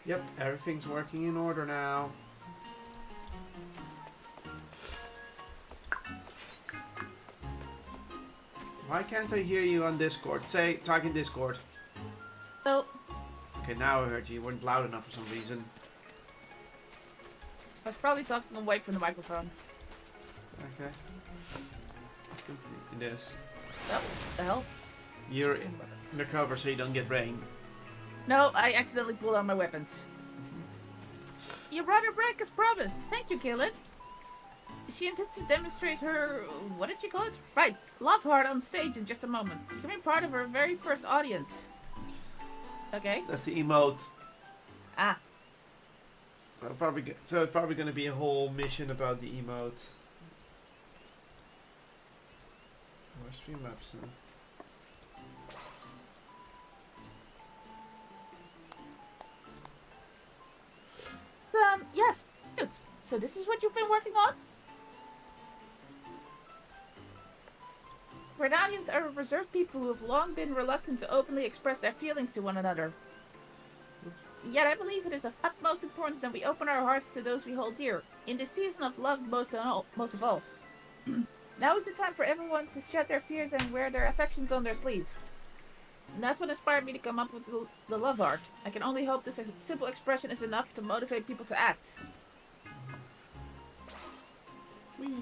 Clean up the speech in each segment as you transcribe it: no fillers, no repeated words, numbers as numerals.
Yep, everything's working in order now. Why can't I hear you on Discord? Talk in Discord. So, Okay, now I heard you. You weren't loud enough for some reason. I was probably talking away from the microphone. Okay. Let's continue this. Oh, the hell? You're undercover so you don't get rain. No, I accidentally pulled out my weapons. You brought her back as promised. Thank you, Kaylin. She intends to demonstrate her... what did she call it? Right, love heart on stage in just a moment. Becoming part of her very first audience. Okay. That's the emote. Ah. So it's probably going to be a whole mission about the emote. Where's Streamlabs now? Yes. Good. So this is what you've been working on? Redanians are reserved people who have long been reluctant to openly express their feelings to one another. Yet I believe it is of utmost importance that we open our hearts to those we hold dear, in this season of love most of all. Now is the time for everyone to shed their fears and wear their affections on their sleeve. And that's what inspired me to come up with the love art. I can only hope this simple expression is enough to motivate people to act. Whee.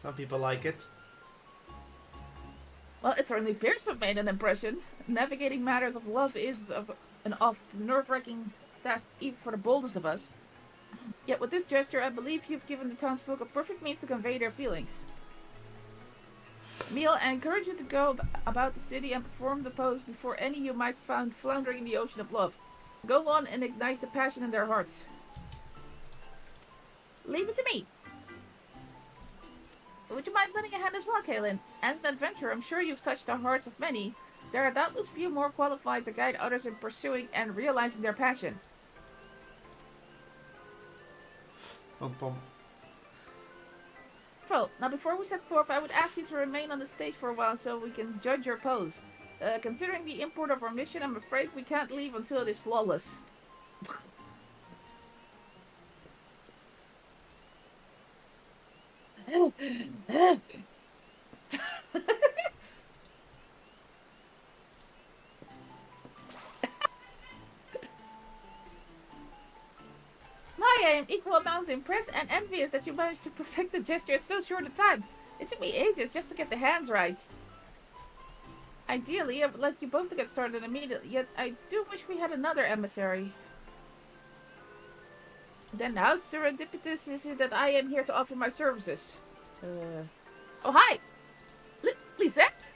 Some people like it. Well, it certainly appears to have made an impression. Navigating matters of love is an often nerve-wracking task even for the boldest of us. Yet with this gesture, I believe you've given the townsfolk a perfect means to convey their feelings. Emil, I encourage you to go about the city and perform the pose before any you might find floundering in the ocean of love. Go on and ignite the passion in their hearts. Leave it to me. Would you mind lending a hand as well, Kaylin? As an adventurer, I'm sure you've touched the hearts of many. There are doubtless few more qualified to guide others in pursuing and realizing their passion. Pom pom. Well, now before we set forth, I would ask you to remain on the stage for a while so we can judge your pose. Considering the import of our mission, I'm afraid we can't leave until it is flawless. I am equal amounts impressed and envious that you managed to perfect the gesture in so short a time. It took me ages just to get the hands right. Ideally, I would like you both to get started immediately, yet I do wish we had another emissary. Then how serendipitous is it that I am here to offer my services? Oh, hi! Lisette?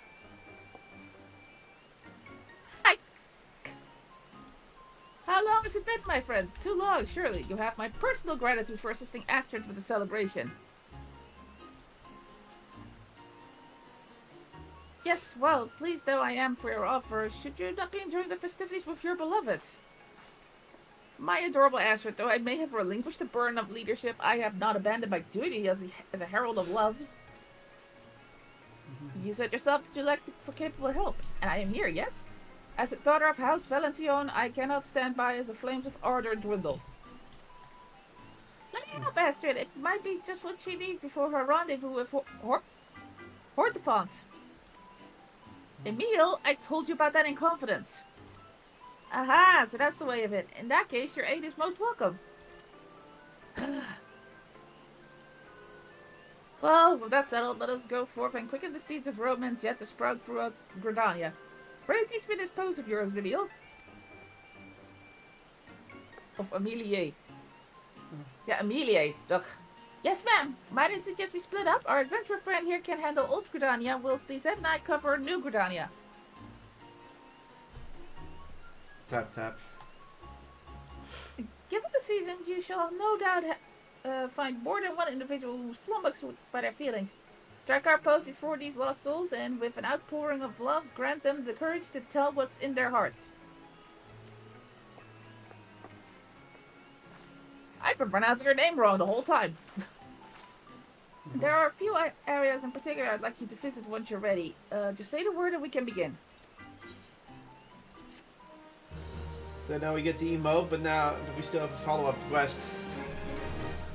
Hi! How long has it been, my friend? Too long, surely. You have my personal gratitude for assisting Astrid with the celebration. Yes, well, pleased though I am for your offer, should you not be enjoying the festivities with your beloved? My adorable Astrid, though I may have relinquished the burden of leadership, I have not abandoned my duty as a herald of love. You said yourself that you lacked for capable help, and I am here, yes? As a daughter of House Valentillon, I cannot stand by as the flames of ardor dwindle. Let me help Astrid, it might be just what she needs before her rendezvous with Hortefons. Emil, I told you about that in confidence. Aha, so that's the way of it. In that case, your aid is most welcome. Well, with that settled, let us go forth and quicken the seeds of romance yet to sprout throughout Gridania. Pray teach me this pose of yours, Emil. Of Amelie. Yeah, Amelie. Ugh. Yes, ma'am. Might I suggest we split up? Our adventurer friend here can handle Old Gridania, whilst Lisette and I cover New Gridania. Tap tap. Given the season, you shall no doubt find more than one individual who's flummoxed by their feelings. Strike our pose before these lost souls, and with an outpouring of love, grant them the courage to tell what's in their hearts. I've been pronouncing her name wrong the whole time. There are a few areas in particular I'd like you to visit once you're ready. Just say the word and we can begin. So now we get the emote, but now we still have a follow-up quest.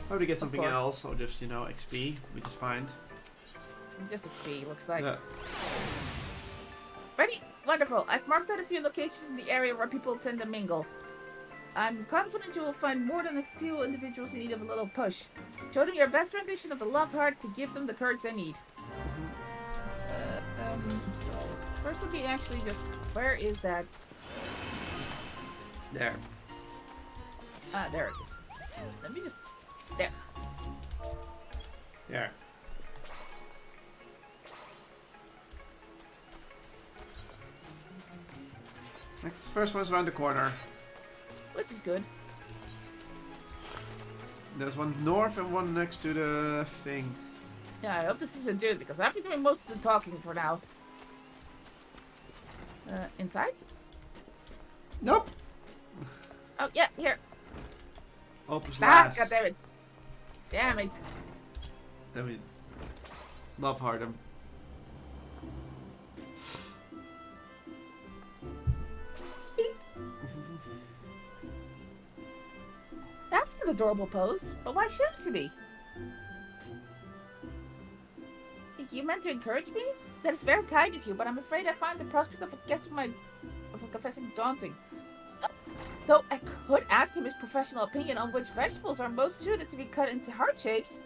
Probably get something else, or just, you know, XP, which is fine. Just XP, looks like. Yeah. Ready? Wonderful. I've marked out a few locations in the area where people tend to mingle. I'm confident you will find more than a few individuals in need of a little push. Show them your best rendition of the love heart to give them the courage they need. So first let me actually just... Where is that? There. Ah, there it is. Let me just... There. There. Next, first one's around the corner. Which is good. There's one north and one next to the thing. Yeah, I hope this isn't dude, because I've been doing most of the talking for now. Inside? Nope. Oh, yeah, here. Hopeless Ah, last. goddammit. Damn it. Then we love heart him. That's an adorable pose, but why should it be? You meant to encourage me? That is very kind of you, but I'm afraid I find the prospect of confessing daunting. Though I could ask him his professional opinion on which vegetables are most suited to be cut into heart shapes.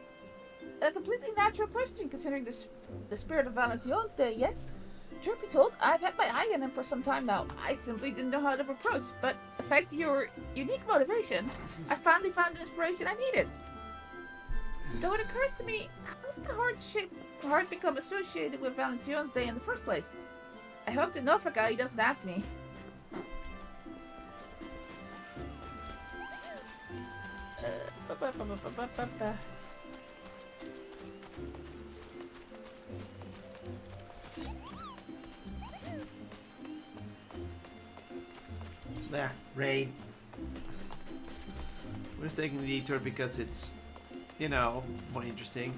A completely natural question considering the spirit of Valentine's Day, yes? Truth be told, I've had my eye on him for some time now. I simply didn't know how to approach, but thanks to your unique motivation, I finally found the inspiration I needed. Though it occurs to me, how did the heart become associated with Valentine's Day in the first place? I hope the Nova guy doesn't ask me. There, raid. We're just taking the detour because it's, you know, more interesting.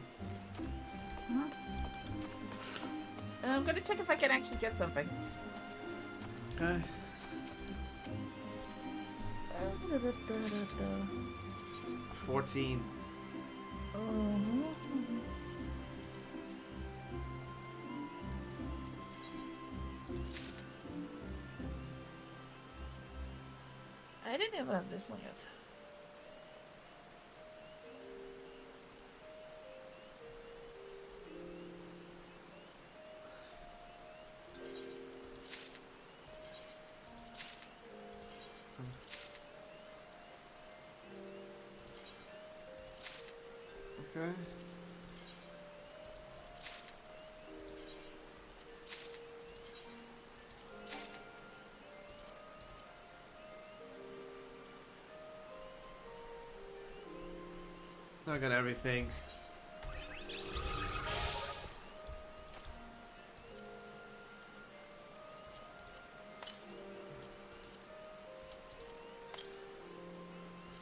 I'm gonna check if I can actually get something. Okay. 14. I didn't even have this one yet. Okay. I got everything.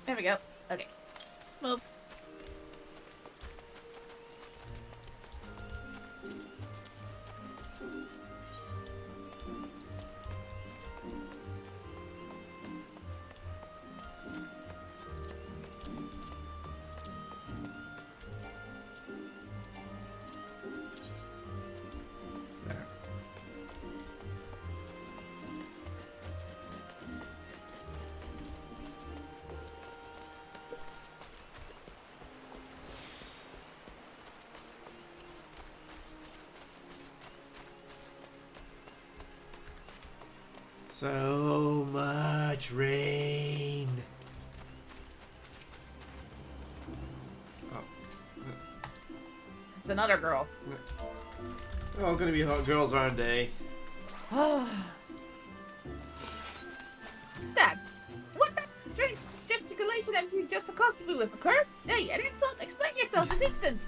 There we go. Okay. Move. There. So much rain. Oh. It's another girl. Oh, gonna be hot girls, aren't they? Dad, what strange gesticulation have you just accosted me with? A curse? Hey, an insult? Explain yourself this instant!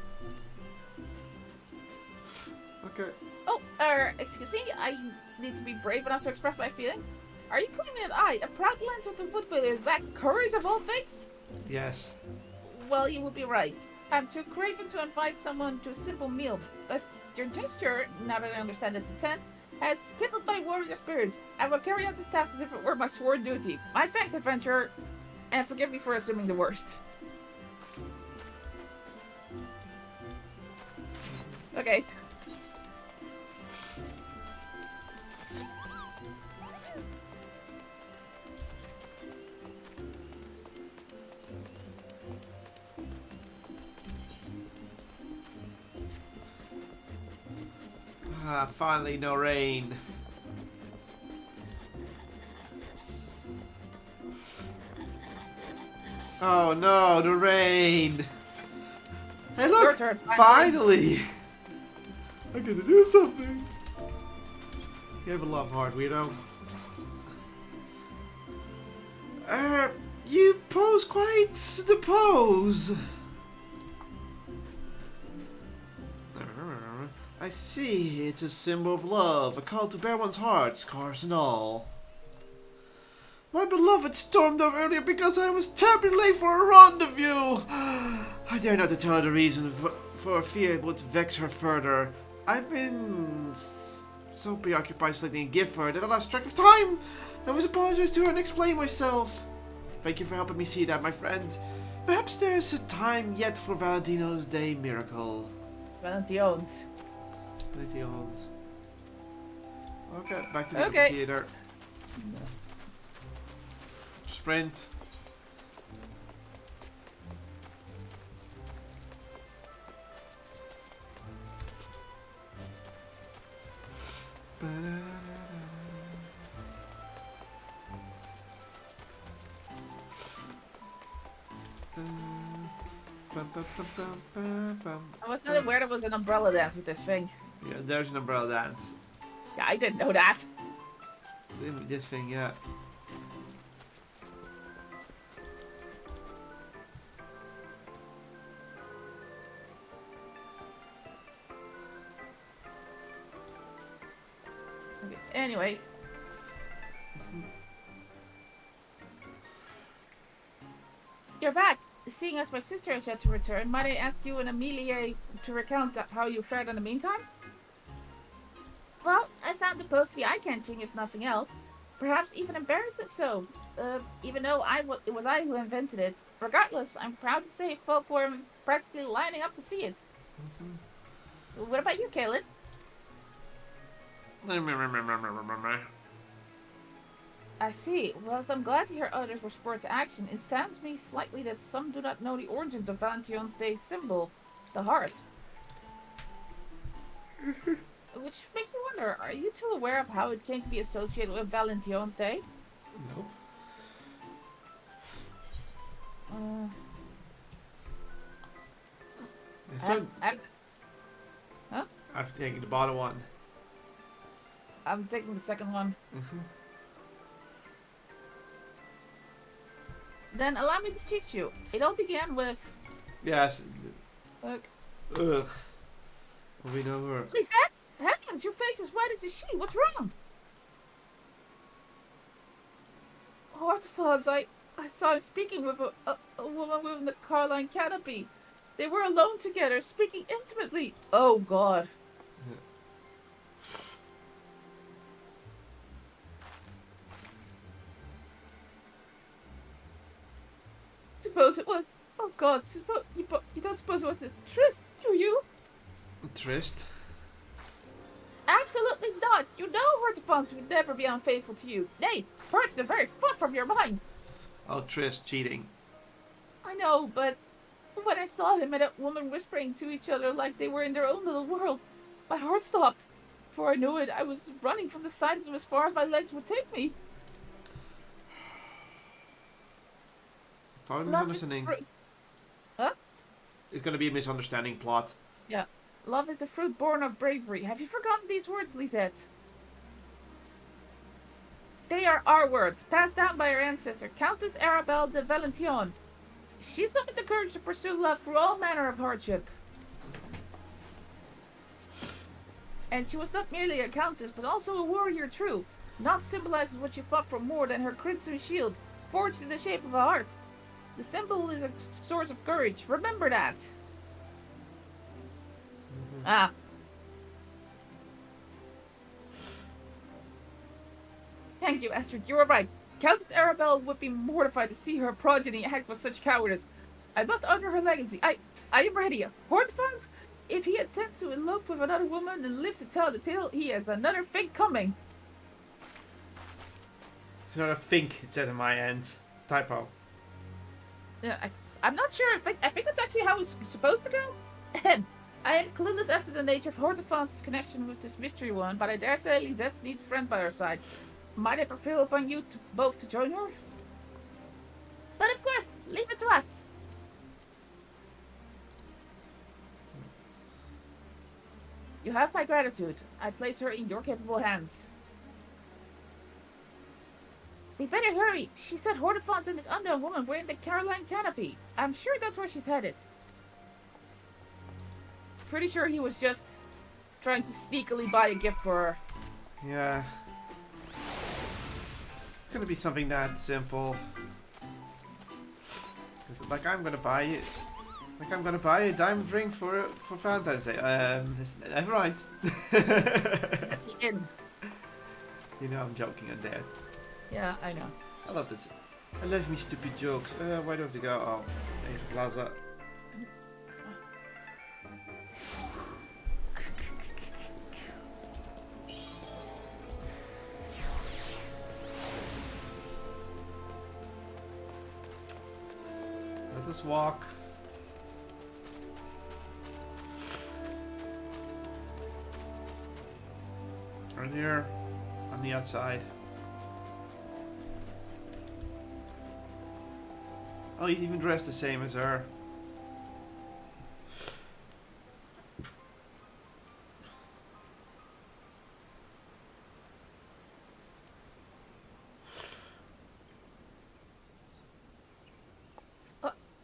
Okay. Oh, excuse me, I need to be brave enough to express my feelings. Are you claiming that I, a proud lancer of the Woodwheelers, lack courage of all things? Yes. Well, you would be right. I'm too craven to invite someone to a simple meal, but your gesture, now that I understand its intent, has kindled my warrior spirit. I will carry out this task as if it were my sworn duty. My thanks, adventurer, and forgive me for assuming the worst. Okay. Ah, finally no rain. Oh no, the rain! Hey look! Your turn, Finally! I get to do something! You have a love heart, weirdo. You pose quite the pose! I see, it's a symbol of love, a call to bear one's heart, scars and all. My beloved stormed off earlier because I was terribly late for a rendezvous. I dare not to tell her the reason for fear it would vex her further. I've been so preoccupied selecting a gift for her that I lost track of time. I must apologize to her and explain myself. Thank you for helping me see that, my friend. Perhaps there is a time yet for Valentino's Day miracle. Valentino's. Valentino's. Okay, back to the theater. Sprint. I was not aware there was an umbrella dance with this thing. Yeah, there's an umbrella dance. Yeah, I didn't know that. This thing, yeah. Okay, anyway. You're back. Seeing as my sister is yet to return, might I ask you and Amelia to recount how you fared in the meantime? Well, I found the post to be eye-catching, if nothing else. Perhaps even embarrassing so. Even though it was I who invented it. Regardless, I'm proud to say folk were practically lining up to see it. What about you, Caleb? I see. Whilst I'm glad to hear others were spurred to action, it saddens me slightly that some do not know the origins of Valentino's Day symbol, the heart. Which makes me wonder, are you two aware of how it came to be associated with Valentino's Day? Nope. Huh? I've taken the bottom one. I'm taking the second one. Then allow me to teach you. It all began with... Yes. Look. Ugh. Well, we know her. Lisette? Heavens, your face is white as a sheet. What's wrong? Hortefons, I saw him speaking with a woman within the car line canopy. They were alone together, speaking intimately. Oh, God. Suppose it was... Oh, God. You don't suppose it was a tryst, do you? Tryst? Absolutely not. You know Hortefons would never be unfaithful to you. Nay, perhaps the very foot from your mind. Oh, Tryst, cheating. I know, but when I saw him and that woman whispering to each other like they were in their own little world, my heart stopped. Before I knew it, I was running from the sight of them as far as my legs would take me. Probably misunderstanding. Huh? It's gonna be a misunderstanding plot. Yeah. Love is the fruit born of bravery. Have you forgotten these words, Lisette? They are our words, passed down by our ancestor, Countess Arabelle de Valentine. She summoned the courage to pursue love through all manner of hardship. And she was not merely a countess, but also a warrior true. Naught symbolizes what she fought for more than her crimson shield, forged in the shape of a heart. The symbol is a source of courage. Remember that. Thank you, Astrid. You were right. Countess Arabelle would be mortified to see her progeny act with such cowardice. I must honor her legacy. I am ready. Hortefans, if he intends to elope with another woman and live to tell the tale, he has another thing coming. It's not a think, it said on my end. Typo. Yeah, I'm not sure. I think that's actually how it's supposed to go. Ahem. I am clueless as to the nature of Hortefans' connection with this mystery one, but I dare say Lisette needs a friend by her side. Might I prevail upon you both to join her? But of course, leave it to us. You have my gratitude. I place her in your capable hands. We better hurry. She said Hortefans and this unknown woman were in the Caroline canopy. I'm sure that's where she's headed. Pretty sure he was just trying to sneakily buy a gift for her. Yeah. It's gonna be something that simple. Cause like I'm gonna buy a diamond ring for Valentine's Day. Never mind. You know I'm joking on there. Yeah, I know. I love this. I love me stupid jokes. Where do I have to go? Oh, Asia Plaza. Let us walk. Right here, on the outside. Oh, he's even dressed the same as her.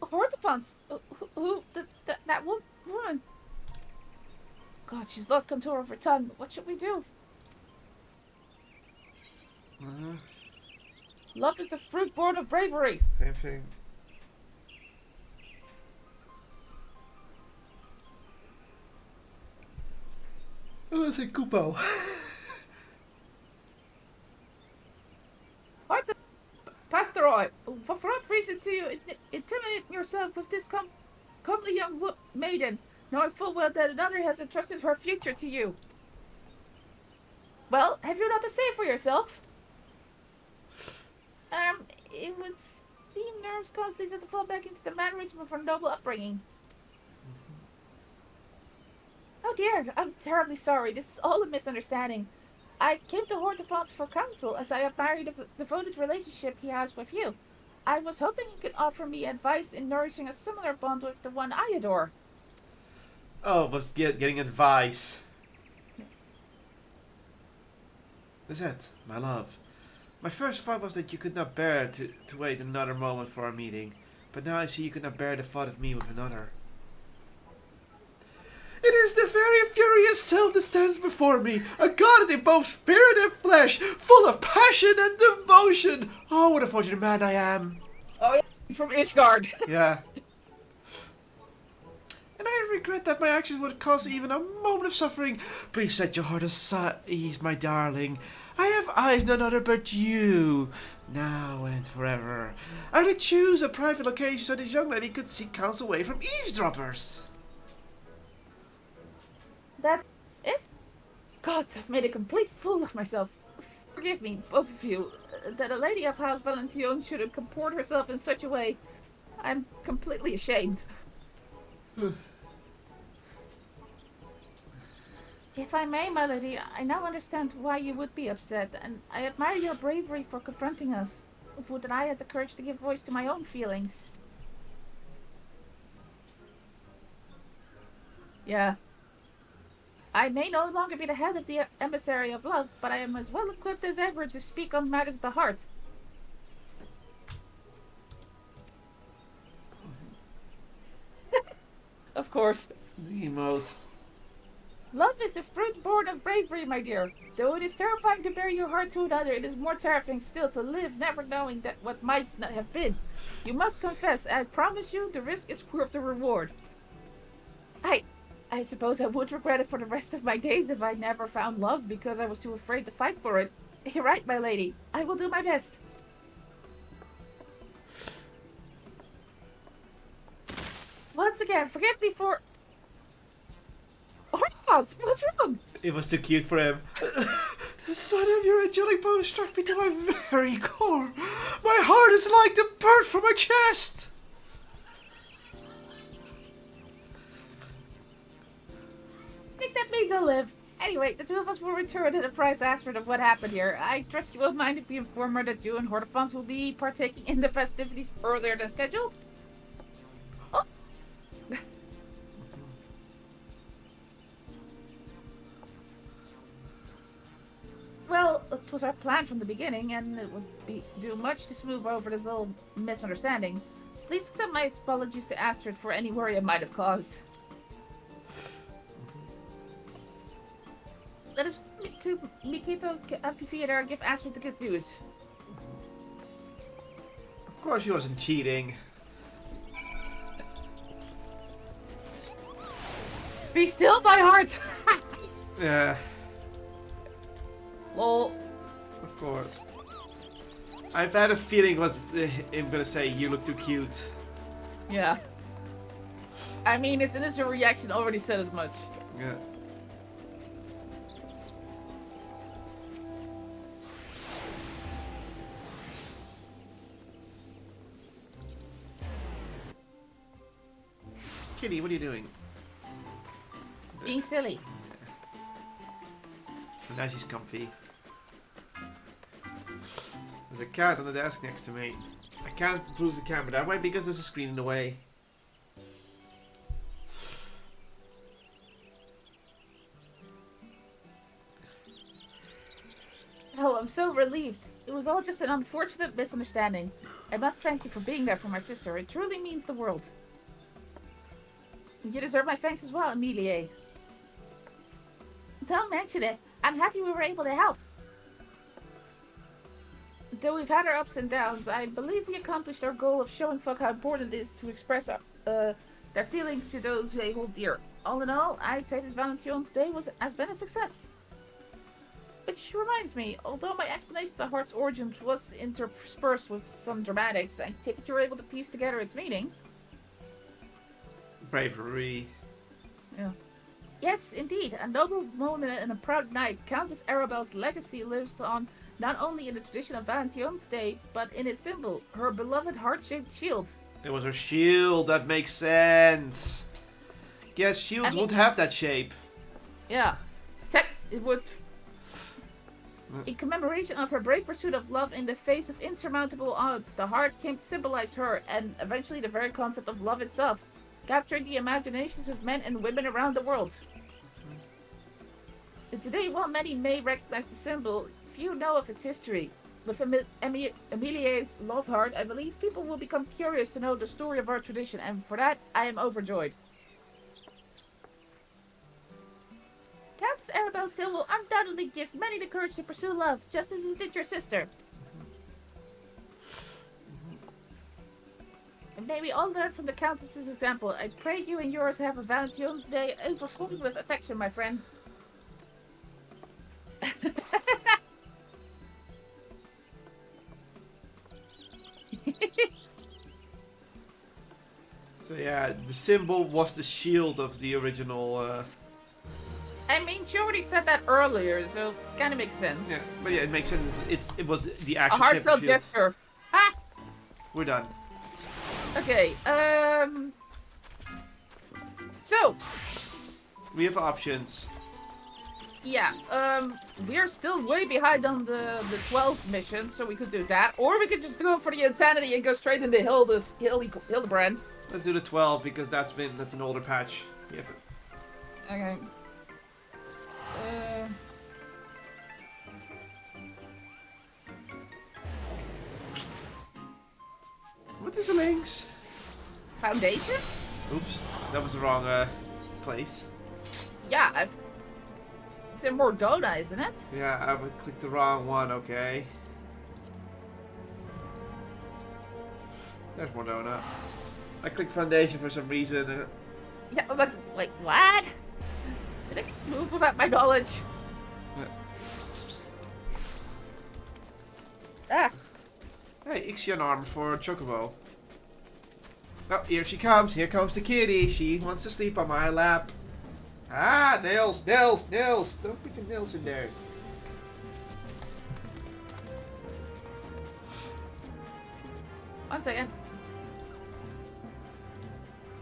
Hortefans! That woman? God, she's lost control of her tongue. What should we do? Love is the fruit born of bravery. Same thing. Oh, that's a Kupo. Pasteroid, for what reason do you intimidate yourself with this comely young maiden, knowing full well that another has entrusted her future to you? Well, have you not to say for yourself? It would seem nerves cause Lisa to fall back into the mannerism of her noble upbringing. Oh dear, I'm terribly sorry. This is all a misunderstanding. I came to Hortefans for counsel as I admire the devoted relationship he has with you. I was hoping he could offer me advice in nourishing a similar bond with the one I adore. Oh, was getting advice. Lisette, my love. My first thought was that you could not bear to wait another moment for our meeting, but now I see you could not bear the thought of me with another. It is the very furious self that stands before me, a goddess in both spirit and flesh, full of passion and devotion. Oh, what a fortunate man I am. Oh yeah, he's from Ishgard. Yeah. And I regret that my actions would cause even a moment of suffering. Please set your heart at ease, my darling. I have eyes none other but you, now and forever. I would choose a private location so this young lady could seek counsel away from eavesdroppers. That's it? Gods, I've made a complete fool of myself. Forgive me, both of you, that a lady of House Valentine should have comport herself in such a way. I'm completely ashamed. If I may, my lady, I now understand why you would be upset, and I admire your bravery for confronting us. Would that I had the courage to give voice to my own feelings. Yeah. I may no longer be the head of the emissary of love, but I am as well equipped as ever to speak on matters of the heart. Of course. The emote. Love is the fruit born of bravery, my dear. Though it is terrifying to bear your heart to another, it is more terrifying still to live never knowing that what might not have been. You must confess, I promise you, the risk is worth the reward. I suppose I would regret it for the rest of my days if I never found love because I was too afraid to fight for it. You're right, my lady. I will do my best. Once again, forgive me for... Hormones, what's wrong? It was too cute for him. The sight of your angelic bow struck me to my very core. My heart is like the bird from my chest. I think that means I'll live. Anyway, the two of us will return to the prize Astrid of what happened here. I trust you won't mind if we inform her that you and Hortefans will be partaking in the festivities earlier than scheduled? Oh. Well, it was our plan from the beginning, and it would do much to smooth over this little misunderstanding. Please accept my apologies to Astrid for any worry I might have caused. Let us to Mikito's amphitheater and give Astrid the good news. Of course he wasn't cheating. Be still, my heart! Yeah. Lol. Of course. I've had a feeling it was him gonna say, you look too cute. Yeah. I mean, his initial reaction already said as much. Yeah. Kitty, what are you doing? Being silly. And now she's comfy. There's a cat on the desk next to me. I can't improve the camera that way because there's a screen in the way. Oh, I'm so relieved. It was all just an unfortunate misunderstanding. I must thank you for being there for my sister. It truly means the world. You deserve my thanks as well, Emilie. Don't mention it. I'm happy we were able to help. Though we've had our ups and downs, I believe we accomplished our goal of showing folk how important it is to express their feelings to those they hold dear. All in all, I'd say this Valentine's Day has been a success. Which reminds me, although my explanation of the heart's origins was interspersed with some dramatics, I take it you were able to piece together its meaning. Bravery. Yeah. Yes, indeed. A noble moment and a proud knight, Countess Arabelle's legacy lives on not only in the tradition of Valentine's Day, but in its symbol, her beloved heart-shaped shield. It was her shield, that makes sense. Yes, shields won't have that shape. Yeah. It would... In commemoration of her brave pursuit of love in the face of insurmountable odds, the heart came to symbolize her, and eventually the very concept of love itself, capturing the imaginations of men and women around the world. Today, while many may recognize the symbol, few know of its history. With Emilie's love heart, I believe people will become curious to know the story of our tradition, and for that, I am overjoyed. Countess Arabelle's tale will undoubtedly give many the courage to pursue love, just as it did your sister. And may we all learn from the Countess's example. I pray you and yours have a Valentine's Day overflowing with affection, my friend. So yeah, the symbol was the shield of the original... I mean, she already said that earlier, so it kind of makes sense. Yeah, but yeah, it makes sense. It was the actual a heartfelt gesture. Ah! We're done. Okay, so... We have options. Yeah, we're still way behind on the 12 mission, so we could do that. Or we could just go for the insanity and go straight into Hildebrand. Let's do the 12 because that's an older patch. Yeah. Okay. What is the links? Foundation? Oops, that was the wrong place. Yeah, it's in Mordona, isn't it? Yeah, I clicked the wrong one, okay. There's Mordona. I clicked Foundation for some reason. Yeah, but, like, what? Did I move without my knowledge? Ixion armor for Chocobo. Oh, here she comes. Here comes the kitty. She wants to sleep on my lap. Ah, nails, nails, nails. Don't put your nails in there. One second.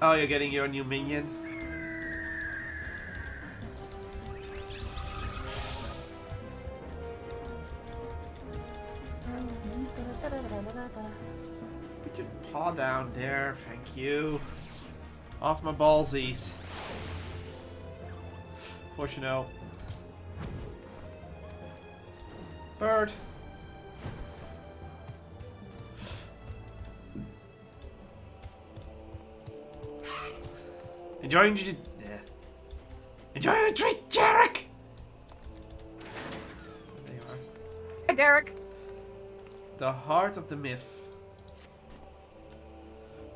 Oh, you're getting your new minion? Put your paw down there, thank you. Off my ballsies. Fortuno. Bird. Enjoying your... Enjoy your treat, Jarek! There you are. Hey, Derek. The heart of the myth.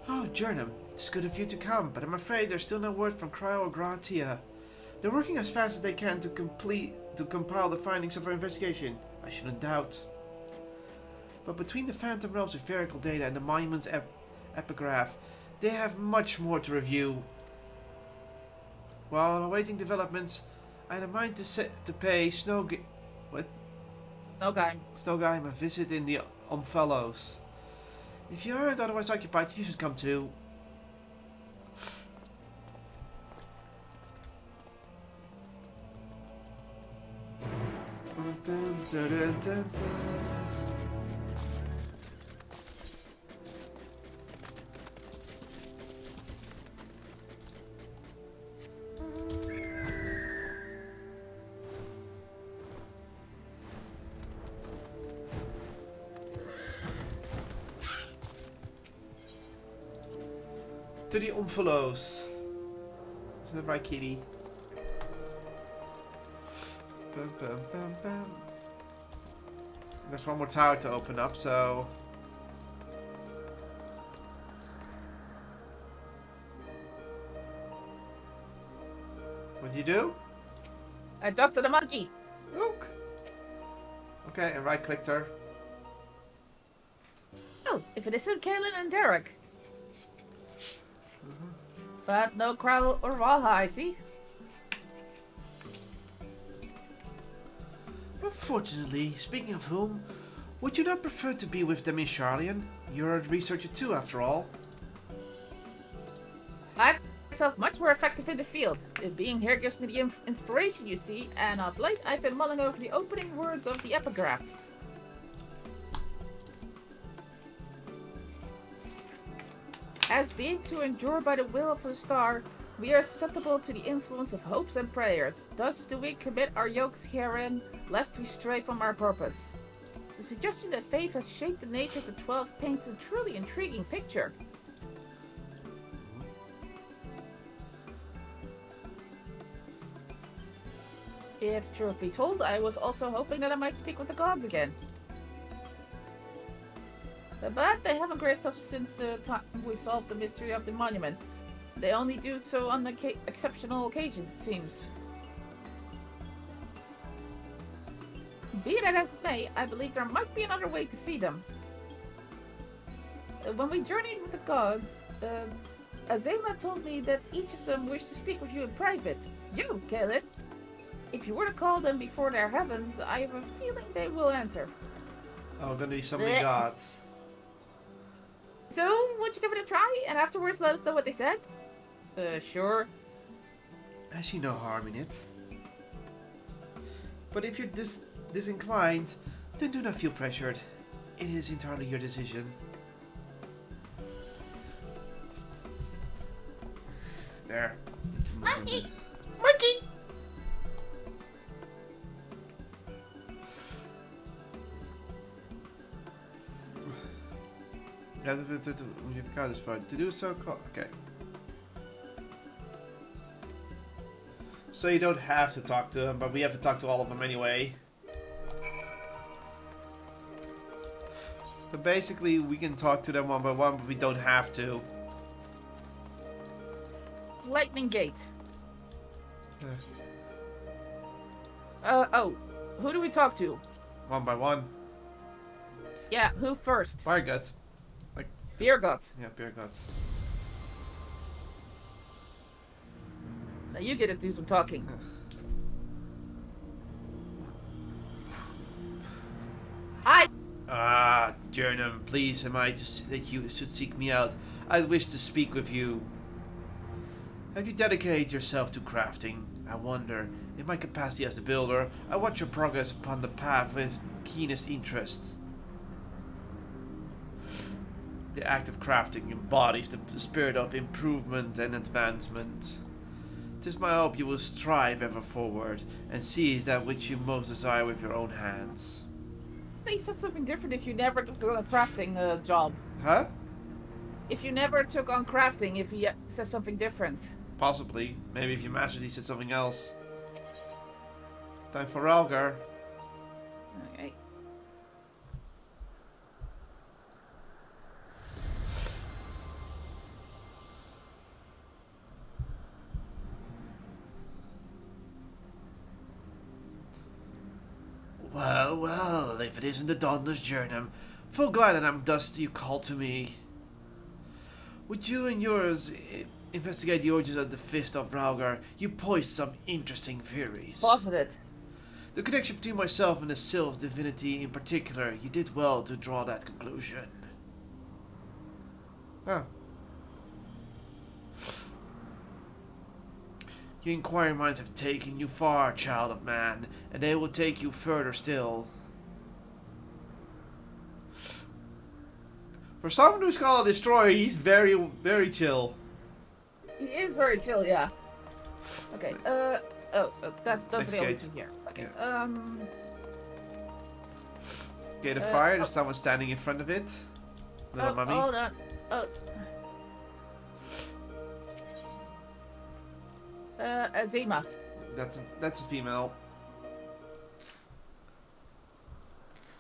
Oh, Jernum, it's good of you to come, but I'm afraid there's still no word from Cryo or Gratia. They're working as fast as they can to compile the findings of our investigation. I shouldn't doubt. But between the Phantom Realm's spherical data and the Monument's epigraph, they have much more to review. While awaiting developments, I had a mind to pay Snowgame a visit in the Omphalos. If you aren't otherwise occupied, you should come too. To the Omphalos. Isn't that right, kitty? Bum, bum, bum, bum. There's one more tower to open up, so... What do you do? I talked to the monkey. Look. Okay, and right-clicked her. Oh, if it isn't Kaylin and Derek. But no Krell or Valha, I see. Unfortunately, speaking of whom, would you not prefer to be with them in Charlian? You're a researcher too, after all. I find myself much more effective in the field. Being here gives me the inspiration, you see, and of late I've been mulling over the opening words of the epigraph. As beings who endure by the will of the star, we are susceptible to the influence of hopes and prayers. Thus do we commit our yokes herein, lest we stray from our purpose. The suggestion that faith has shaped the nature of the 12 paints a truly intriguing picture. If truth be told, I was also hoping that I might speak with the gods again. But they haven't graced us since the time we solved the mystery of the monument. They only do so on exceptional occasions, it seems. Be that as it may, I believe there might be another way to see them. When we journeyed with the gods, Azema told me that each of them wished to speak with you in private. You, Caleb. If you were to call them before their heavens, I have a feeling they will answer. Oh, gonna be so many gods. So, would you give it a try, and afterwards let us know what they said? Sure. I see no harm in it. But if you're disinclined, then do not feel pressured. It is entirely your decision. There. Monkey! Monkey! Yeah, you've got this far. To do so, okay. So you don't have to talk to him, but we have to talk to all of them anyway. So basically, we can talk to them one by one, but we don't have to. Lightning Gate. Oh, who do we talk to? One by one. Yeah, who first? Fire gut. Like. Beer gut. Yeah, beer gut. Now you get to do some talking. Hi! Ah, Jernum, please am I that you should seek me out. I wish to speak with you. Have you dedicated yourself to crafting? I wonder, in my capacity as the builder, I watch your progress upon the path with keenest interest. The act of crafting embodies the spirit of improvement and advancement. 'Tis my hope you will strive ever forward, and seize that which you most desire with your own hands. You said something different if you never took on a crafting job. Huh? If you never took on crafting, if he says something different. Possibly. Maybe if you mastered, he said something else. Time for Ralgar. Okay. Well, well, if it isn't the Donner's journey, I'm full glad that I'm thus you call to me. Would you and yours investigate the origins of the Fist of Ralgar? You poised some interesting theories. Posited. The connection between myself and the Sylph divinity in particular, you did well to draw that conclusion. Huh. Your inquiring minds have taken you far, child of man, and they will take you further still. For someone who's called a destroyer, he's very, very chill. He is very chill, yeah. Okay, that's those are the only Next two gate. here. Okay, Yeah. Gate of fire, there's someone standing in front of it. Little mummy. Hold on. Oh. Azima. That's a female.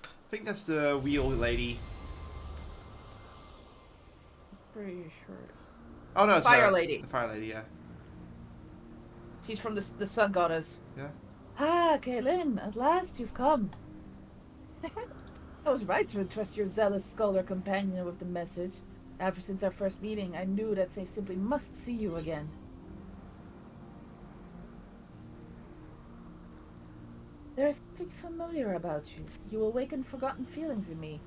I think that's the wheel lady. Pretty sure. Oh no, it's Fire her. lady. The fire lady, yeah. She's from the sun goddess. Yeah. Ah, Kaylin, at last you've come. I was right to entrust your zealous scholar companion with the message. Ever since our first meeting, I knew that I simply must see you again. There is something familiar about you. You awaken forgotten feelings in me.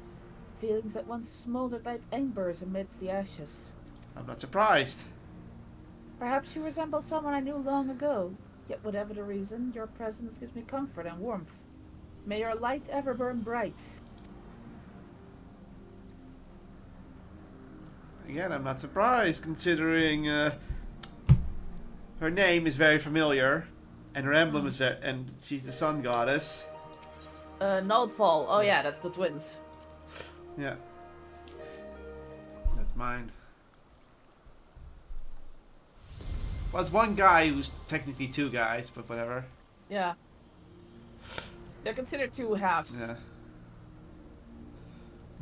Feelings that once smoldered like embers amidst the ashes. I'm not surprised. Perhaps you resemble someone I knew long ago. Yet whatever the reason, your presence gives me comfort and warmth. May your light ever burn bright. Again, I'm not surprised, considering her name is very familiar, and her emblem is very, and she's the sun goddess. Nullfall. Oh yeah, that's the twins. Yeah. That's mine. Well, it's one guy who's technically two guys, but whatever. Yeah. They're considered two halves. Yeah.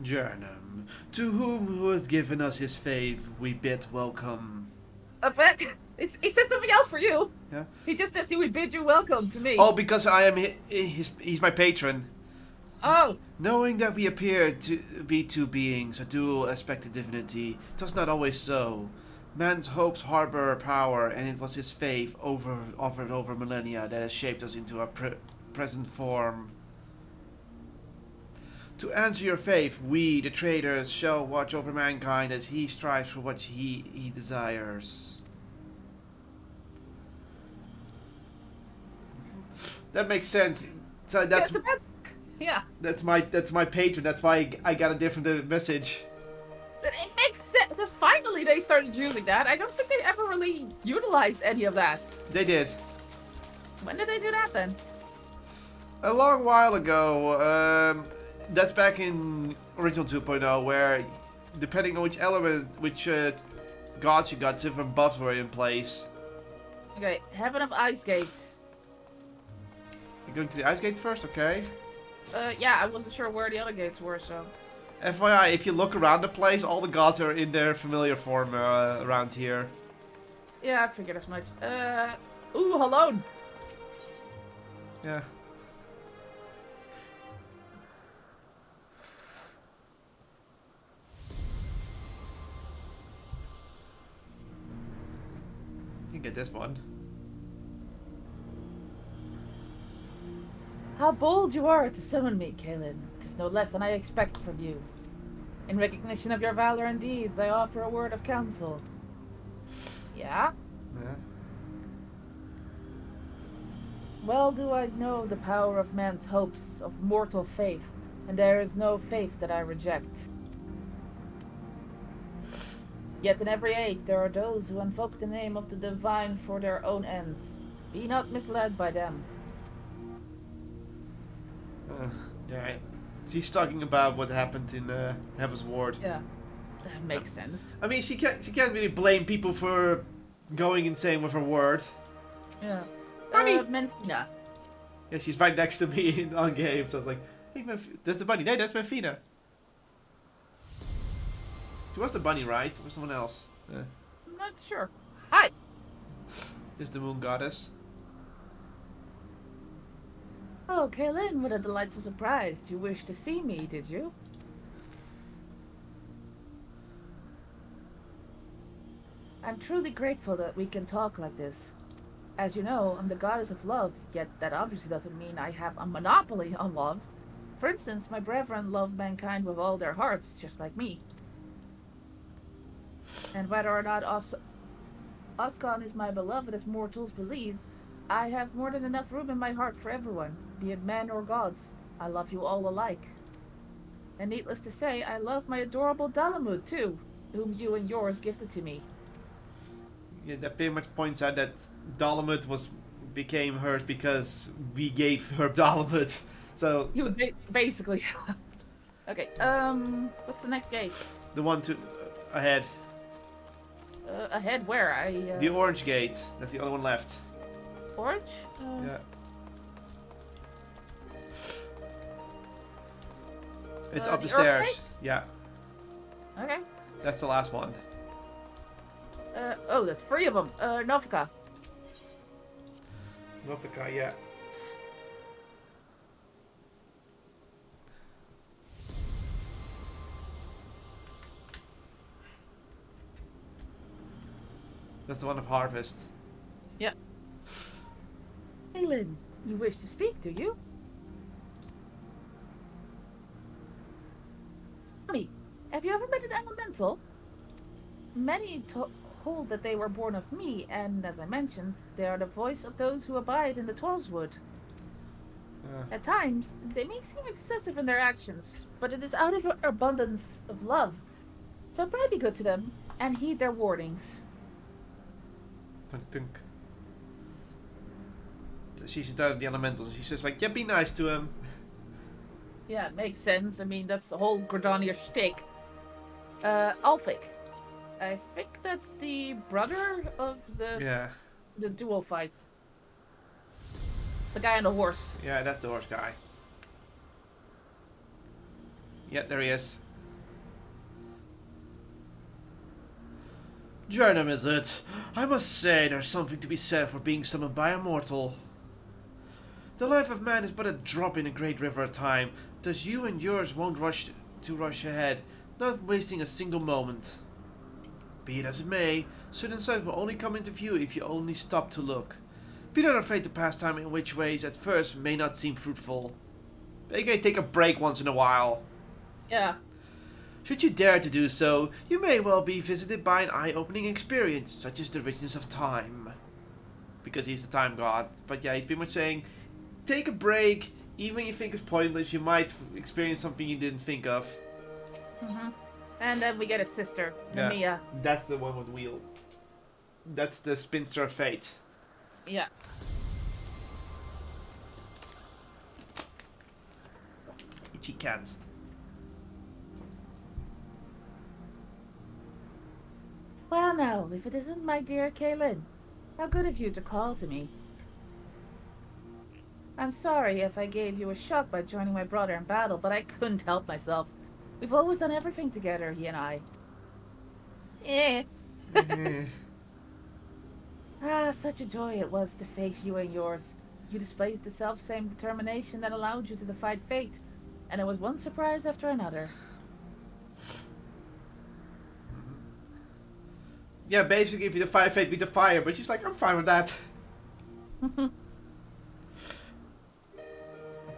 Jernum, to who has given us his fave, we bid welcome. But he says something else for you. Yeah. He just says he would bid you welcome to me. Oh, because I am he's my patron. Oh. Knowing that we appear to be two beings, a dual aspected divinity, 'twas not always so. Man's hopes harbor power, and it was his faith offered over millennia that has shaped us into our present form. To answer your faith, we, the traders, shall watch over mankind as he strives for what he desires. That makes sense. So that's my patron. That's why I got a different message. It makes sense. Finally, they started using that. I don't think they ever really utilized any of that. They did. When did they do that then? A long while ago. That's back in original 2.0, where depending on which element, which gods you got, different buffs were in place. Okay, Heaven of Ice Gate. You're going to the ice gate first, okay? Yeah, I wasn't sure where the other gates were, so. FYI, if you look around the place, all the gods are in their familiar form around here. Yeah, I figured as much. Ooh, hello. Yeah. get this one. How bold you are to summon me, Kaelin. It is no less than I expect from you. In recognition of your valor and deeds, I offer a word of counsel. Yeah? Yeah. Well do I know the power of man's hopes, of mortal faith, and there is no faith that I reject. Yet in every age there are those who invoke the name of the divine for their own ends. Be not misled by them. Yeah. She's talking about what happened in Heaven's Ward. Yeah, that makes sense. I mean, she can't really blame people for going insane with her word. Yeah. Bunny! Menfina. Yeah, she's right next to me on game, so I was like, hey, that's the bunny. No, that's Menfina. She was the bunny, right? Or someone else? I'm not sure. Hi! This is the moon goddess. Oh, Kaelin, what a delightful surprise. You wished to see me, did you? I'm truly grateful that we can talk like this. As you know, I'm the goddess of love, yet that obviously doesn't mean I have a monopoly on love. For instance, my brethren love mankind with all their hearts, just like me. And whether or not Oscan is my beloved as mortals believe, I have more than enough room in my heart for everyone, be it men or gods. I love you all alike. And needless to say, I love my adorable Dalamud too, whom you and yours gifted to me. Yeah, that pretty much points out that Dalamud became hers because we gave her Dalamud. So You basically. Okay. What's the next gate? the one to ahead, Ahead where? the orange gate. That's the only one left. Orange? Yeah. It's up the stairs. gate? Yeah, Okay. that's the last one. Oh, there's 3 of them. Novka. Novika, yeah. That's the one of harvest. Yep. Kaelin, you wish to speak, do you? Mommy, have you ever met an elemental? Many hold that they were born of me, and as I mentioned, they are the voice of those who abide in the Twelveswood. At times, they may seem excessive in their actions, but it is out of an abundance of love. So pray be good to them, and heed their warnings. Tunk, tunk. She's in charge of the elementals. She says like, yeah, be nice to him. Yeah, it makes sense. I mean, that's the whole Gridania shtick. Alphic. I think that's the brother of the duel fight. The guy on the horse. Yeah, that's the horse guy. Yeah, there he is. Jernum, is it? I must say there's something to be said for being summoned by a mortal. The life of man is but a drop in a great river of time, thus you and yours won't rush ahead, not wasting a single moment. Be it as it may, certain sights will only come into view if you only stop to look. Be not afraid to pass time in which ways at first may not seem fruitful. Okay, take a break once in a while. Yeah. Should you dare to do so, you may well be visited by an eye-opening experience, such as the richness of time. Because he's the time god. But yeah, he's pretty much saying, take a break, even if you think it's pointless, you might experience something you didn't think of. Mm-hmm. And then we get a sister, Namia. Yeah, that's the one with wheel. That's the spinster of fate. Yeah. Itchy cat. Well now, if it isn't my dear Kaelin, how good of you to call to me. I'm sorry if I gave you a shock by joining my brother in battle, but I couldn't help myself. We've always done everything together, he and I. Eh. Such a joy it was to face you and yours. You displayed the self-same determination that allowed you to defy fate, and it was one surprise after another. Yeah, basically if you the fire fate beat the fire, but she's like, I'm fine with that. Okay,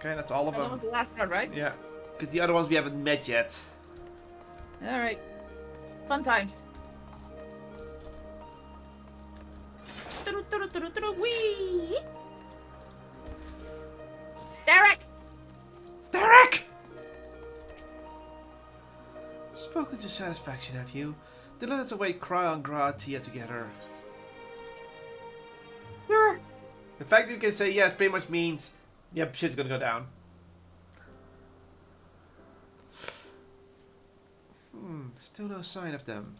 that's all of That them. was the last one, right? Yeah, because the other ones we haven't met yet. Alright. Fun times. Whee! Derek! Derek! Spoken to satisfaction, have you? Then let us await Cry on Gratia together. Sure. The fact that you can say yes pretty much means, yep, shit's gonna go down. Still no sign of them.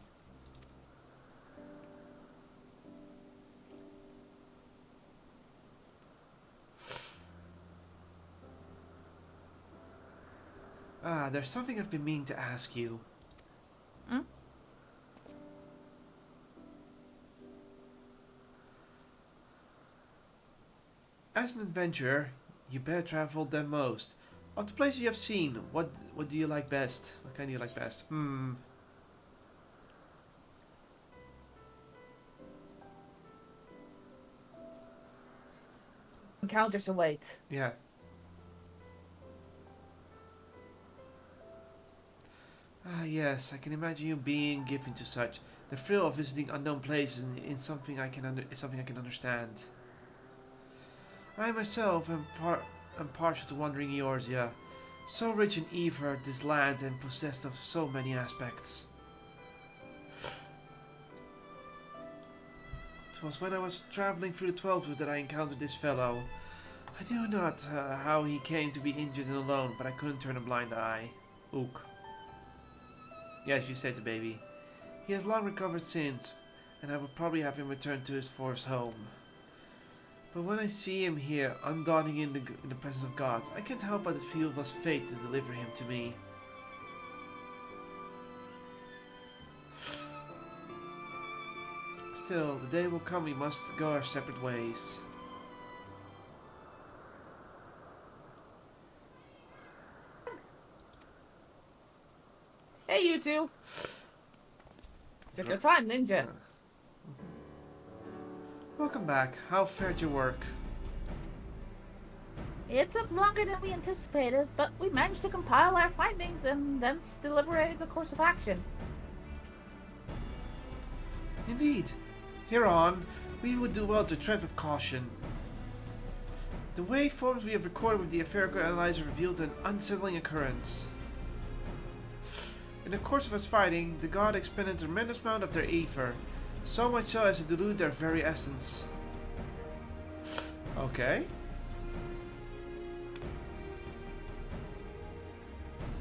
Ah, there's something I've been meaning to ask you. Hmm? As an adventurer, you better travel than most. Of the places you have seen, what do you like best? What kind do you like best? Encounters await. Yeah. Ah, yes, I can imagine you being given to such. The thrill of visiting unknown places is something I can understand. I myself am partial to wandering Eorzea, so rich in ether this land and possessed of so many aspects. It was when I was traveling through the Twelvewood that I encountered this fellow. I knew not how he came to be injured and alone, but I couldn't turn a blind eye. Ook. Yes, you said the baby. He has long recovered since, and I will probably have him return to his forest home. But when I see him here, undaunted in the presence of gods, I can't help but feel it was fate to deliver him to me. Still, the day will come we must go our separate ways. Hey, you two. Took your time, didn't you? Welcome back. How fared your work? It took longer than we anticipated, but we managed to compile our findings and thence deliberate the course of action. Indeed. Hereon, we would do well to tread with caution. The waveforms we have recorded with the Etherical Analyzer revealed an unsettling occurrence. In the course of its fighting, the god expended a tremendous amount of their ether, so much so as to dilute their very essence. Okay.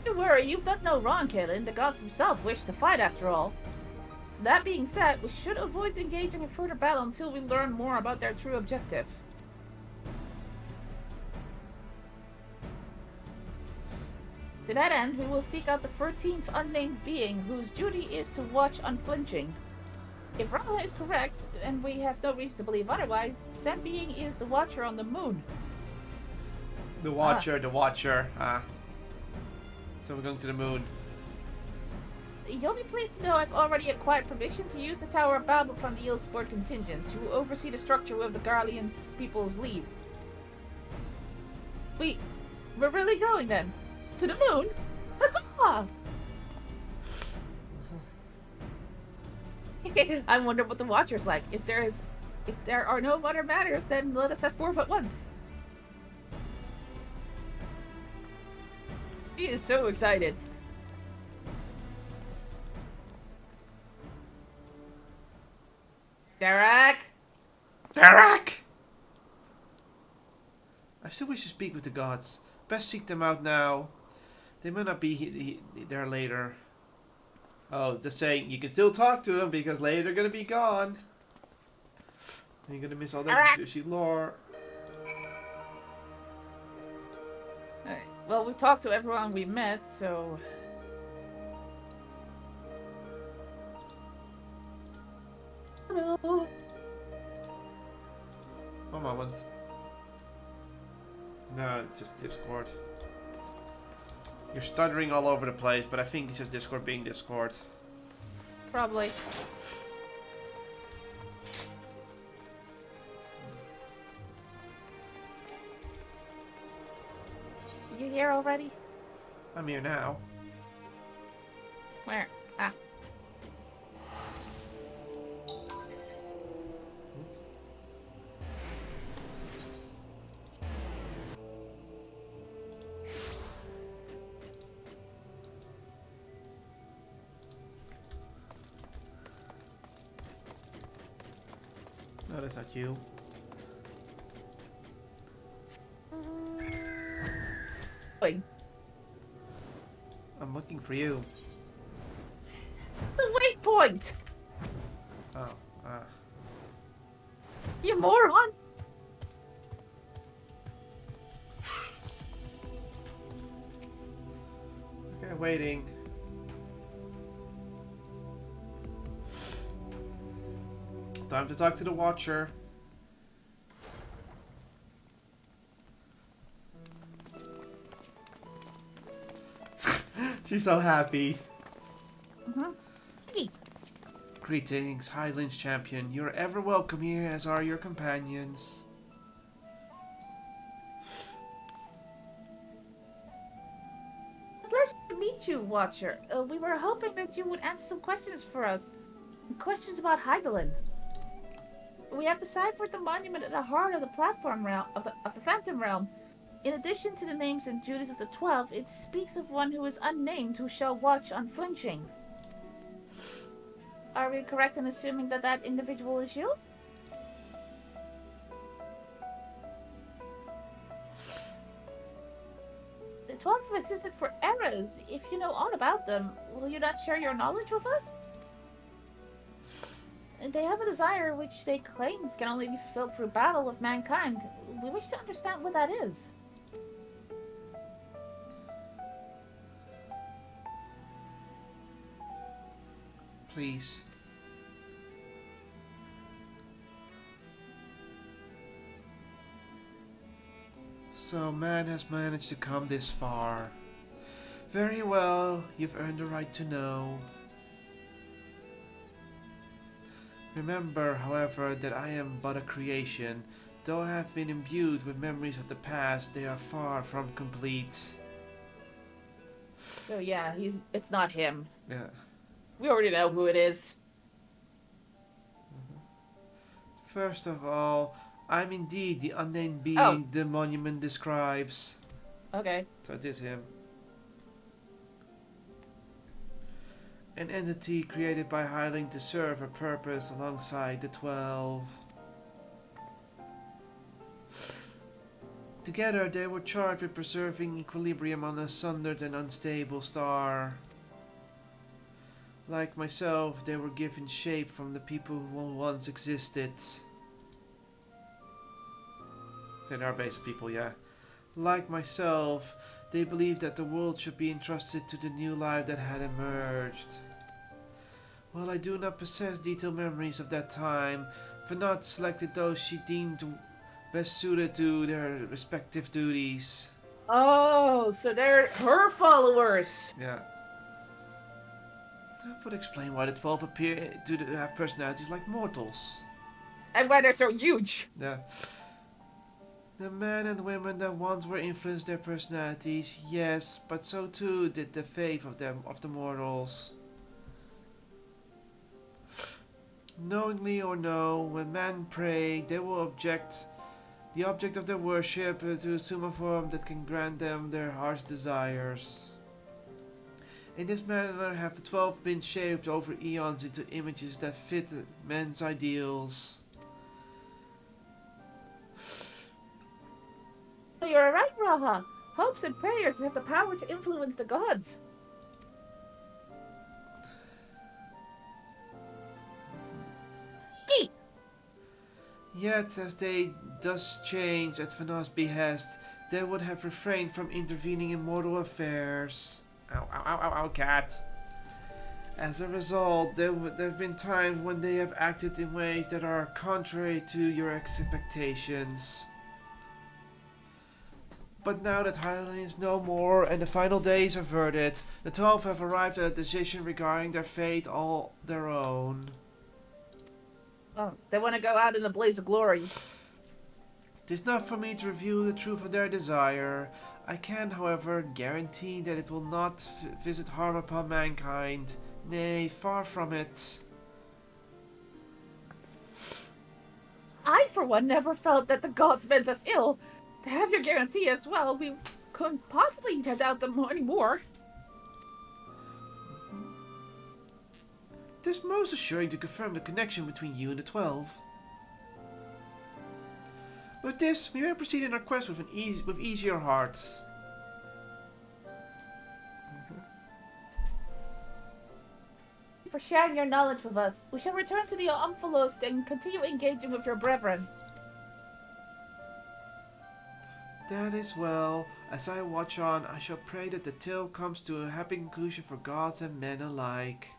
Don't worry, you've done no wrong, Caitlin. The gods themselves wish to fight after all. That being said, we should avoid engaging in further battle until we learn more about their true objective. To that end, we will seek out the 13th unnamed being, whose duty is to watch unflinching. If Rala is correct, and we have no reason to believe otherwise, said being is the Watcher on the moon. The Watcher. So we're going to the moon. You'll be pleased to know I've already acquired permission to use the Tower of Babel from the Eelsport contingent, who oversee the structure with the Garlean people's lead. We're really going then? To the moon? Huzzah! I wonder what the Watcher's like. If there are no other matters, then let us set forth at once. He is so excited. Derek! Derek! I still wish to speak with the gods. Best seek them out now. They may not be there later. Oh, just saying, you can still talk to them because later they're gonna be gone. You're gonna miss all that juicy lore. Alright, well, we've talked to everyone we met, so... Hello. One moment. No, it's just Discord. You're stuttering all over the place, but I think it's just Discord being Discord. Probably. here already? I'm here now. Where? Ah. No, that's not you. Wait. I'm looking for you. The waypoint! Oh, You moron! okay, waiting. Time to talk to the Watcher. She's so happy. Hey. Greetings, Highlands Champion. You're ever welcome here, as are your companions. Pleasure to meet you, Watcher. We were hoping that you would answer some questions for us. Questions about Heidelin. We have deciphered the monument at the heart of the platform realm of the Phantom Realm. In addition to the names and duties of the 12, it speaks of one who is unnamed who shall watch unflinching. Are we correct in assuming that that individual is you? The 12 have existed for eras. If you know all about them, will you not share your knowledge with us? And they have a desire which they claim can only be fulfilled through battle with mankind. We wish to understand what that is. Please. So man has managed to come this far. Very well, you've earned the right to know. Remember, however, that I am but a creation. Though I have been imbued with memories of the past, they are far from complete. So yeah, it's not him. Yeah. We already know who it is. First of all, I'm indeed the unnamed being the monument describes. Okay. So it is him. An entity created by Highling to serve a purpose alongside the 12. Together they were charged with preserving equilibrium on a sundered and unstable star. Like myself, they were given shape from the people who once existed. So they are basic people, yeah. Like myself, they believed that the world should be entrusted to the new life that had emerged. While I do not possess detailed memories of that time, Vanat selected those she deemed best suited to their respective duties. Oh, so they're her followers. Yeah. That would explain why the 12 appear to have personalities like mortals. And why they're so huge. Yeah. The men and women that once were influenced their personalities, yes, but so too did the faith of the mortals. Knowingly or no, when men pray, they will object the object of their worship to assume a form that can grant them their heart's desires. In this manner have the 12 been shaped over eons into images that fit men's ideals. You're right, Raha. Hopes and prayers have the power to influence the gods. Eat! Yet, as they thus changed at Vanas's behest, they would have refrained from intervening in mortal affairs. Ow, ow, ow, ow, ow, cat. As a result, there have been times when they have acted in ways that are contrary to your expectations. But now that Highland is no more and the final day is averted, the 12 have arrived at a decision regarding their fate all their own. Oh, they want to go out in a blaze of glory. It is not for me to reveal the truth of their desire. I can, however, guarantee that it will not visit harm upon mankind. Nay, far from it. I, for one, never felt that the gods meant us ill. To have your guarantee as well, we couldn't possibly doubt them anymore. It is most assuring to confirm the connection between you and the 12. With this, we may proceed in our quest with easier hearts. For sharing your knowledge with us, we shall return to the Omphalos and continue engaging with your brethren. That is well. As I watch on, I shall pray that the tale comes to a happy conclusion for gods and men alike.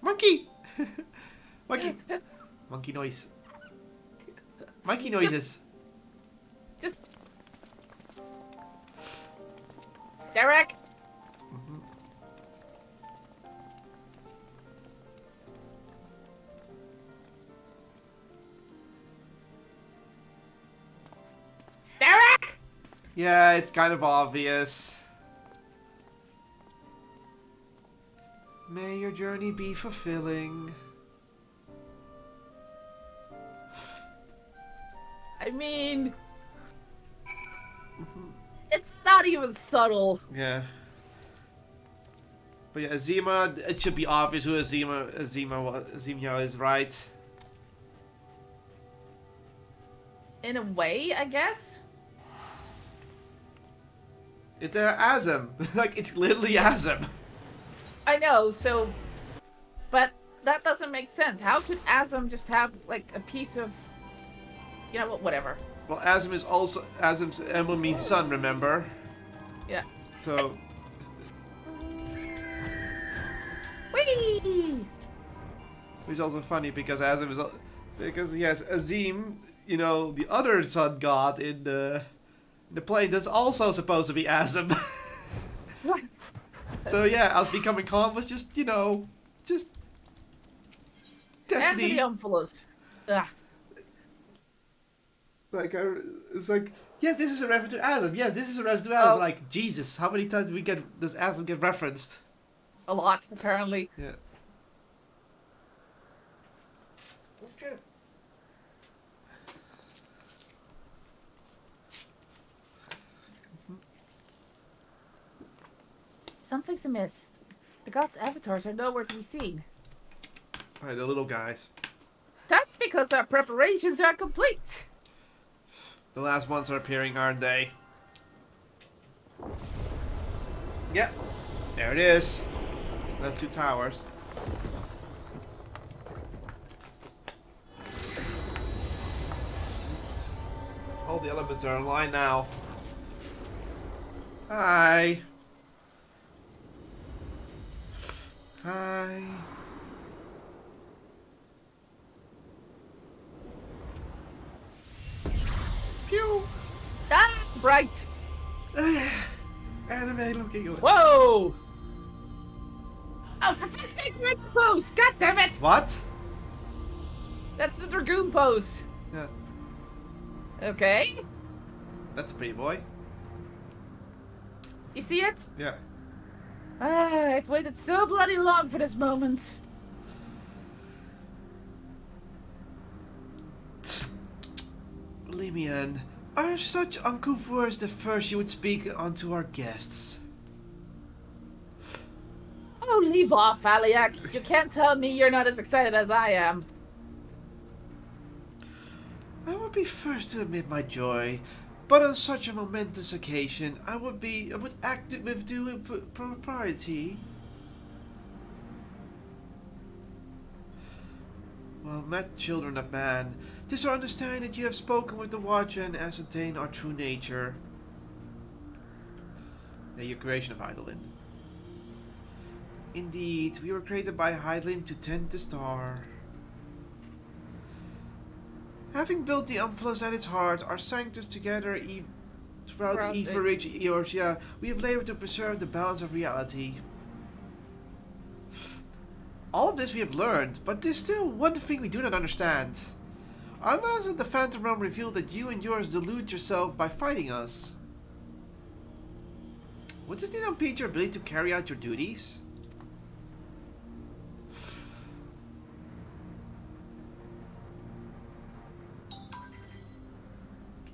Monkey! Monkey! Monkey noise. Monkey noises. Just... Derek! Derek! Yeah, it's kind of obvious. May your journey be fulfilling. I mean... It's not even subtle. Yeah. But yeah, Azima, it should be obvious who Azima is, right? In a way, I guess. It's Azim. Like, it's literally Azim. I know, so... But that doesn't make sense. How could Azim just have, like, a piece of... You know what, whatever. Well, Azim is also... Azim's emblem means sun, remember? Yeah. So... Whee! It's also funny because Azim is... Because, yes, Azim, you know, the other sun god in the play, that's also supposed to be Azim. What? So yeah, us becoming calm was just, you know, just... Destiny. And the Omphalos. Ugh. Like, it's like, yes, this is a reference to Azim. Yes, this is a reference to Azim. Oh. Like, Jesus, how many times does Azim get referenced? A lot, apparently. Yeah. Okay. Something's amiss. The gods' avatars are nowhere to be seen. Alright, the little guys. That's because our preparations are complete. The last ones are appearing, aren't they? Yep. There it is. That's 2 towers. All the elements are online now. Hi. Hi. Pew. Ah, bright. Anime looking. Whoa! Oh, for fuck's sake, you're in the pose! God damn it! What? That's the Dragoon pose. Yeah. Okay. That's a pretty boy. You see it? Yeah. Ah, I've waited so bloody long for this moment. Limian, are such uncouth words the first you would speak unto our guests? Oh, leave off, Aliak. You can't tell me you're not as excited as I am. I would be first to admit my joy, but on such a momentous occasion, I would act it with due propriety. Well met, children of man. 'Tis our understanding that you have spoken with the Watcher and ascertained our true nature. Your creation of Heidelin. Indeed, we were created by Heidelin to tend the star. Having built the Omphalos at its heart, our sanctus together throughout the Etheridge years, we have labored to preserve the balance of reality. All of this we have learned, but there's still one thing we do not understand. Unless the Phantom Realm revealed that you and yours delude yourself by fighting us. Would this not impede your ability to carry out your duties?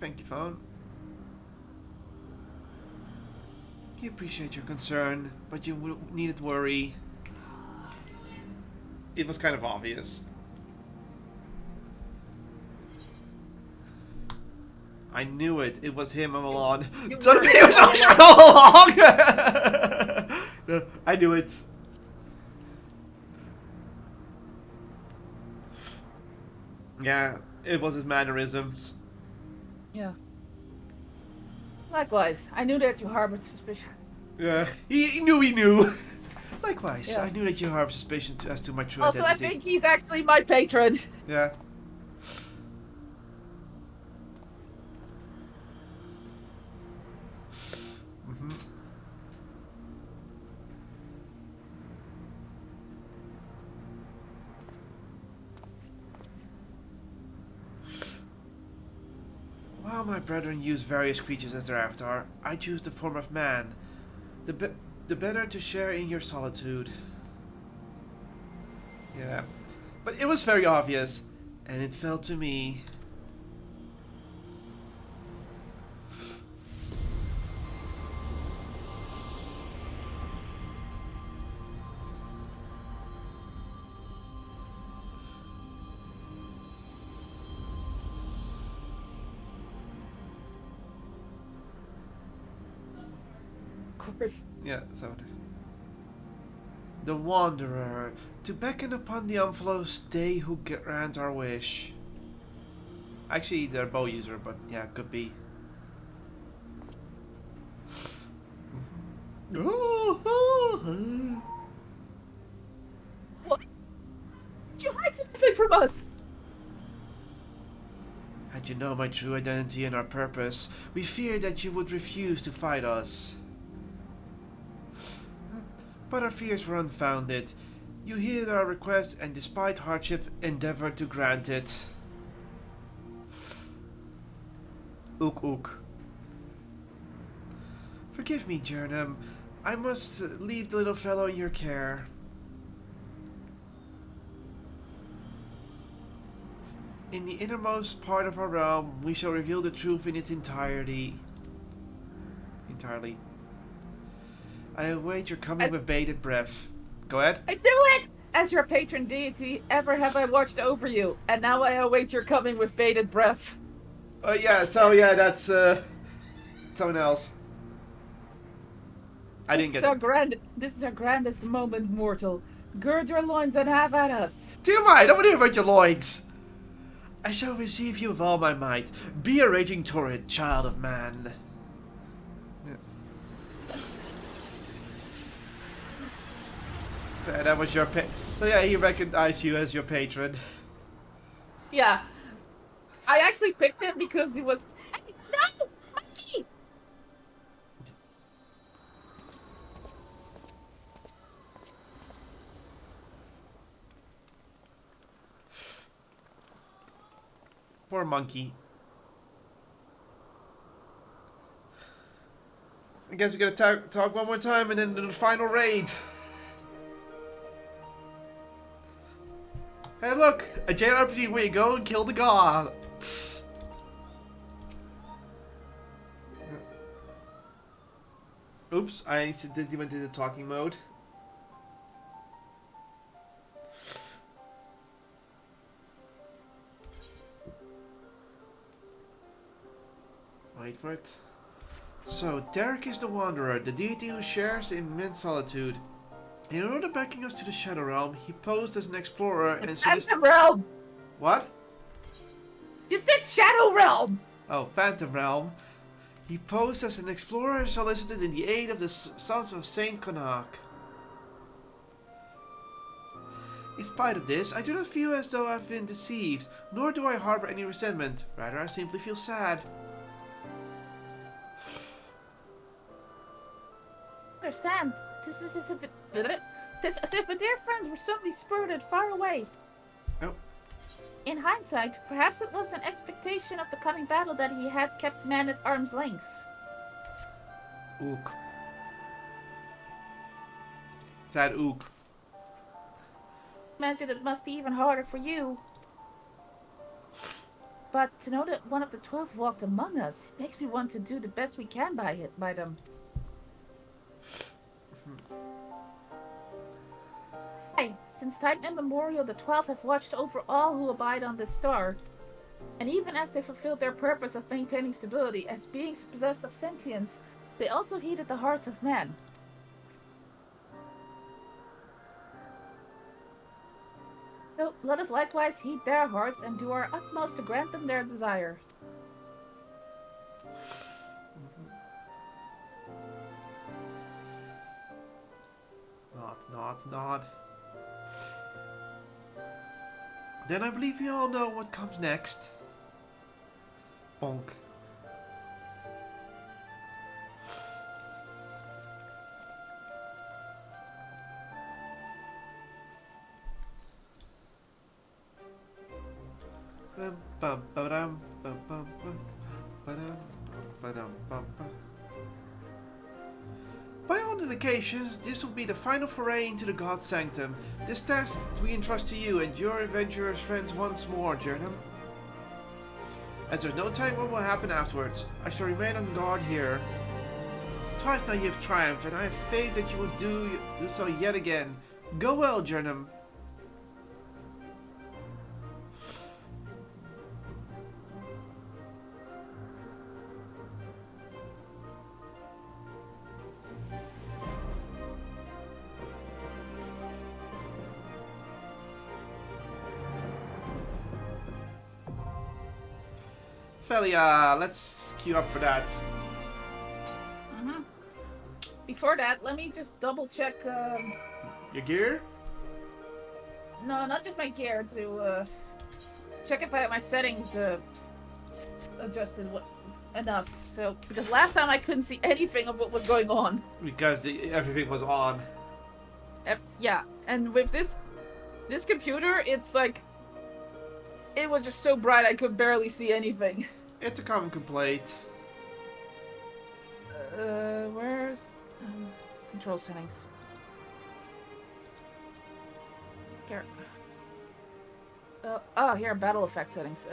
Thank you, phone. We appreciate your concern, but you needn't worry. It was kind of obvious. I knew it. It was him all along. So he was all along. I knew it. Yeah, it was his mannerisms. Yeah. Likewise, I knew that you harbored suspicion. Yeah, he knew. Likewise, Yeah. I knew that you harbored suspicion as to my true Also, identity. I think he's actually my patron. Yeah. While my brethren use various creatures as their avatar, I choose the form of man. The better to share in your solitude. Yeah. But it was very obvious, and it fell to me. Of course. Yeah, so. The Wanderer, to beckon upon the unflows they who grant our wish. Actually, they're a bow user, but yeah, could be. What? Did you hide something from us? Had you known my true identity and our purpose, we feared that you would refuse to fight us. But our fears were unfounded. You heeded our request and despite hardship endeavored to grant it. Ook ook. Forgive me, Jernam. I must leave the little fellow in your care. In the innermost part of our realm, we shall reveal the truth in its entirety. I await your coming with bated breath. Go ahead. I knew it! As your patron deity, ever have I watched over you, and now I await your coming with bated breath. Yeah, so yeah, that's someone else. I didn't get it. This is our grandest moment, mortal. Gird your loins and have at us. Dear I don't want to hear about your loins. I shall receive you with all my might. Be a raging torrent, child of man. Yeah. So that was your so yeah, he recognized you as your patron. Yeah. I actually picked him because he was... Hey, no! Monkey! Poor monkey. I guess we gotta talk one more time and then do the final raid. Hey look! A JRPG where you go and kill the gods! Oops, I accidentally went into talking mode. Wait for it. So, Derek is the Wanderer, the deity who shares in immense solitude. In order to backing us to the Shadow Realm, he posed as an explorer and Phantom Realm! What? You said Shadow Realm! Oh, Phantom Realm. He posed as an explorer and solicited in the aid of the sons of Saint Connacht. In spite of this, I do not feel as though I've been deceived, nor do I harbor any resentment. Rather, I simply feel sad. Understand? This is as if a dear friends were suddenly spirited far away. Oh. In hindsight, perhaps it was an expectation of the coming battle that he had kept men at arm's length. Ook. Sad ook. Imagine it must be even harder for you. But to know that one of the 12 walked among us, it makes me want to do the best we can by them. Hey, since time immemorial, the 12 have watched over all who abide on this star. And even as they fulfilled their purpose of maintaining stability as beings possessed of sentience, they also heeded the hearts of men. So let us likewise heed their hearts and do our utmost to grant them their desire. Nod. Then I believe we all know what comes next. Bonk. By all indications, this will be the final foray into the God Sanctum. This task we entrust to you and your adventurous friends once more, Jernum. As there's no telling what will happen afterwards, I shall remain on guard here. Twice now you have triumphed, and I have faith that you will do so yet again. Go well, Jernum. Felia, let's queue up for that. Before that, let me just double check. Your gear? No, not just my gear. To check if I have my settings adjusted enough. So because last time I couldn't see anything of what was going on. Because everything was on. Yeah, and with this computer, it's like it was just so bright I could barely see anything. It's a common complaint. Where's control settings? Here. Oh, here, battle effect settings.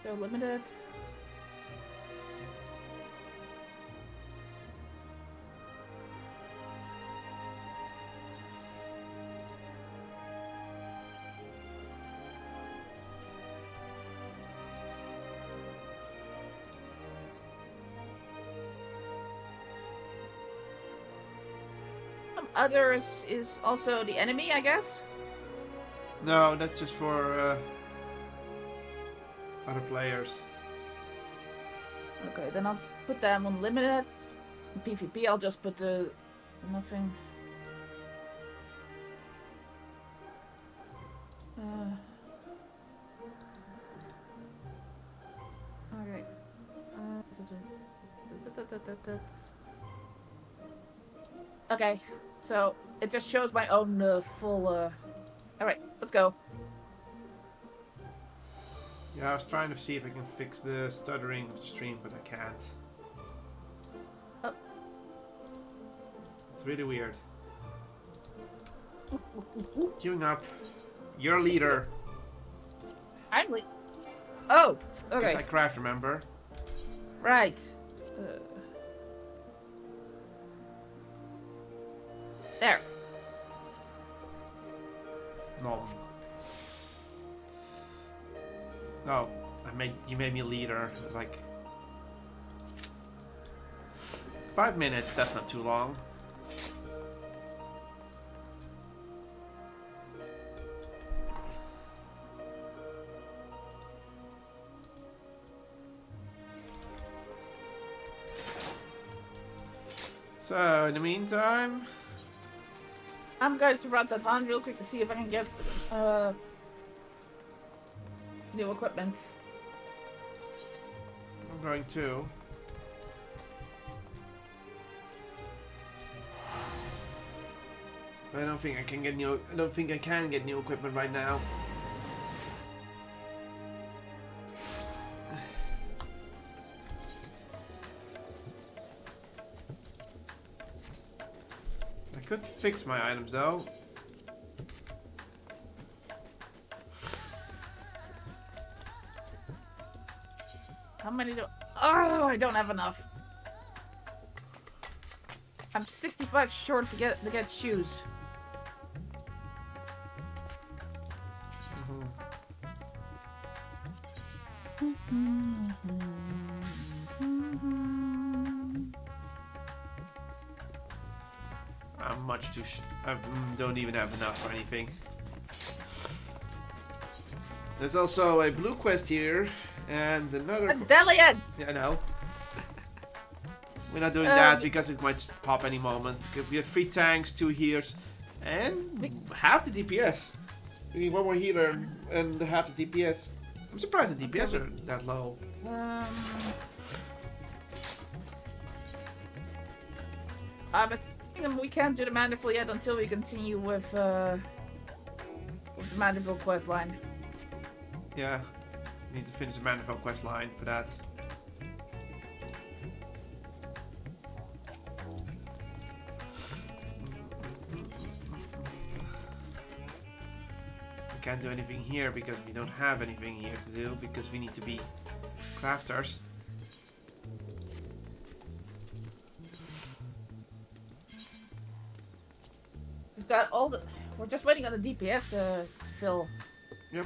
So limited. Others is also the enemy, I guess? No, that's just for other players. Okay, then I'll put them on limited. PvP, I'll just put the nothing. Okay. Okay, so it just shows my own full. Alright, let's go. Yeah, I was trying to see if I can fix the stuttering of the stream, but I can't. Oh. It's really weird. Queuing up. You're a leader. I'm Oh, okay. Because I crashed, remember? Right. There. No. No, you made me a leader. Like 5 minutes. That's not too long. So in the meantime, I'm going to run to Han real quick to see if I can get new equipment. I'm going to. I don't think I can get new. I don't think I can get new equipment right now. I could fix my items though. How many do... Oh, I don't have enough. I'm 65 short to get shoes. I'm much too. I don't even have enough for anything. There's also a blue quest here and another. A Delian! Yeah, I know. We're not doing that because it might pop any moment. We have 3 tanks, 2 healers, and half the DPS. We need 1 more healer and half the DPS. I'm surprised the DPS are that low. But we can't do the Mandeville yet until we continue with the Mandeville quest line. Yeah, we need to finish the Mandeville quest line for that. We can't do anything here because we don't have anything here to do because we need to be crafters. We've got all the... We're just waiting on the DPS to fill. Yep.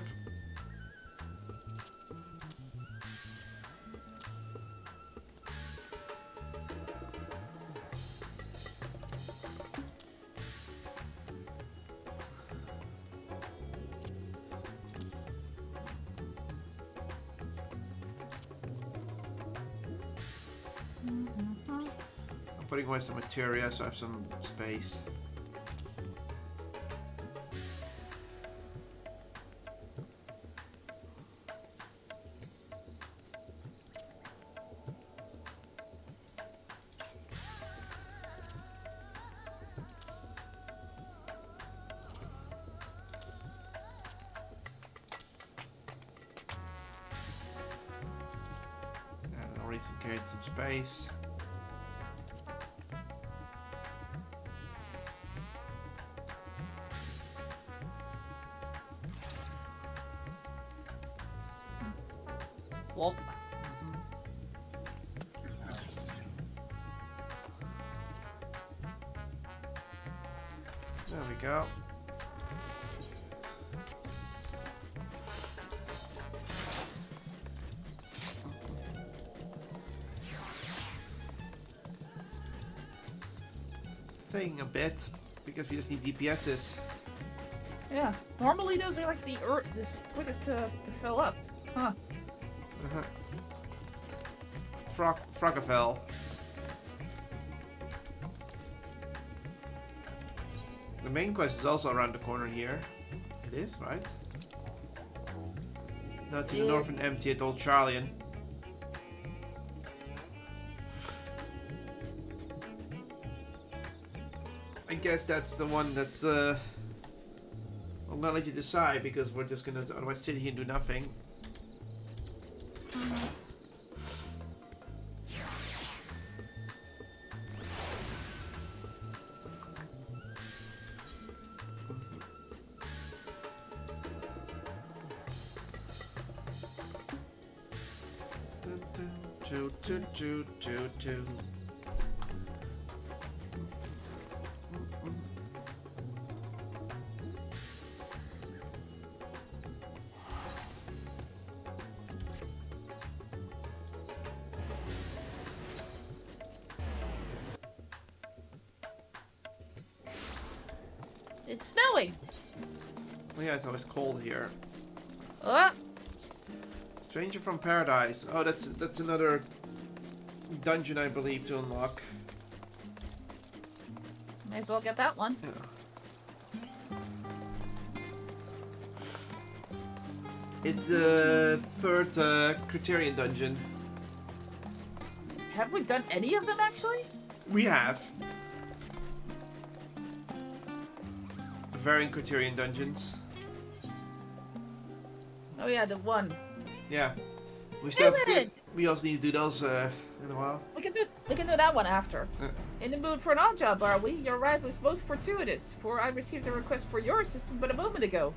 I'm putting away some materia so I have some space. Create some space. Well. There we go. Saying a bit because we just need DPSs. Yeah, normally those are like the quickest to fill up, huh? Frogafell. The main quest is also around the corner here. It is, right? No, it's in the northern empty at Old Charlian. I guess that's the one that's I'm gonna let you decide because we're just gonna otherwise sit here and do nothing. It's snowing. Oh yeah, it's always cold here. Oh. Stranger from Paradise. Oh, that's another dungeon, I believe, to unlock. May as well get that one. Yeah. It's the 3rd Criterion dungeon. Have we done any of them actually? We have. varying criterion dungeons. Oh yeah, the one. Yeah. We still have to Damn do, it! we also need to do those in a while. We can do that one after. Uh, In the mood for an odd job, are we? Your arrival is most fortuitous, for I received a request for your assistance but a moment ago.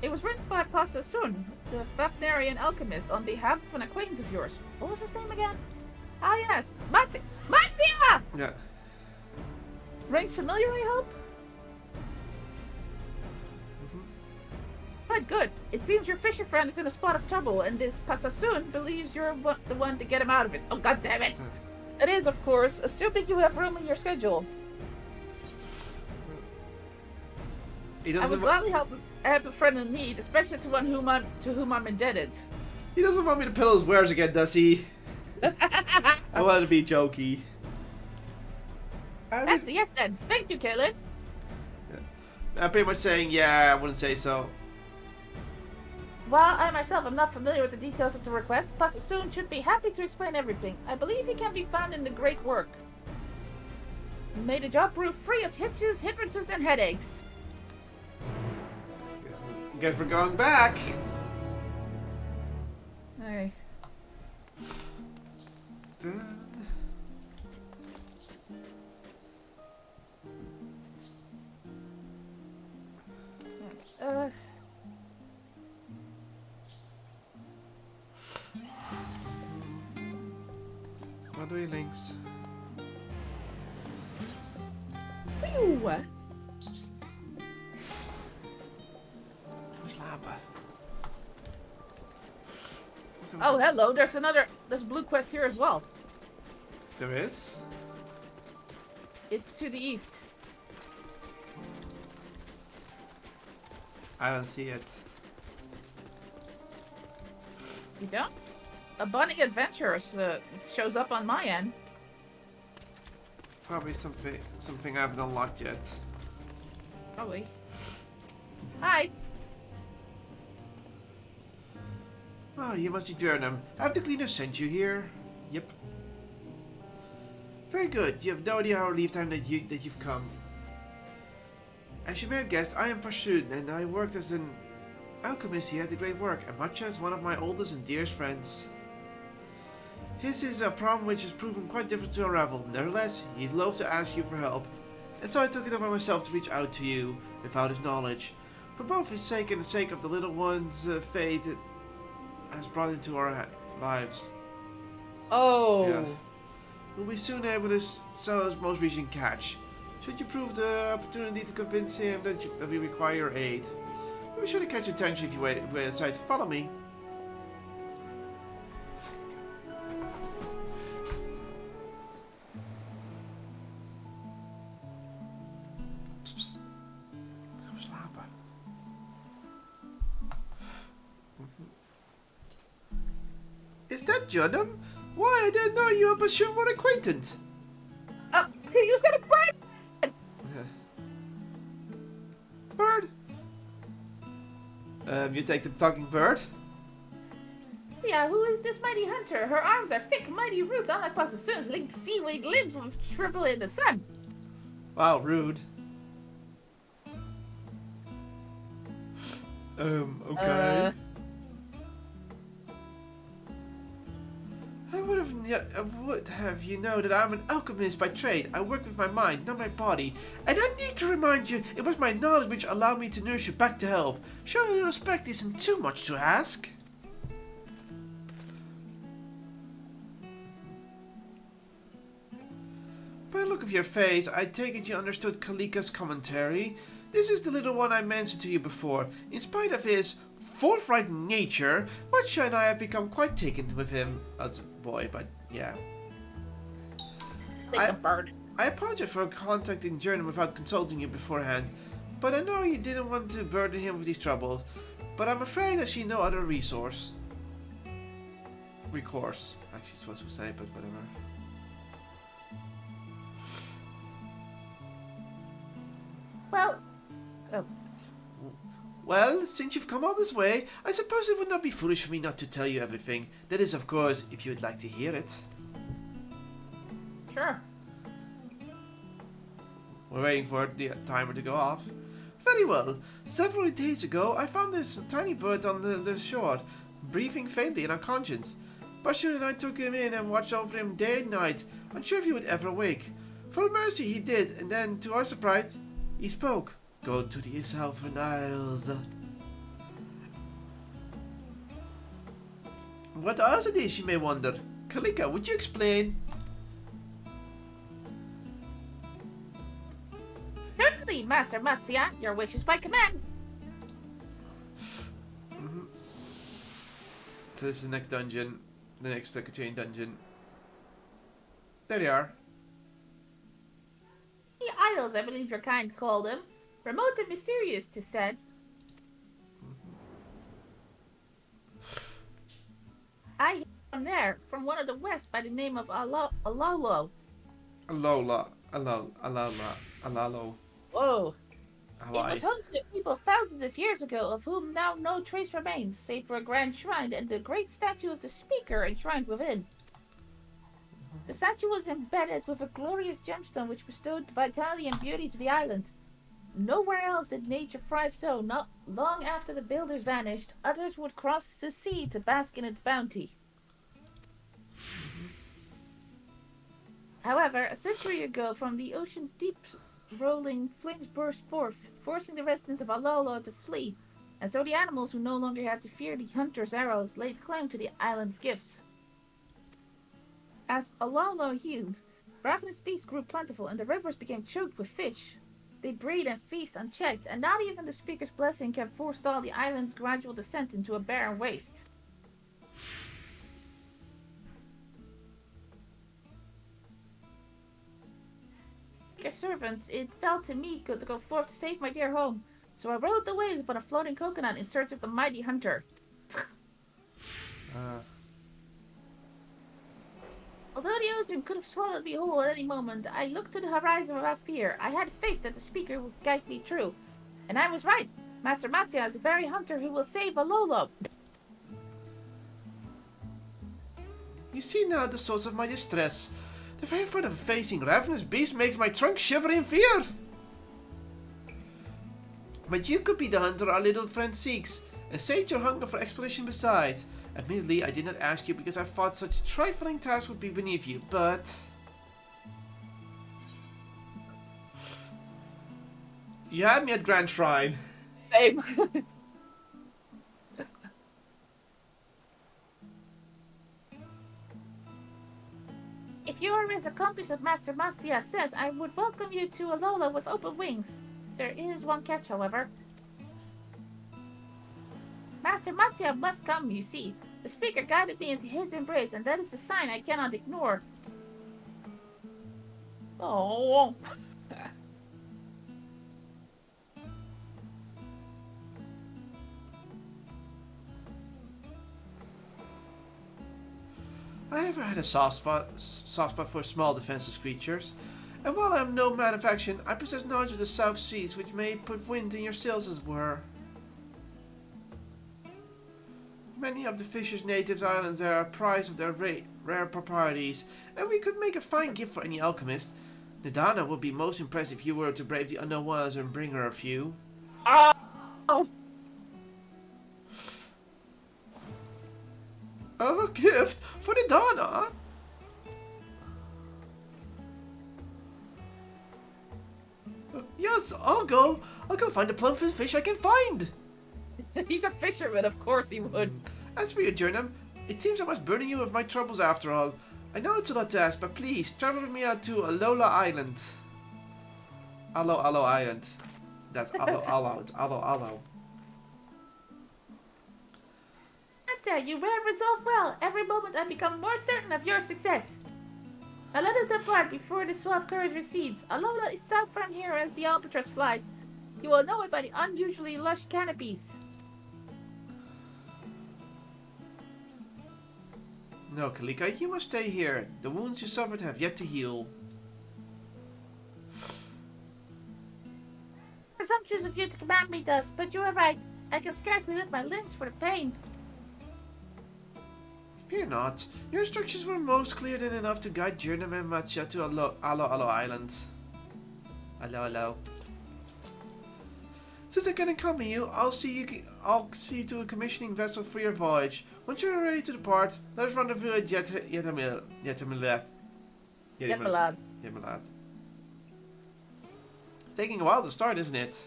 It was written by Pasa Sun, the Fafnarian alchemist, on behalf of an acquaintance of yours. What was his name again? Ah yes, Matsia! yeah. Rings familiar, I hope? Good, good. It seems your fisher friend is in a spot of trouble, and this Pasasun believes you're the one to get him out of it. Oh, god damn it! That is, of course, assuming you have room in your schedule. I would gladly help a friend in need, especially to one to whom I'm indebted. He doesn't want me to peddle his wares again, does he? I wanted to be jokey. That's a yes then. Thank you, Kaylin. I'm pretty much saying, yeah, I wouldn't say so. While I myself am not familiar with the details of the request, Pasasun should be happy to explain everything. I believe he can be found in the Great Work. May the job prove free of hitches, hindrances, and headaches. Guess we're going back. Hey. What do you links? Phew. Oh, hello. There's blue quest here as well. There is? It's to the east. I don't see it. You don't? Abundant Adventures shows up on my end. Probably something I haven't unlocked yet. Probably. Hi. Oh, you must adjourn him. Have the cleaner sent you here? Yep. Very good. You have no idea how relieved I am that you've come. As you may have guessed, I am Pursued, and I worked as an alchemist here at the Great Work, and much as one of my oldest and dearest friends. His is a problem which has proven quite difficult to unravel. Nevertheless, he'd love to ask you for help, and so I took it upon myself to reach out to you without his knowledge. For both his sake and the sake of the little one's fate it has brought into our lives. Oh. Yeah. We'll be soon able to sell his most recent catch. Should you prove the opportunity to convince him that we require your aid. We'll be sure to catch your attention if you wait aside to follow me. Psst. Kom slapen. Is that Judham? Why, I didn't know you and Bashir were acquainted. He was gonna burn. Bird? You take the talking bird? Yeah, who is this mighty hunter? Her arms are thick, mighty roots, unlike Pasasun's seaweed limbs will shrivel in the sun. Wow, rude. Okay. I would have you know that I'm an alchemist by trade. I work with my mind, not my body. And I need to remind you, it was my knowledge which allowed me to nurse you back to health. Surely respect isn't too much to ask. By the look of your face, I take it you understood Kalika's commentary. This is the little one I mentioned to you before. In spite of his forthright nature, Matcha and I have become quite taken with him as a boy, but yeah. Like a bird. I apologize for contacting Jordan without consulting you beforehand, but I know you didn't want to burden him with these troubles, but I'm afraid I see no other recourse. Actually supposed to say, but whatever. Well, Well, since you've come all this way, I suppose it would not be foolish for me not to tell you everything. That is, of course, if you would like to hear it. sure. We're waiting for the timer to go off. Very well. Several days ago, I found this tiny bird on the shore, breathing faintly and unconscious. Bashir and I took him in and watched over him day and night, unsure if he would ever awake. For mercy, he did, and then, to our surprise, he spoke. Go to the Southern Isles. What else it is, you may wonder? Kalika, would you explain? Certainly, Master Matsuya. Your wish is my command. So this is the next dungeon. The next chain dungeon. There they are. The Isles, I believe your kind called them. Remote and mysterious, 'tis said. I hear from there, from one of the west by the name of Alolo. Alalo. Whoa. Hawaii. It was home to a people thousands of years ago, of whom now no trace remains, save for a grand shrine and the great statue of the speaker enshrined within. The statue was embedded with a glorious gemstone which bestowed vitality and beauty to the island. Nowhere else did nature thrive so. Not long after the builders vanished, others would cross the sea to bask in its bounty. However, a century ago, from the ocean deep rolling flames burst forth, forcing the residents of Alolo to flee, and so the animals who no longer had to fear the hunter's arrows laid claim to the island's gifts. As Alolo healed, ravenous beasts grew plentiful and the rivers became choked with fish. They breed and feast unchecked, and not even the speaker's blessing can forestall the island's gradual descent into a barren waste. Servants, it fell to me to go forth to save my dear home, so I rode the waves upon a floating coconut in search of the mighty hunter. Although the ocean could have swallowed me whole at any moment, I looked to the horizon without fear. I had faith that the speaker would guide me through. And I was right. Master Matsuya is the very hunter who will save Alolo. You see now the source of my distress. The very thought of facing ravenous beasts makes my trunk shiver in fear. But you could be the hunter our little friend seeks, and sate your hunger for exploration besides. Admittedly, I did not ask you because I thought such trifling tasks would be beneath you, but... You had me at Grand Shrine. Same. If you are as accomplished as Master Matsuya says, I would welcome you to Alolo with open wings. There is one catch, however. Master Matsuya must come, you see. The speaker guided me into his embrace, and that is a sign I cannot ignore. Oh. I ever had a soft spot for small defenseless creatures, and while I am no man of action, I possess knowledge of the South Seas, which may put wind in your sails as it were. Many of the fishers' native islands are prized of their rare properties, and we could make a fine gift for any alchemist. Nadana would be most impressed if you were to brave the unknown waters and bring her a few. Oh. A gift for Nadana? Yes, I'll go find the plumpiest fish I can find. He's a fisherman, of course he would. As for you, Jurnam, it seems I must burden you with my troubles after all. I know it's a lot to ask, but please, travel with me out to Alola Island. Alo Island. That's Alo. Matsuya, you wear resolve well. Every moment I become more certain of your success. Now let us depart before the swell of courage recedes. Alola is south from here as the albatross flies. You will know it by the unusually lush canopies. No, Kalika, you must stay here. The wounds you suffered have yet to heal. Presumptuous of you to command me thus, but you are right. I can scarcely lift my limbs for the pain. Fear not. Your instructions were most clear than enough to guide Jurnam and Matsuya to Alo Island. Hello, hello. Since I can accompany you, I'll see you to a commissioning vessel for your voyage. Once you're ready to depart, let us rendezvous at Yetamilad. Yetmalad. It's taking a while to start, isn't it?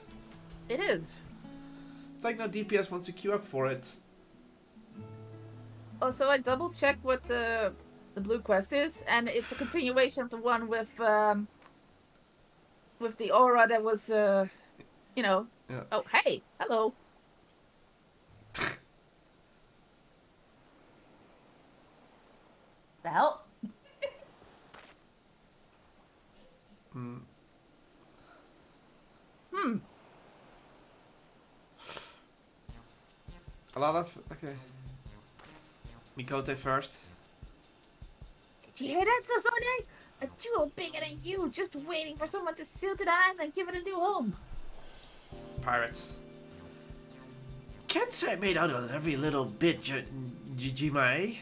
It is. It's like no DPS wants to queue up for it. Oh, so I double checked what the blue quest is, and it's a continuation of the one with the aura that was you know. Yeah. Oh, hey, hello. The hell? Hmm. A lot of okay. Mikote first. Did you hear that, Sosone? A jewel bigger than you, just waiting for someone to suit it on and give it a new home. Pirates. Can't say I made out of every little bit, Jimai,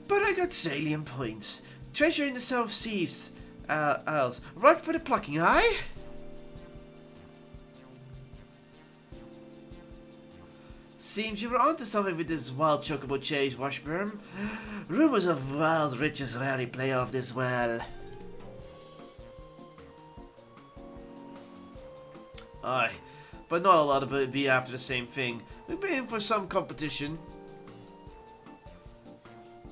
but I got salient points. Treasure in the South Seas, Isles, right for the plucking, aye? Seems you were onto something with this wild chocobo chase, Washburn. Rumors of wild riches rarely play off this well. Aye, but not a lot of it be after the same thing. We've been in for some competition.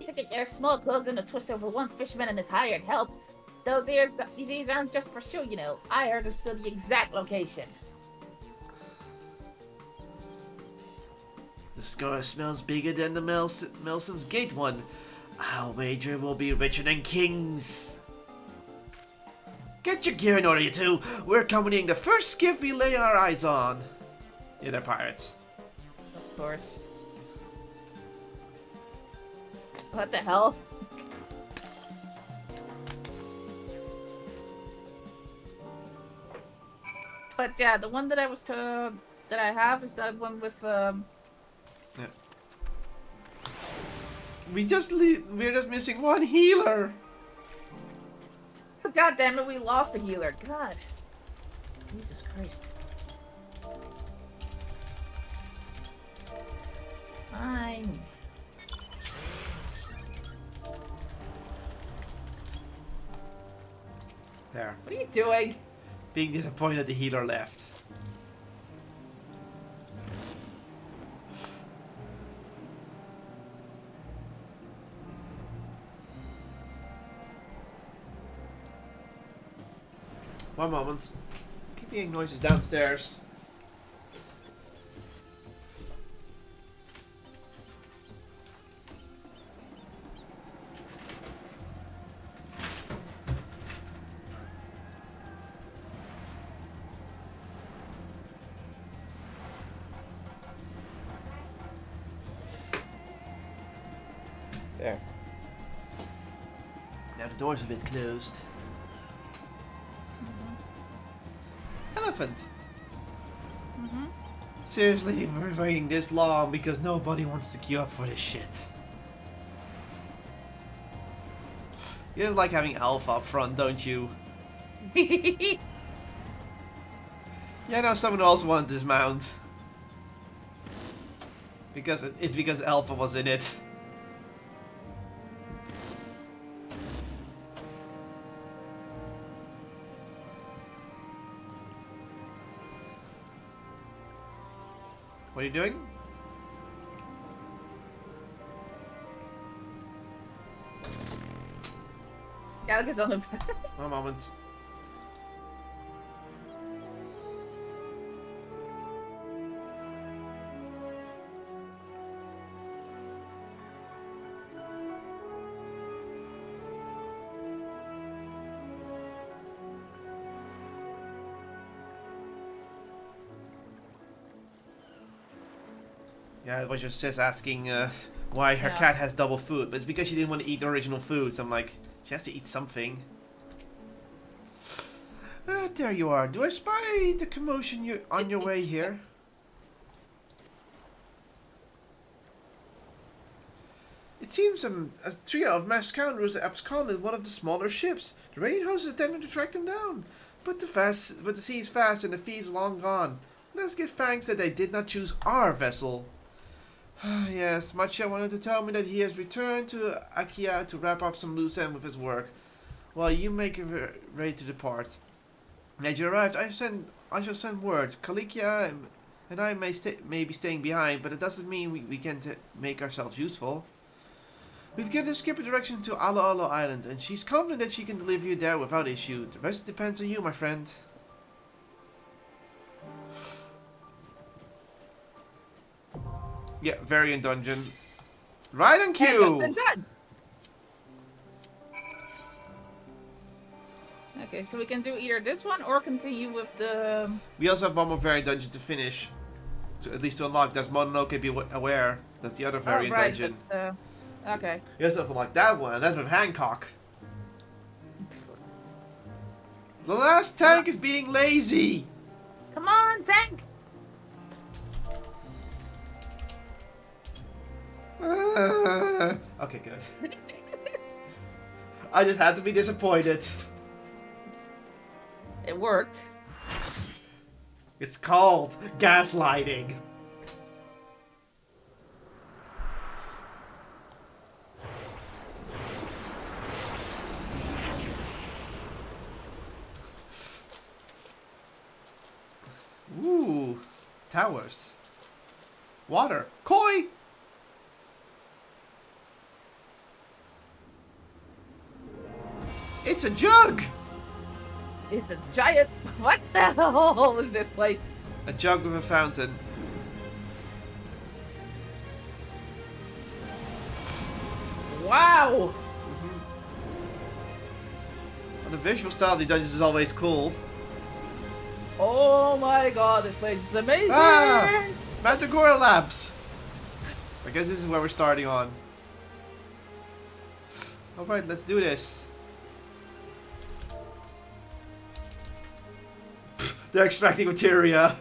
You get your small clothes in a twist over one fisherman and his hired help. These aren't just for show, you know. I understood the exact location. The score smells bigger than the Melson's Gate one. I'll wager we'll be richer than kings. Get your gear in order, you two. We're accompanying the first skiff we lay our eyes on. Yeah, they're pirates. Of course. What the hell? But yeah, the one that that I have is that one with Yeah. We're just missing one healer. God damn it, we lost a healer. God. Jesus Christ. Fine. There. What are you doing? Being disappointed the healer left. One moment. Keep hearing noises downstairs. There. Now the door's a bit closed. Elephant. Seriously, we're waiting this long because nobody wants to queue up for this shit. You just like having Alpha up front, don't you? Yeah, no, someone else wanted this mount. Because it's because Alpha was in it. What are you doing? Gallagher's on the One moment. Yeah, it was just sis asking why her cat has double food, but it's because she didn't want to eat the original food. So I'm like, she has to eat something. There you are. Do I spy the commotion on your way here? It seems a trio of masked scoundrels absconded one of the smaller ships. The raiding host is attempting to track them down, But the sea is fast and the fee is long gone. Let's give thanks that they did not choose our vessel. Yes, Macha wanted to tell me that he has returned to Akia to wrap up some loose end with his work. While you make it ready to depart. As you arrived, I shall send word. Kalikia and I may be staying behind, but it doesn't mean we can't make ourselves useful. We've given the skipper direction to Alo Alo Island, and she's confident that she can deliver you there without issue. The rest depends on you, my friend. Yeah, variant dungeon. Right on cue! Just been done. Okay, so we can do either this one or continue with the... We also have one more variant dungeon to finish. At least to unlock. That's Mononoke Be Aware. That's the other variant dungeon. But, okay. You also have to unlock that one, and that's with Hancock. The last tank is being lazy! Come on, tank! Okay, good. I just had to be disappointed. It worked. It's called gaslighting. Ooh, towers. Water. Koi! It's a jug! It's a giant... What the hell is this place? A jug with a fountain. Wow! Well, the visual style of the dungeons is always cool. Oh my god, this place is amazing! Ah! Master Gora Labs! I guess this is where we're starting on. Alright, let's do this. They're extracting materia.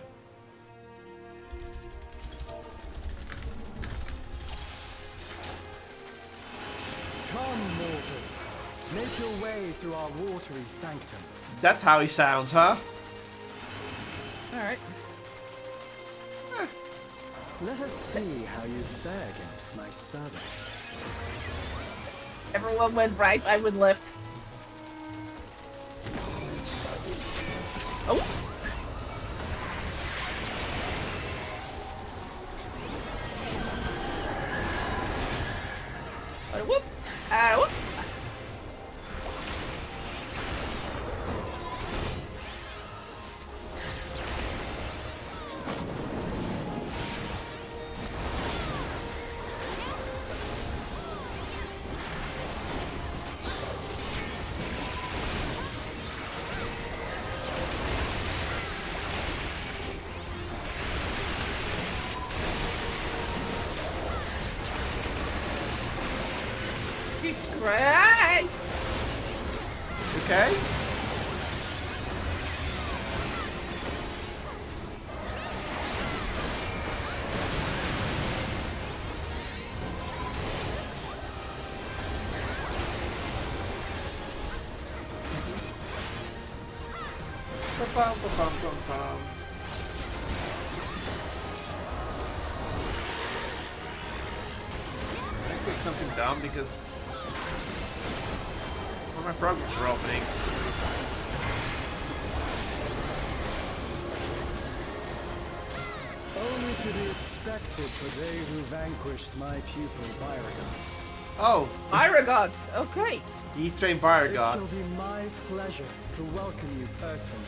Come, mortals. Make your way through our watery sanctum. That's how he sounds, huh? Alright. Let us see how you fare against my servants. Everyone went right, I would left. Oh! Whoop! Whoop! Jesus Christ! Okay. Ba-bum. Can I click something down because my programs are opening. Only to be expected for they who vanquished my pupil Beauregard. Oh, Beauregard! Okay. he trained It Beauregard. shall be my pleasure to welcome you personally.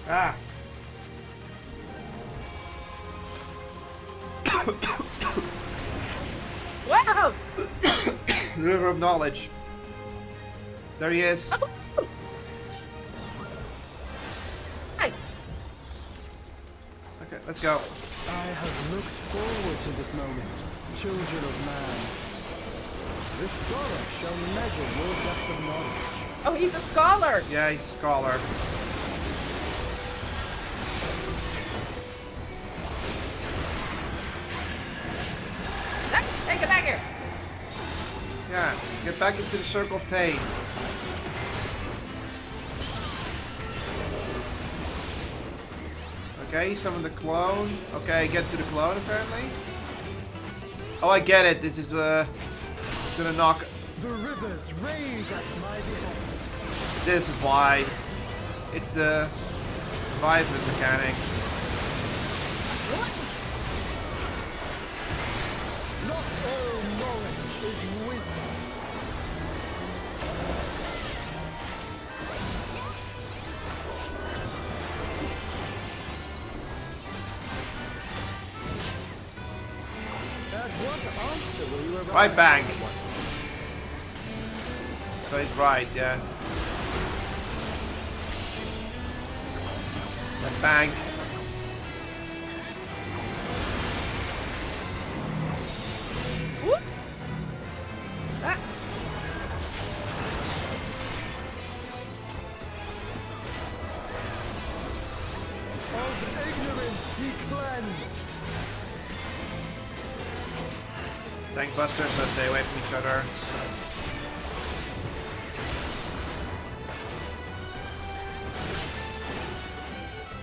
Ah. Wow! River of Knowledge. There he is. Hi! Okay, let's go. I have looked forward to this moment, children of man. This scholar shall measure your depth of knowledge. Oh, he's a scholar! Yeah, he's a scholar. Hey, get back here! Yeah, get back into the circle of pain. Okay, summon the clone. Okay, get to the clone apparently. Oh, I get it. This is gonna knock. The rivers rage at my behest. This is why. It's the revival mechanic. Not all knowledge is wisdom. At what answer will you arrive? Right bank. So he's right, yeah. Left bank. Whoop. Ah. Of ignorance be cleansed. Tank buster, so stay away from each other.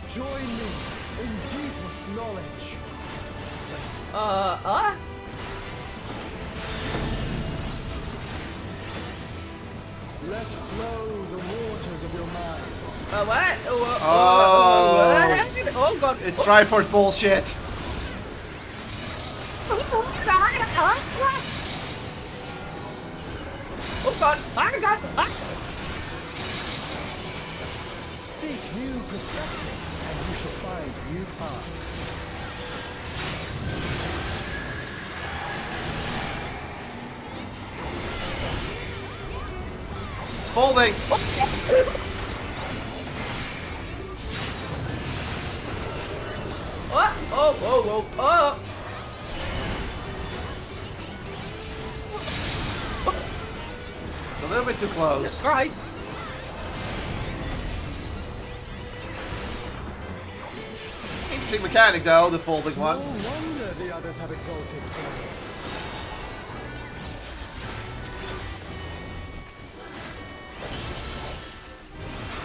Join me in deepest knowledge. Let flow the waters of your mind. What? Oh. What happened? Oh god. It's Triforce bullshit. Oh god. Oh god. Seek new perspectives and you shall find new paths. It's folding. Oh. It's a little bit too close. Right. Interesting mechanic though, the folding No one. wonder the others have exalted self.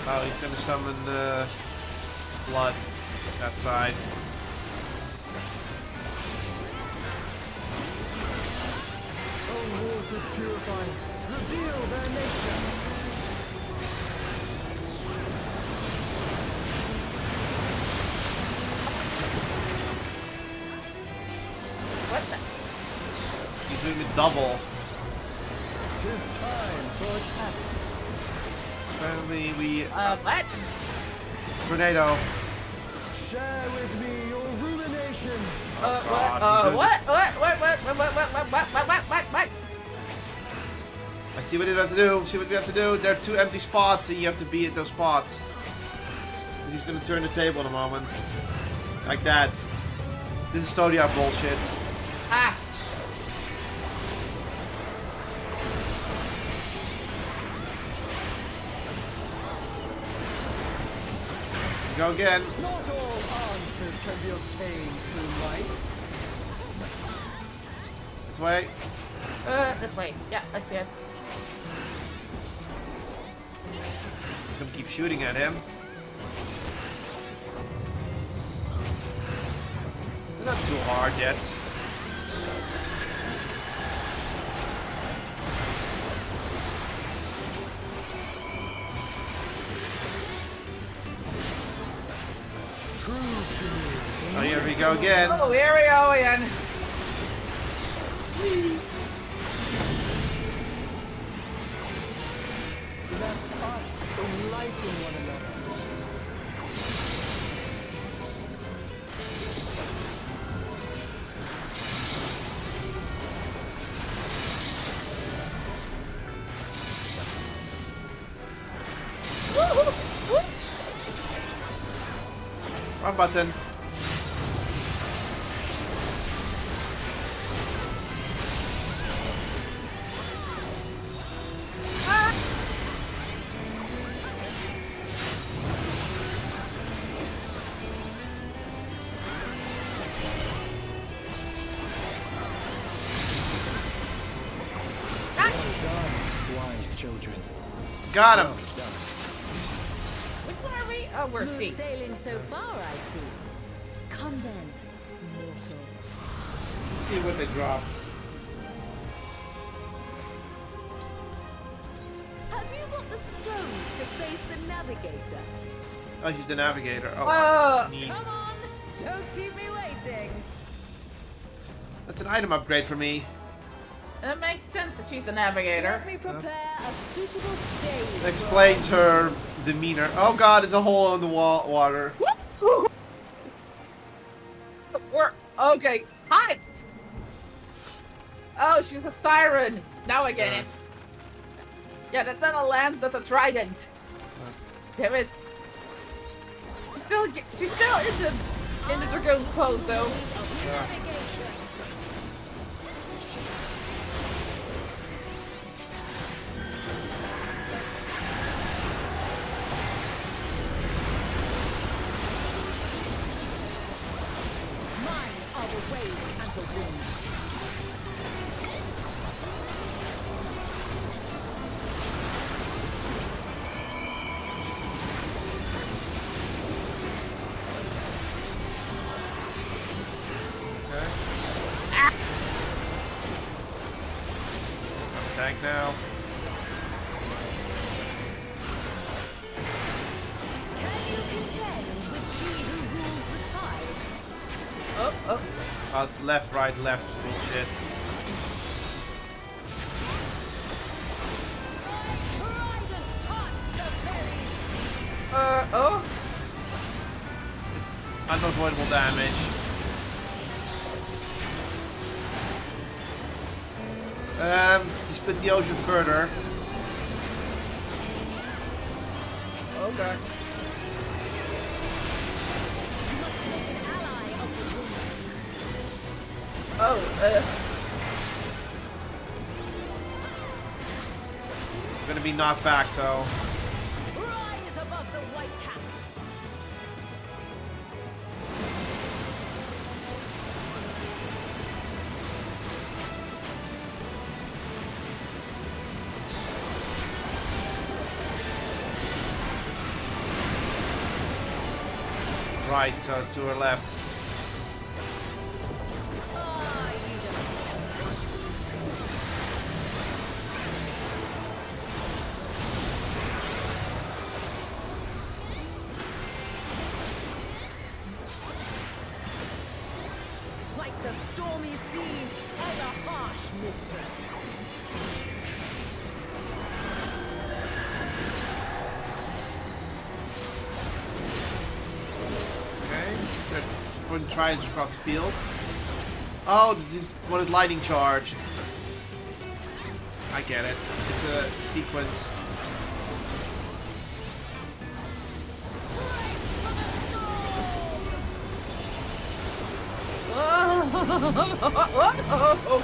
Oh, he's gonna summon blood that side. Oh, waters purifying, reveal their nature. What the? He's doing a double. 'Tis time for a test. Apparently we What? tornado. Share with me your ruminations. God, What? I see what we have to do. See what we have to do. There are 2 empty spots and you have to be at those spots. He's gonna turn the table in a moment. Like that. This is Zodiac bullshit. Ah. Go again. Not all answers can be obtained through light. This way. This way. Yeah, I see it. I'm gonna keep shooting at him. Not too hard yet. Oh, here we go again. Oh, here we go again. Let us enlighten one another. Wrong button. Wise children. Got him. Well done. Which one are we? Oh, we're Smooth C. sailing so far, I see. Come then, mortals. Let's see what they dropped. Have you got the stones to face the navigator? Oh, she's the navigator. Oh, neat. Come on, don't keep me waiting. That's an item upgrade for me. It makes sense that she's the navigator. Let me prepare a suitable stage. Explains her demeanor. Oh god, it's a hole in the water. Okay, hi! Oh, she's a siren. Now I get it. Yeah, that's not a lance, that's a trident. Damn it. She's still in the dragoon pose though. Mine are the waves and the winds. Tank now. Can you contend with she who rules the tides? Oh. Oh, it's left, right, left. Bullshit. Trident touch the berries. Oh. It's unavoidable damage. He split the ocean further. Oh god. You must make an ally of the wind. Oh, I'm gonna be knocked back, so. Rise above the white caps. Right, so to her left. Ah, you don't. Like the stormy seas, ever harsh mistress. Okay, they're putting tridents across the field. Oh, this is one is lightning charged. I get it. It's a sequence. oh.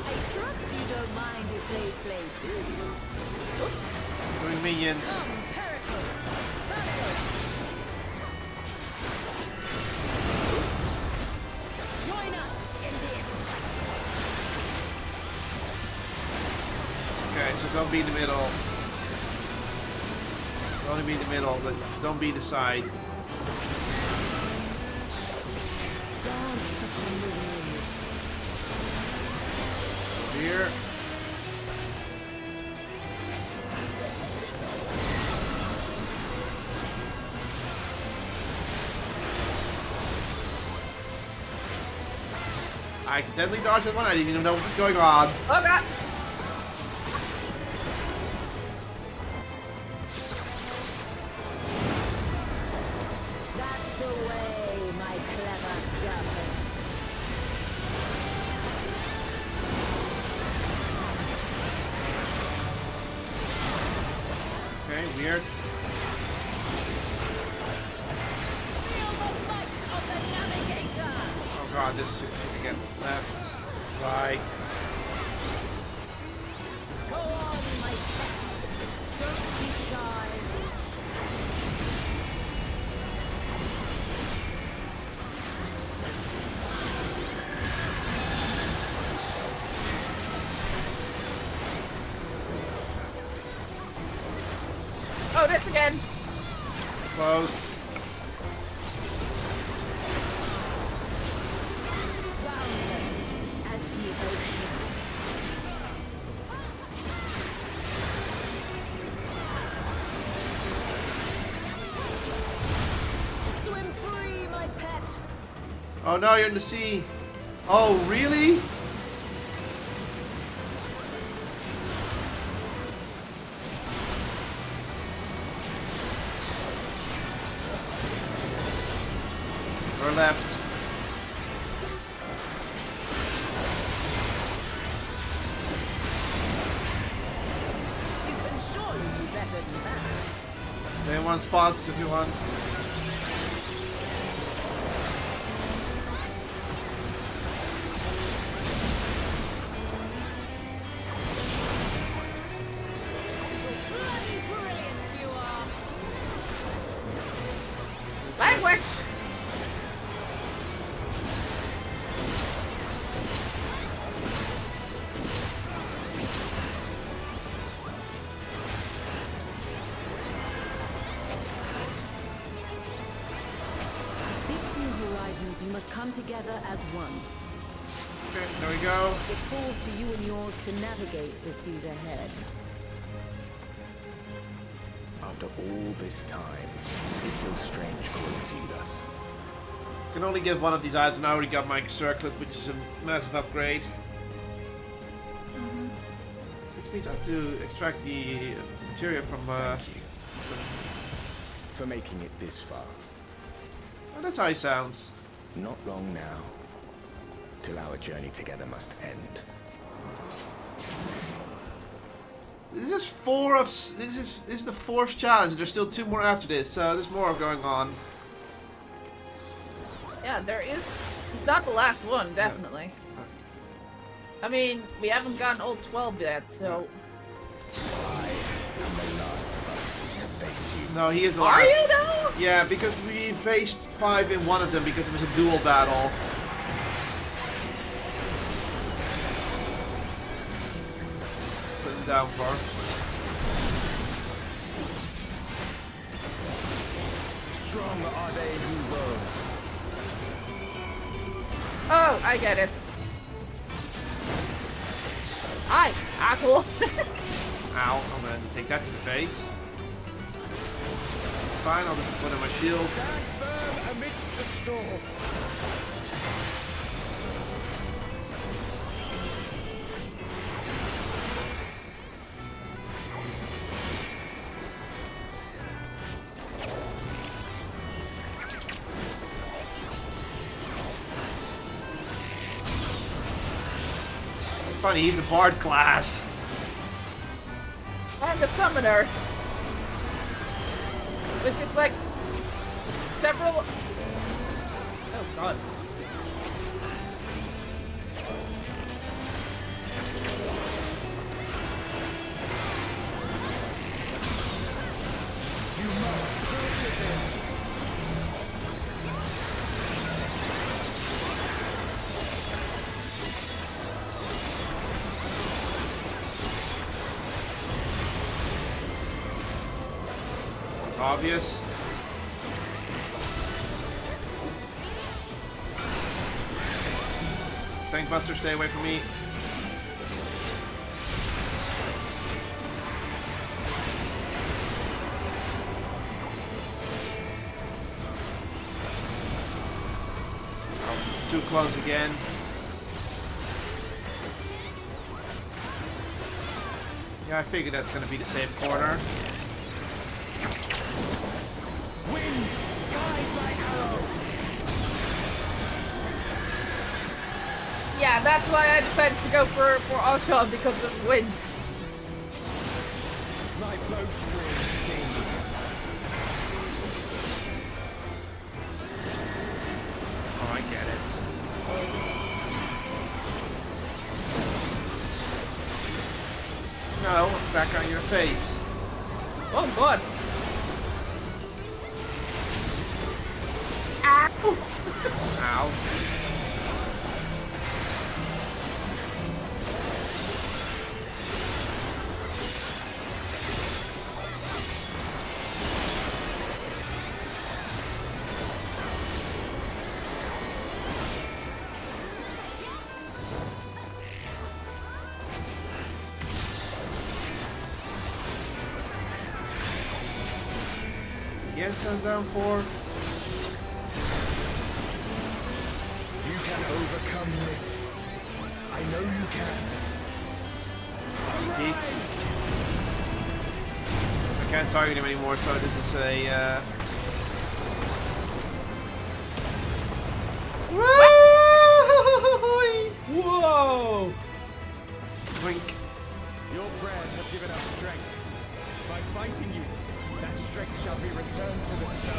I trust you don't mind if they play too. Doing minions. Pericles, Pericles. Join us in this. Okay, so don't be in the middle. Only be in the middle, but don't be the sides. Dance upon the waves. Here. I accidentally dodged that one. I didn't even know what was going on. Oh god. That's the way, my clever serpents. Okay, weird. Feel the might of the navigator. Oh god, this is again. Left, right. Go on, my pets. Don't be shy. Oh, this again. Close. Boundless as the ocean. Swim free, my pet. Oh no, you're in the sea. Oh, really? Or left. You can surely do better than that. They want spots if you want. Bloody brilliant you are. Language. Seek new horizons, you must come together as one. Okay, there we go. It falls to you and yours to navigate the seas ahead. After all this time, it feels strange calling to you thus. Can only get one of these items, and I already got my circlet, which is a massive upgrade. Which means I have to extract the material from. Thank you for making it this far. Oh, that's how he sounds. Not long now, till our journey together must end. This is this is the fourth challenge. There's still 2 more after this, so there's more going on. Yeah, there is. It's not the last one, definitely. I mean, we haven't gotten all 12 yet, so. I am the last of us to face you. No, he is the Are last. you though? Yeah, because we faced 5 in one of them because it was a duel battle. Sit him down first. Strong are they who roam. Oh, I get it. Hi, asshole. Ow, I'm gonna take that to the face. Fine, I'll just put in my shield. Stand firm amidst the storm. Funny, he's a bard class. And the summoner. Which is like several. Oh god. Obvious. Tank Buster, stay away from me. Oh, too close again. Yeah, I figured that's gonna be the safe corner. Wind, guide my arrow. Yeah, that's why I decided to go for Oshan because of wind. My bowstring sings. Oh, I get it. No, back on your face. Oh god. Ow. Ow. Again, Sun's downpour. You can overcome this. I know you can. Peak. I can't target him anymore, so this is a. Whoa! Wink. Your prayers have given us strength. By fighting you, that strength shall be returned to the star.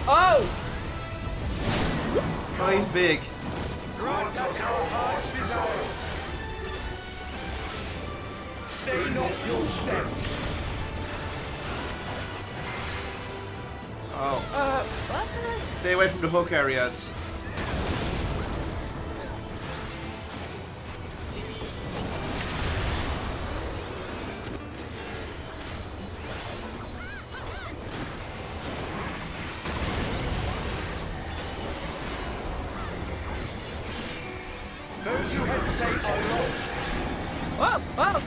Oh! Oh, he's big. Grant us our heart's desire. Stay not your steps. Oh. What? Stay away from the hook areas. Those who hesitate are lost. Whoa! Whoa!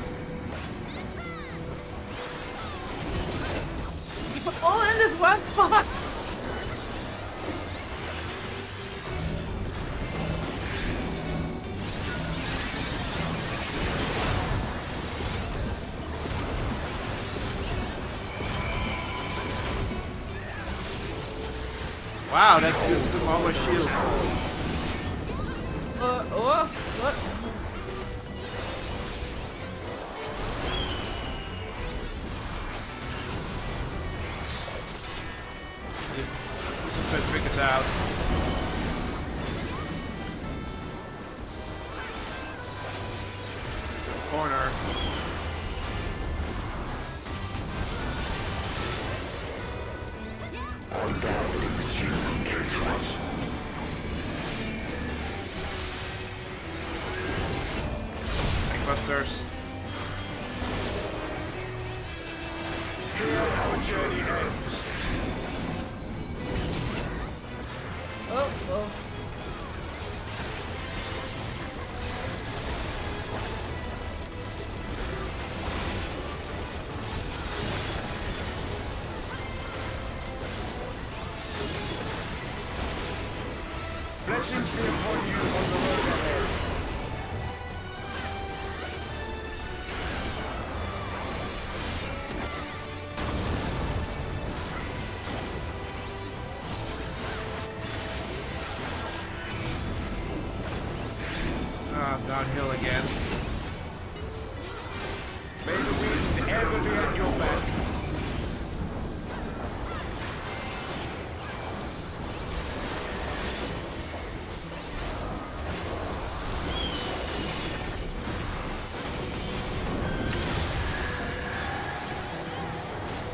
You put all in this one spot! Wow, that's good. Took all my shields. Oh, what? He's trying to trick us out. Corner. Busters. Here our journey ends. Oh, oh. Blessings be upon you on the road ahead. Ah, downhill again. May the wind ever be at your back.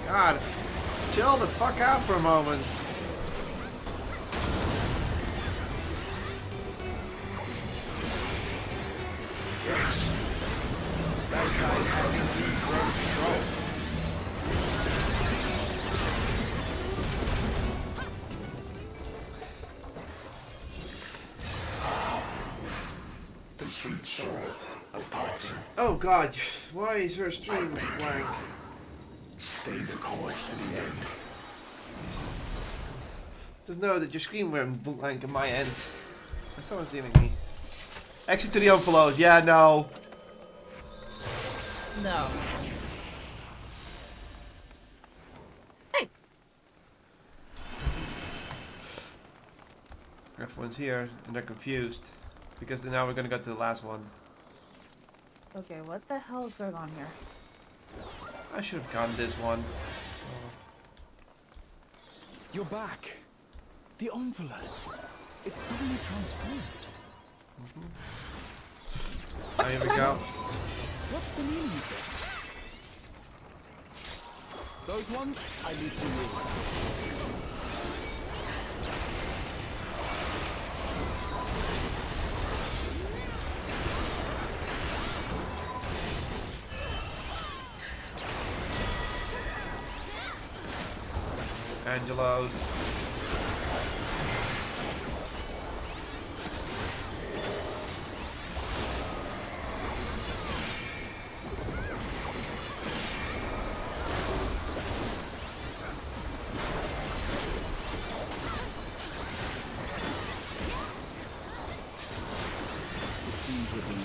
God, chill the fuck out for a moment. Yes. Mankind has indeed grown strong. The sweet sorrow of parting. Oh God, why is her stream blank? Stay the course to the end. Just know that your screen went blank on my end. Someone's leaving me. Exit to the unfollows. Yeah, no. No. Hey! Everyone's here and they're confused because now we're gonna go to the last one. Okay, what the hell is going on here? I should have gotten this one. You're back. The Omphilus. It's suddenly transformed. Oh, here we go. What's the meaning of this? Those ones, I leave to you. Angelos.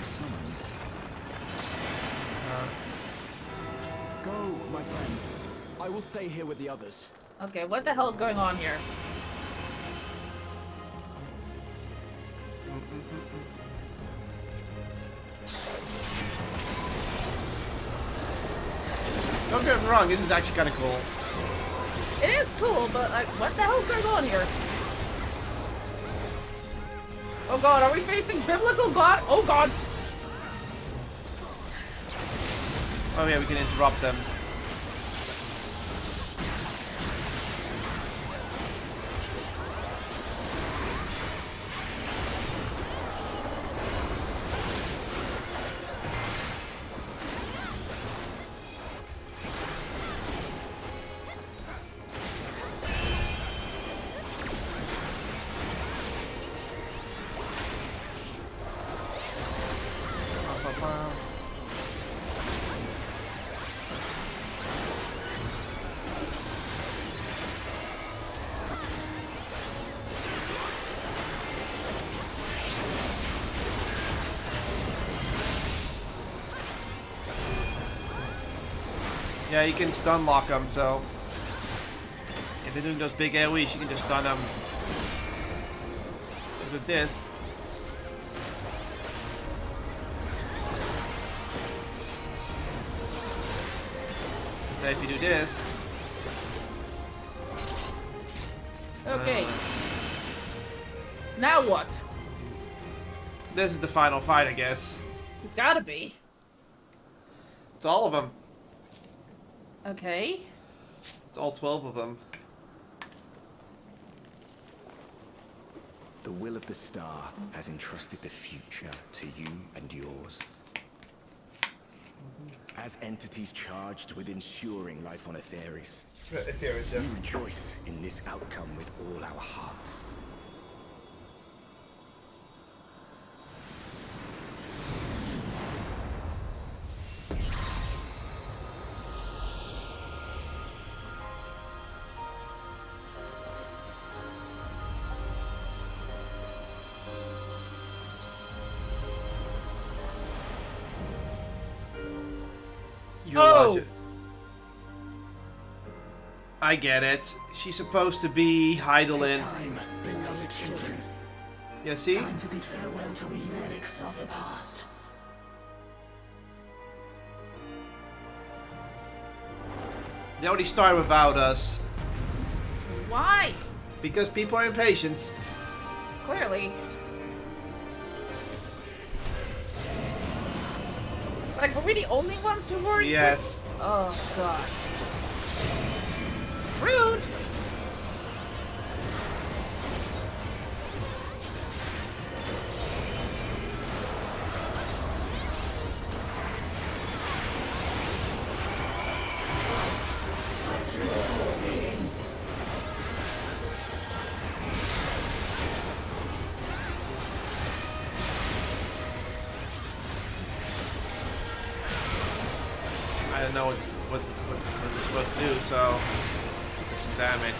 summoned. Go, my friend. I will stay here with the others. Okay, what the hell is going on here? Don't get me wrong, this is actually kind of cool. It is cool, but like, what the hell is going on here? Oh god, are we facing biblical god? Oh god! Oh yeah, we can interrupt them. Yeah, you can stun lock them, so if they're doing those big AoEs, you can just stun them with this. So if you do this, Okay. Now what? this is the final fight, I guess. It's gotta be. It's all of them. Okay. It's all 12 of them. The will of the star has entrusted the future to you and yours. As entities charged with ensuring life on Aetheris, we rejoice in this outcome with all our hearts. You Oh. watch it. I get it. She's supposed to be Heidelin. Time, beloved children. Yeah, see? Time to bid farewell to relics of the past. They already started without us. Why? Because people are impatient. Clearly. Like, were we the only ones who weren't? Yes. Oh god. Rude. I don't know what we're supposed to do, so do some damage.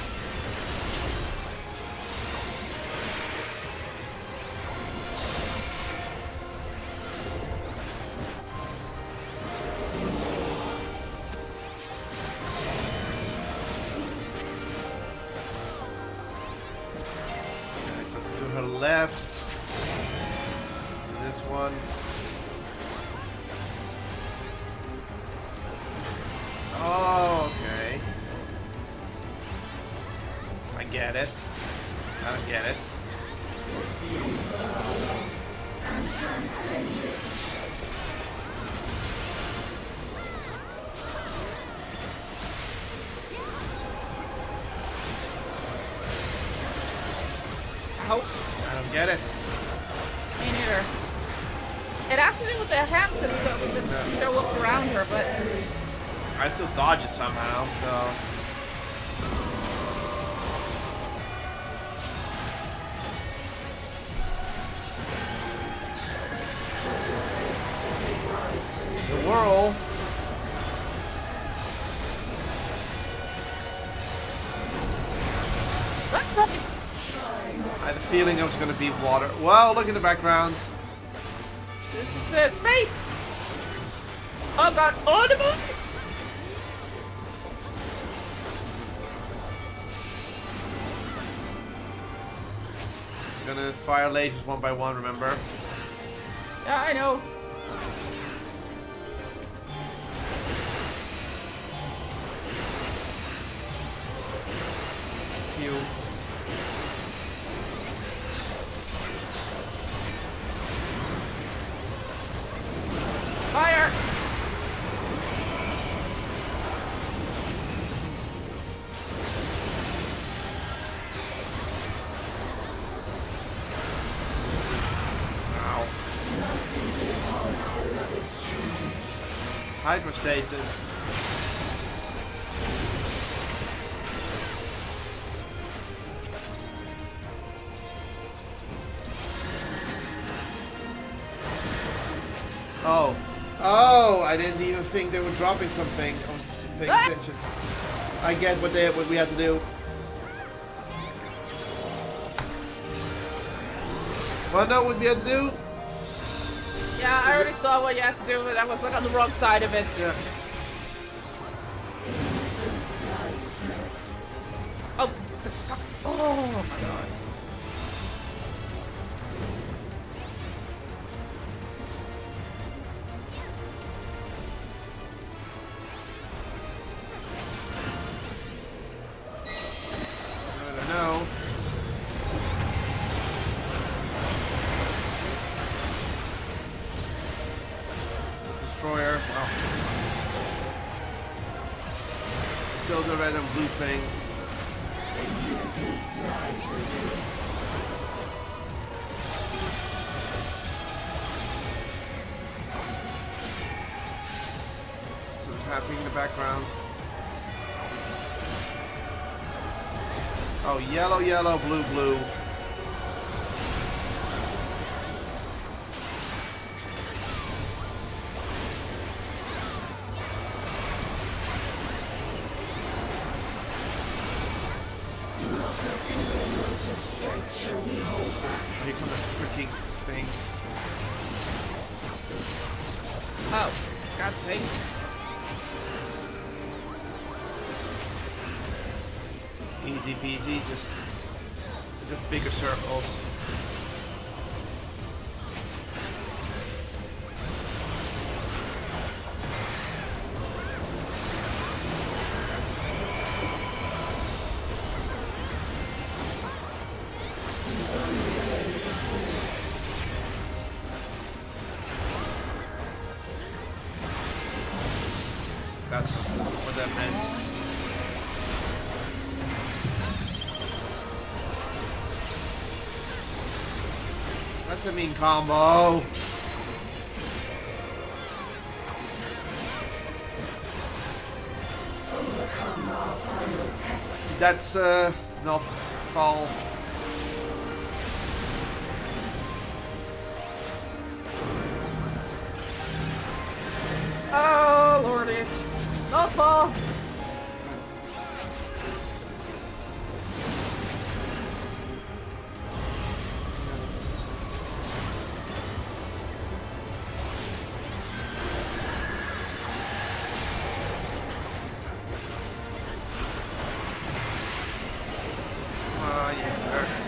Okay, so it's to her left. This one. Oh, okay. I get it. I don't get it. Ow. I don't get it. Me neither. It has to do with the hands that show up around her, but I still dodge it somehow, so. The whirl. I had a feeling it was going to be water. Well, look at the background. This is space! Oh god, oh the moon! Gonna fire lasers one by one, remember? Yeah, I know. You. Fire! Ow. Hydrostasis. Oh. Oh, I didn't even think they were dropping something. I was just paying attention. I get what we had to do. Well, no, what we had to do? Yeah, I already saw what you had to do, but I was like on the wrong side of it. Yeah. Oh, oh my god. I don't know. Destroyer. Wow. Still the red and blue things. So what's happening in the background? Oh, yellow, yellow, blue, blue. Here come the freaking things. Oh, God's sake. Easy peasy, just bigger circles. That's what that meant. That's a mean combo. That's no fall. Oh, lordy. Not fall. Ah, you jerks.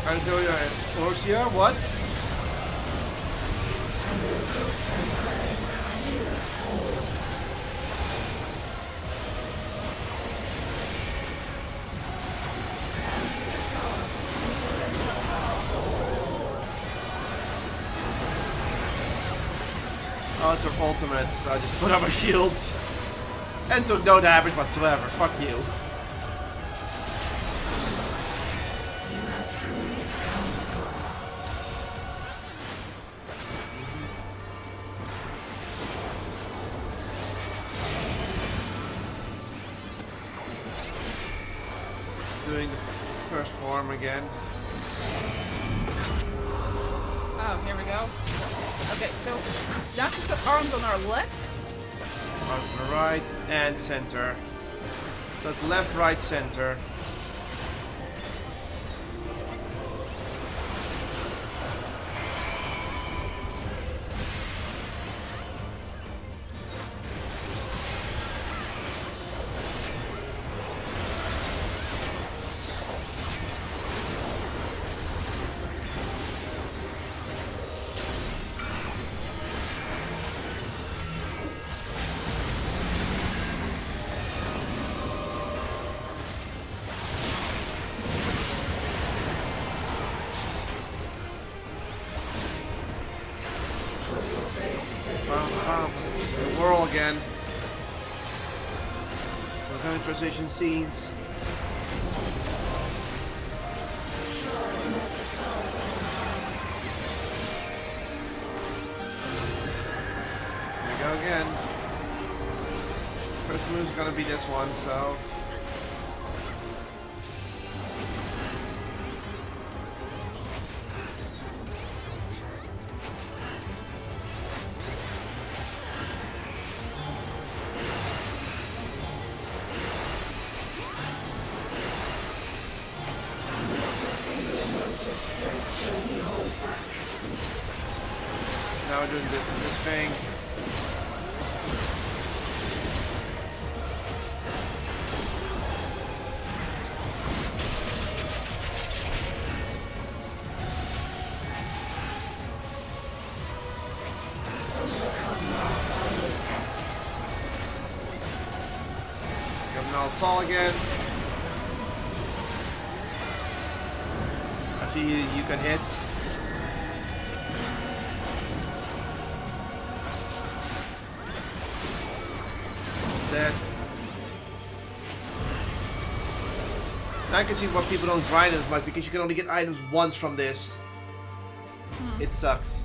I'll do you, Orsia, what? Oh, it's her ultimate, so I just put on my shields. And took no damage whatsoever. Fuck you. Doing the first form again. Oh, here we go. Okay, so now just put arms on our left. On the right and center. So it's left, right, center. transition scenes. Here we go again. First move is gonna be this one, so. Now we're doing this thing. I'll fall again. After you can hit. Dead. Now I can see why people don't grind as much, because you can only get items once from this. It sucks.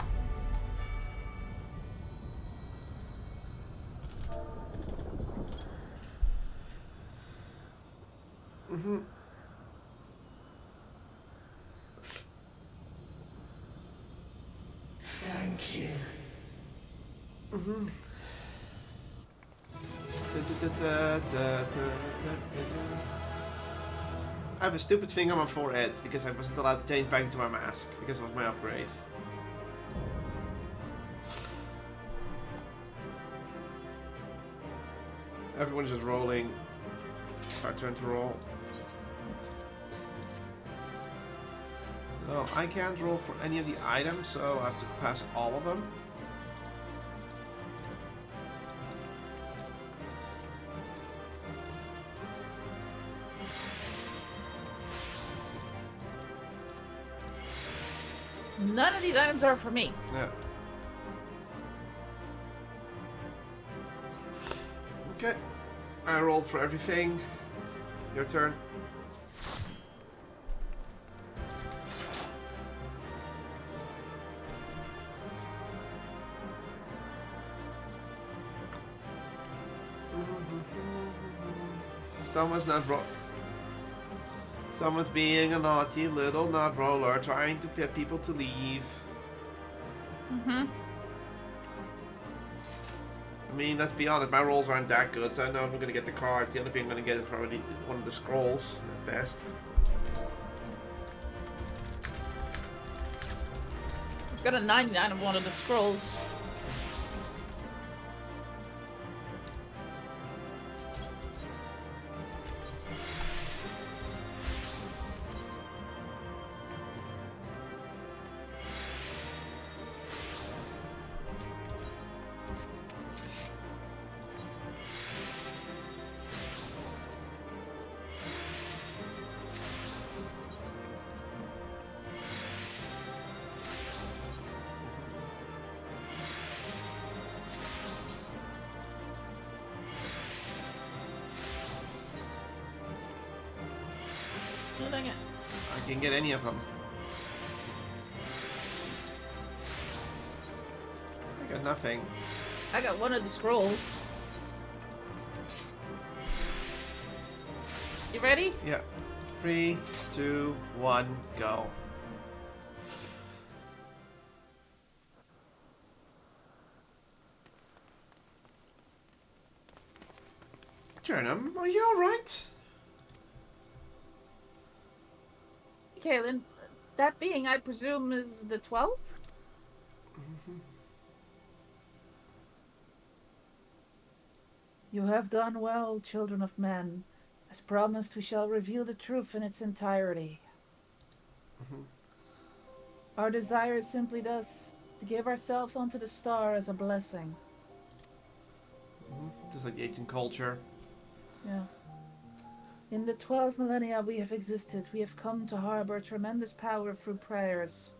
Thank you. I have a stupid thing on my forehead because I wasn't allowed to change back into my mask because of my upgrade. Everyone's just rolling. It's our turn to roll. No, I can't roll for any of the items, so I have to pass all of them. None of these items are for me. Yeah. Okay. I rolled for everything. Your turn. Someone's not Someone's being a naughty little nut roller, trying to get people to leave. I mean, let's be honest, my rolls aren't that good, so I know if I'm gonna get the card. The only thing I'm gonna get is probably one of the scrolls at best. I've got a 99 of one of the scrolls. I can get any of them. I got nothing. I got one of the scrolls. You ready? Yeah. 3, 2, 1, go. Turnham, are you alright? Kaylin, that being, I presume, is the 12th? You have done well, children of men. As promised, we shall reveal the truth in its entirety. Our desire is simply thus, to give ourselves unto the star as a blessing. Just like the ancient culture. Yeah. In the 12 millennia we have existed, we have come to harbor tremendous power through prayers.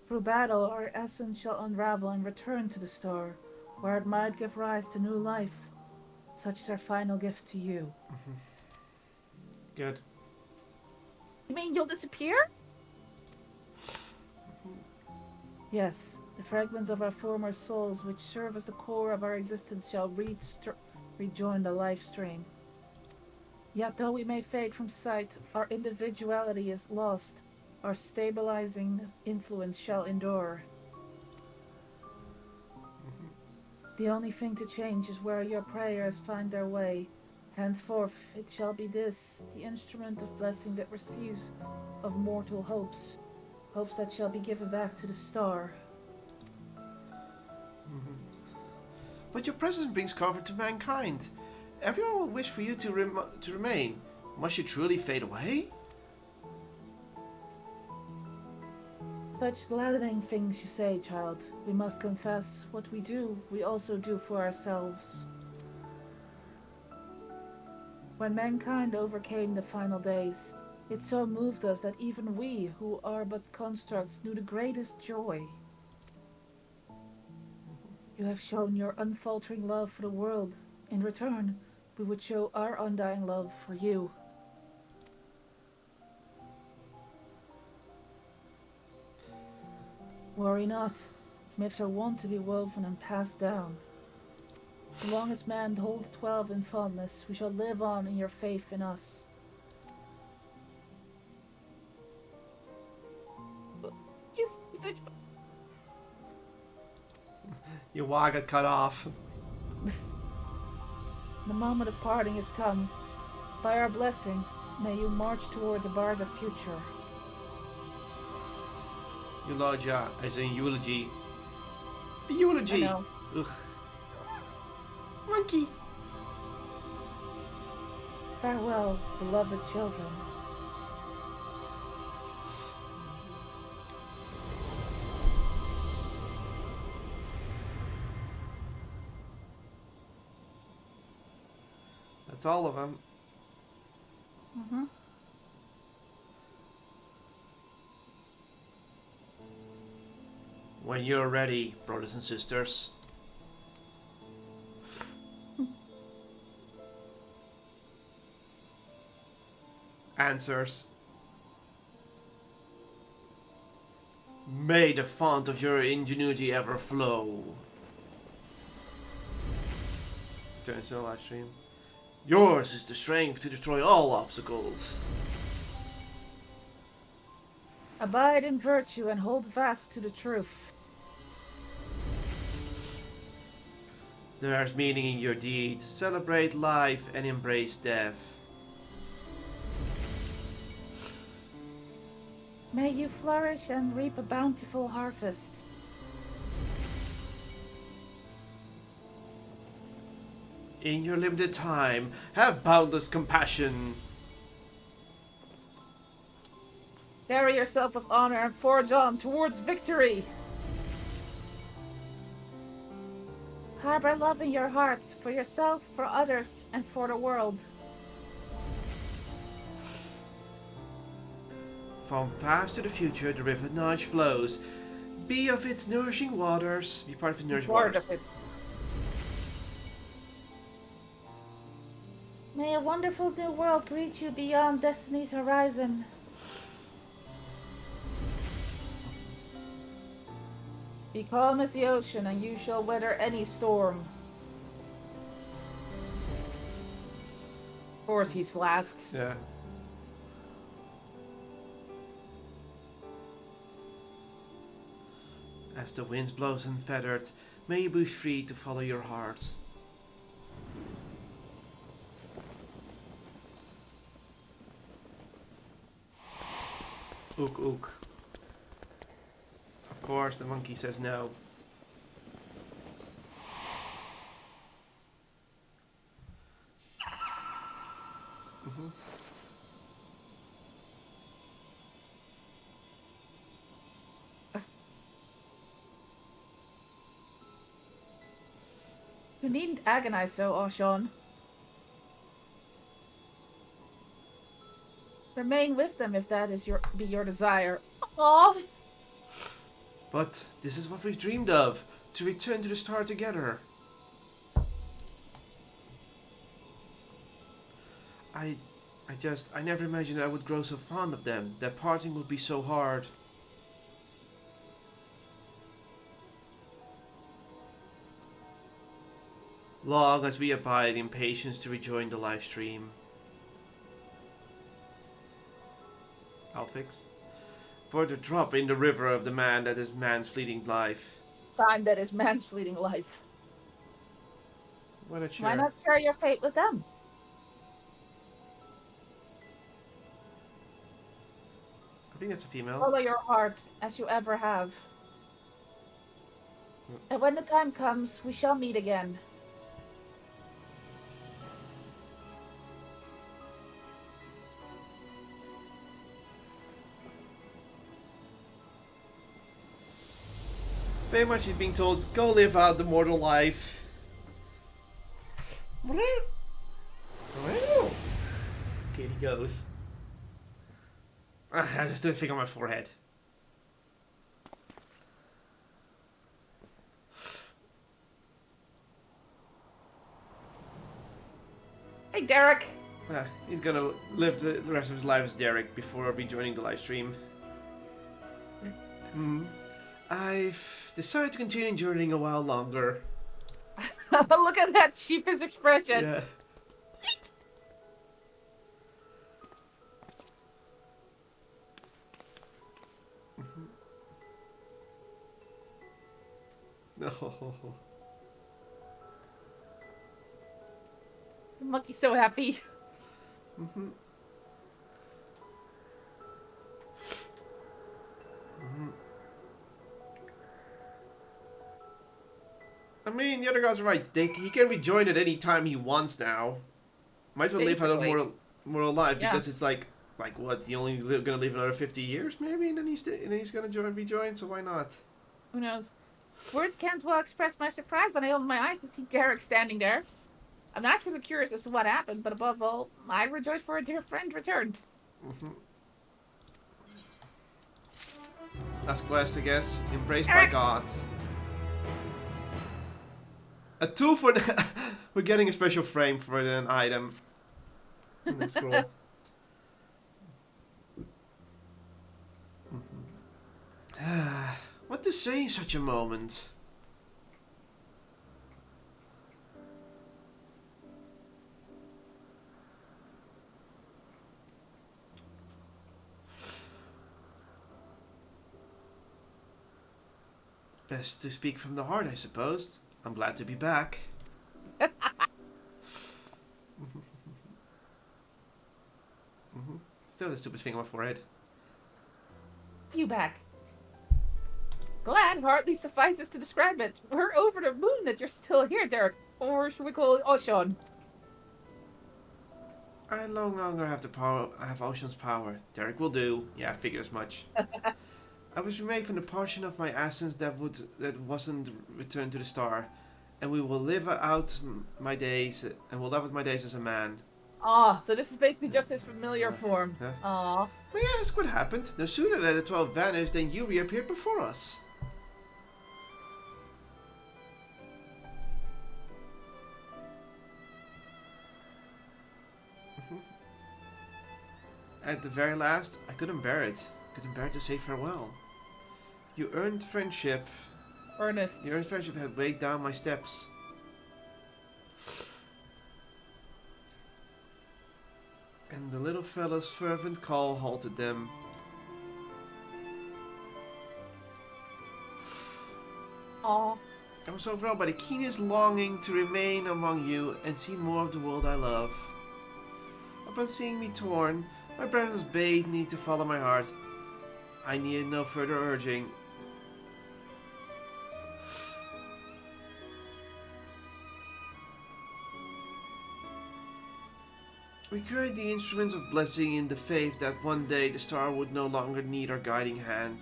Through battle, our essence shall unravel and return to the star, where it might give rise to new life. Such is our final gift to you. Good. You mean you'll disappear? Yes, the fragments of our former souls, which serve as the core of our existence, shall rejoin the life stream. Yet though we may fade from sight, our individuality is lost. Our stabilizing influence shall endure. The only thing to change is where your prayers find their way. Henceforth it shall be this, the instrument of blessing that receives of mortal hopes. Hopes that shall be given back to the star. But your presence brings comfort to mankind. Everyone will wish for you to remain. Must you truly fade away? Such gladdening things you say, child. We must confess, what we do, we also do for ourselves. When mankind overcame the final days, it so moved us that even we, who are but constructs, knew the greatest joy. You have shown your unfaltering love for the world. In return, we would show our undying love for you. Worry not. Myths are wont to be woven and passed down. So long as man holds 12 in fondness, we shall live on in your faith in us. Your wire got cut off. The moment of parting has come. By our blessing, may you march towards a brighter future. Eulogia, as in eulogy. A eulogy! I know. Ugh. Monkey! Farewell, beloved children. That's all of them. Mm-hmm. When you're ready, brothers and sisters. Answers. May the font of your ingenuity ever flow. Turns to the live stream. Yours is the strength to destroy all obstacles. Abide in virtue and hold fast to the truth. There's meaning in your deeds. Celebrate life and embrace death. May you flourish and reap a bountiful harvest. In your limited time, have boundless compassion. Carry yourself with honor and forge on towards victory. Harbor love in your heart for yourself, for others, and for the world. From past to the future, the river Nige flows. Be of its nourishing waters. Be part of its nourishing Part waters. of it. May a wonderful new world greet you beyond destiny's horizon. Be calm as the ocean, and you shall weather any storm. Of course, he's last. Yeah. As the winds blows unfettered, may you be free to follow your heart. Ook ook. Of course, the monkey says no. You needn't agonize so, Oshan. Remain with them if that is your desire. Aww. But this is what we've dreamed of, to return to the star together. I never imagined I would grow so fond of them. That parting would be so hard. Long as we abide in patience to rejoin the live stream. I'll fix. For the drop in the river of the man that is man's fleeting life. Time that is man's fleeting life. Why not share? Why not share your fate with them? I think that's a female. Follow your heart, as you ever have. And when the time comes, we shall meet again. Very much he's being told, go live out the mortal life. Okay, he goes. Ugh, I just did a thing on my forehead. Hey, Derek. He's gonna live the rest of his life as Derek before rejoining the live stream. I've decided to continue journeying a while longer. Look at that sheepish expression. Yeah. No. The monkey's so happy. I mean, the other guys are right. He can rejoin at any time he wants now. Might as well live out a moral life because it's like what? He only gonna live another 50 years maybe, and then he's gonna rejoin. So why not? Who knows? Words can't well express my surprise when I opened my eyes to see Derek standing there. I'm naturally curious as to what happened, but above all, I rejoice for a dear friend returned. Last quest, I guess. Embraced by gods. A tool for the we're getting a special frame for an item. Next scroll. What to say in such a moment? Best to speak from the heart, I suppose. I'm glad to be back. Still the stupid thing on my forehead. You back. Glad hardly suffices to describe it. We're over the moon that you're still here, Derek. Or should we call it Ocean? I no longer have the power. I have Ocean's power. Derek will do. Yeah, I figured as much. I was remade from the portion of my essence that wasn't returned to the star, and we will live out my days, and will live out my days as a man. Ah, so this is basically just his familiar form. Huh? Aw. May I ask what happened? No sooner did the 12 vanished than you reappeared before us. At the very last, I couldn't bear it. Couldn't bear to say farewell. You earned friendship. Ernest. Your earned friendship had weighed down my steps. And the little fellow's fervent call halted them. Aw. I was overwhelmed by the keenest longing to remain among you and see more of the world I love. Upon seeing me torn, my presence bade me to follow my heart. I needed no further urging. We create the instruments of blessing in the faith that one day the star would no longer need our guiding hand.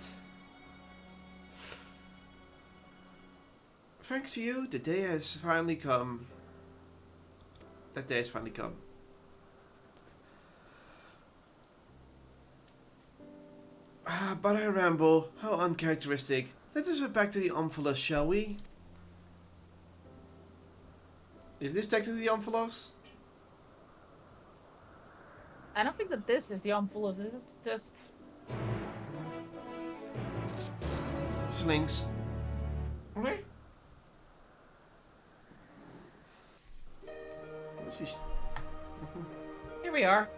Thanks to you, the day has finally come. That day has finally come. But I ramble. How uncharacteristic. Let us get back to the Omphalos, shall we? Is this technically the Omphalos? I don't think that this is the armful. This is just... Slings. Okay. She's... Here we are.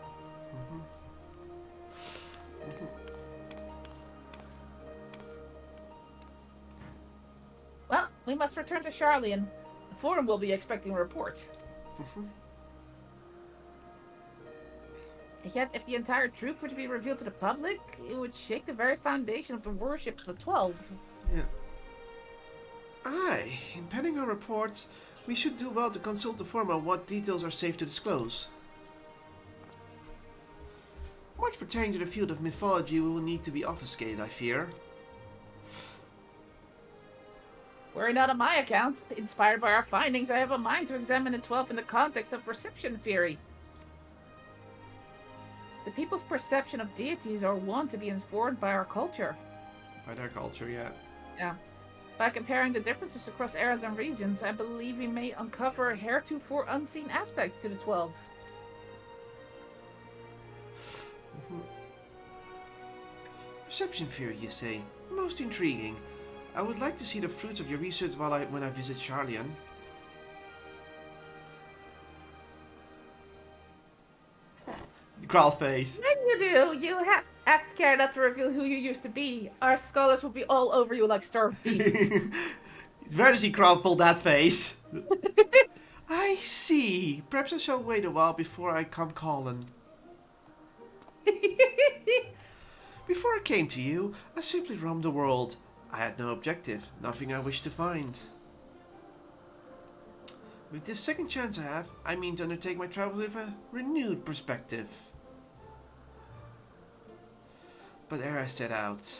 Well, we must return to Charlian. The Forum will be expecting a report. Yet, if the entire truth were to be revealed to the public, it would shake the very foundation of the worship of the 12. Yeah. Aye, in penning our reports, we should do well to consult the Forum on what details are safe to disclose. Much pertaining to the field of mythology will need to be obfuscated, I fear. Worry not on my account. Inspired by our findings, I have a mind to examine the 12 in the context of reception theory. The people's perception of deities are wont to be informed by our culture. By their culture, yeah. Yeah. By comparing the differences across eras and regions, I believe we may uncover heretofore unseen aspects to the 12. Reception theory, you say? Most intriguing. I would like to see the fruits of your research when I visit Charlian. Growl's face. When you do, you have to care not to reveal who you used to be. Our scholars will be all over you like starved beasts. Where does he pull that face? I see. Perhaps I shall wait a while before I come calling. Before I came to you, I simply roamed the world. I had no objective, nothing I wished to find. With this second chance I have, I mean to undertake my travels with a renewed perspective. But ere I set out...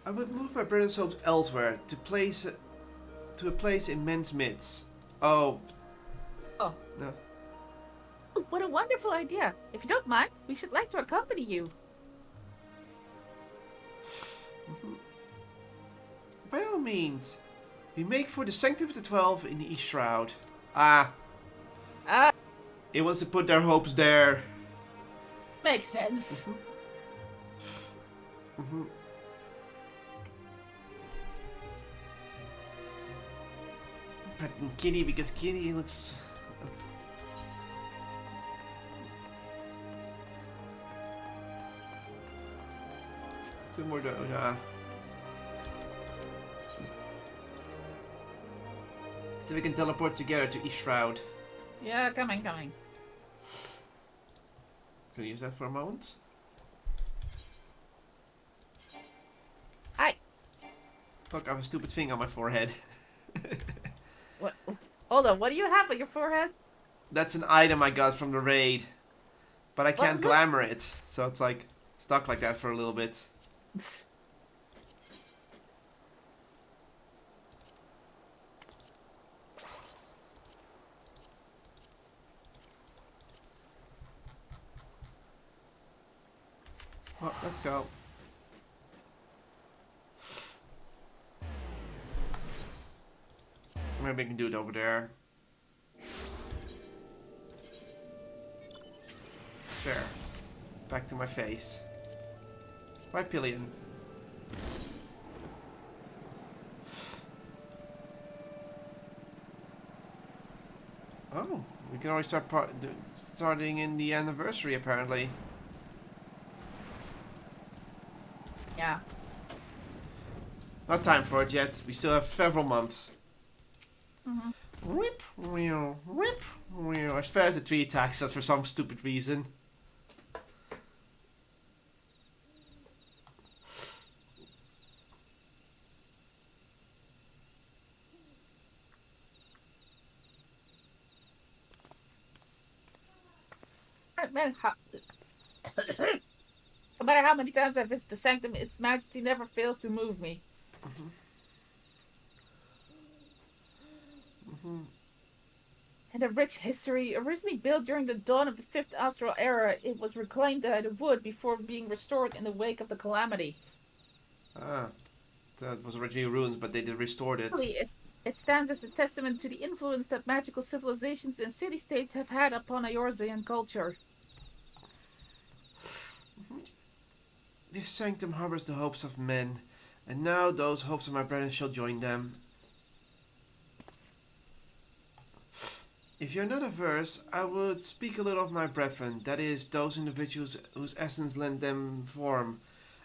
I would move my brother's hopes elsewhere, to a place in men's midst. Oh. Oh. No. Oh, what a wonderful idea. If you don't mind, we should like to accompany you. By all means. We make for the Sanctum of the 12 in the East Shroud. Ah. It was to put their hopes there. Makes sense. Petting Kitty because Kitty looks... Two more down. So we can teleport together to East Shroud. Yeah, coming. Can I use that for a moment? Hi. Fuck, I have a stupid thing on my forehead. What? Hold on, what do you have on your forehead? That's an item I got from the raid. But I can't glamour it. So it's like stuck like that for a little bit. Well, let's go. Maybe I can do it over there. There. Back to my face. Right, Pillion. Oh, we can already start starting in the anniversary, apparently. Yeah. Not time for it yet. We still have several months. Rip, rip, I spared the 3 attacks just for some stupid reason. Man, no matter how many times I visit the sanctum, its majesty never fails to move me. And a rich history. Originally built during the dawn of the Fifth Astral Era, it was reclaimed by the wood before being restored in the wake of the calamity. Ah, that was originally ruins, but they did restored it. Really, it stands as a testament to the influence that magical civilizations and city-states have had upon Eorzean culture. This sanctum harbors the hopes of men, and now those hopes of my brethren shall join them. If you're not averse, I would speak a little of my brethren, that is, those individuals whose essence lent them form.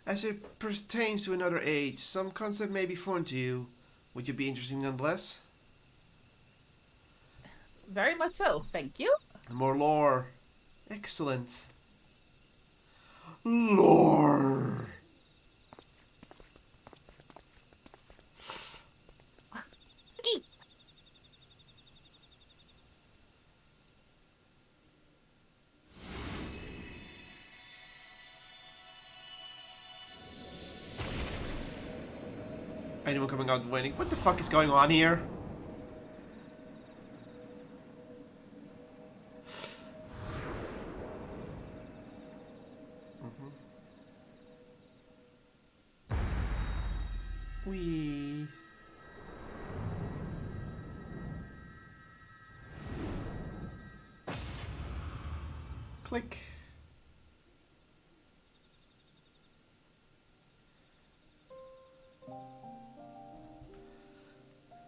As it pertains to another age, some concept may be foreign to you. Would you be interested nonetheless? Very much so, thank you. More lore. Excellent. Lore. Anyone coming out winning? What the fuck is going on here? Wee. Click.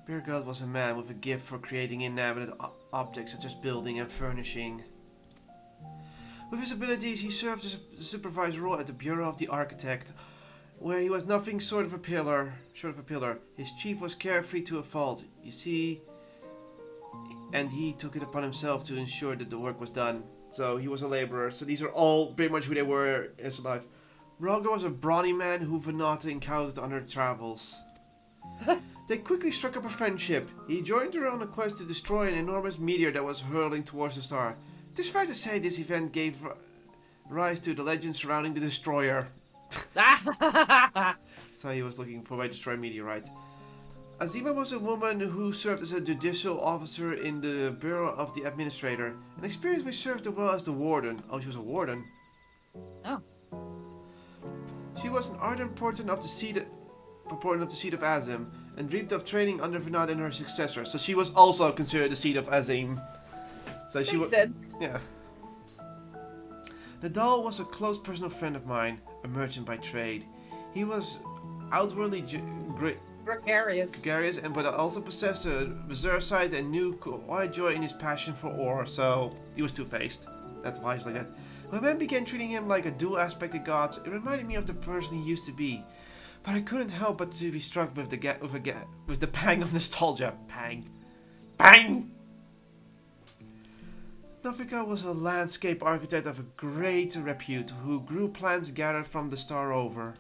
Birgeld was a man with a gift for creating inanimate objects such as building and furnishing. With his abilities, he served as a supervisor role at the Bureau of the Architect, where he was nothing short of a pillar. His chief was carefree to a fault, you see, and he took it upon himself to ensure that the work was done. So he was a laborer. So these are all pretty much who they were in his life. Roger was a brawny man who Venata encountered on her travels. They quickly struck up a friendship. He joined her on a quest to destroy an enormous meteor that was hurling towards the star. It is fair to say this event gave rise to the legend surrounding the destroyer. So he was looking for a way to destroy a meteorite. Azima was a woman who served as a judicial officer in the Bureau of the Administrator, an experience which served her well as the warden. Oh, she was a warden. Oh. She was an ardent proponent of the seat of Azim, and dreamed of training under Venat and her successor. So she was also considered the seat of Azim. So she was. Yeah. Nadal was a close personal friend of mine, a merchant by trade. He was outwardly gregarious, but also possessed a reserved side and knew quiet joy in his passion for ore. So he was two-faced. That's why he's like that. When men began treating him like a dual-aspected god, it reminded me of the person he used to be. But I couldn't help but to be struck with the pang of nostalgia. Pang! Navika was a landscape architect of a great repute who grew plants gathered from the star over.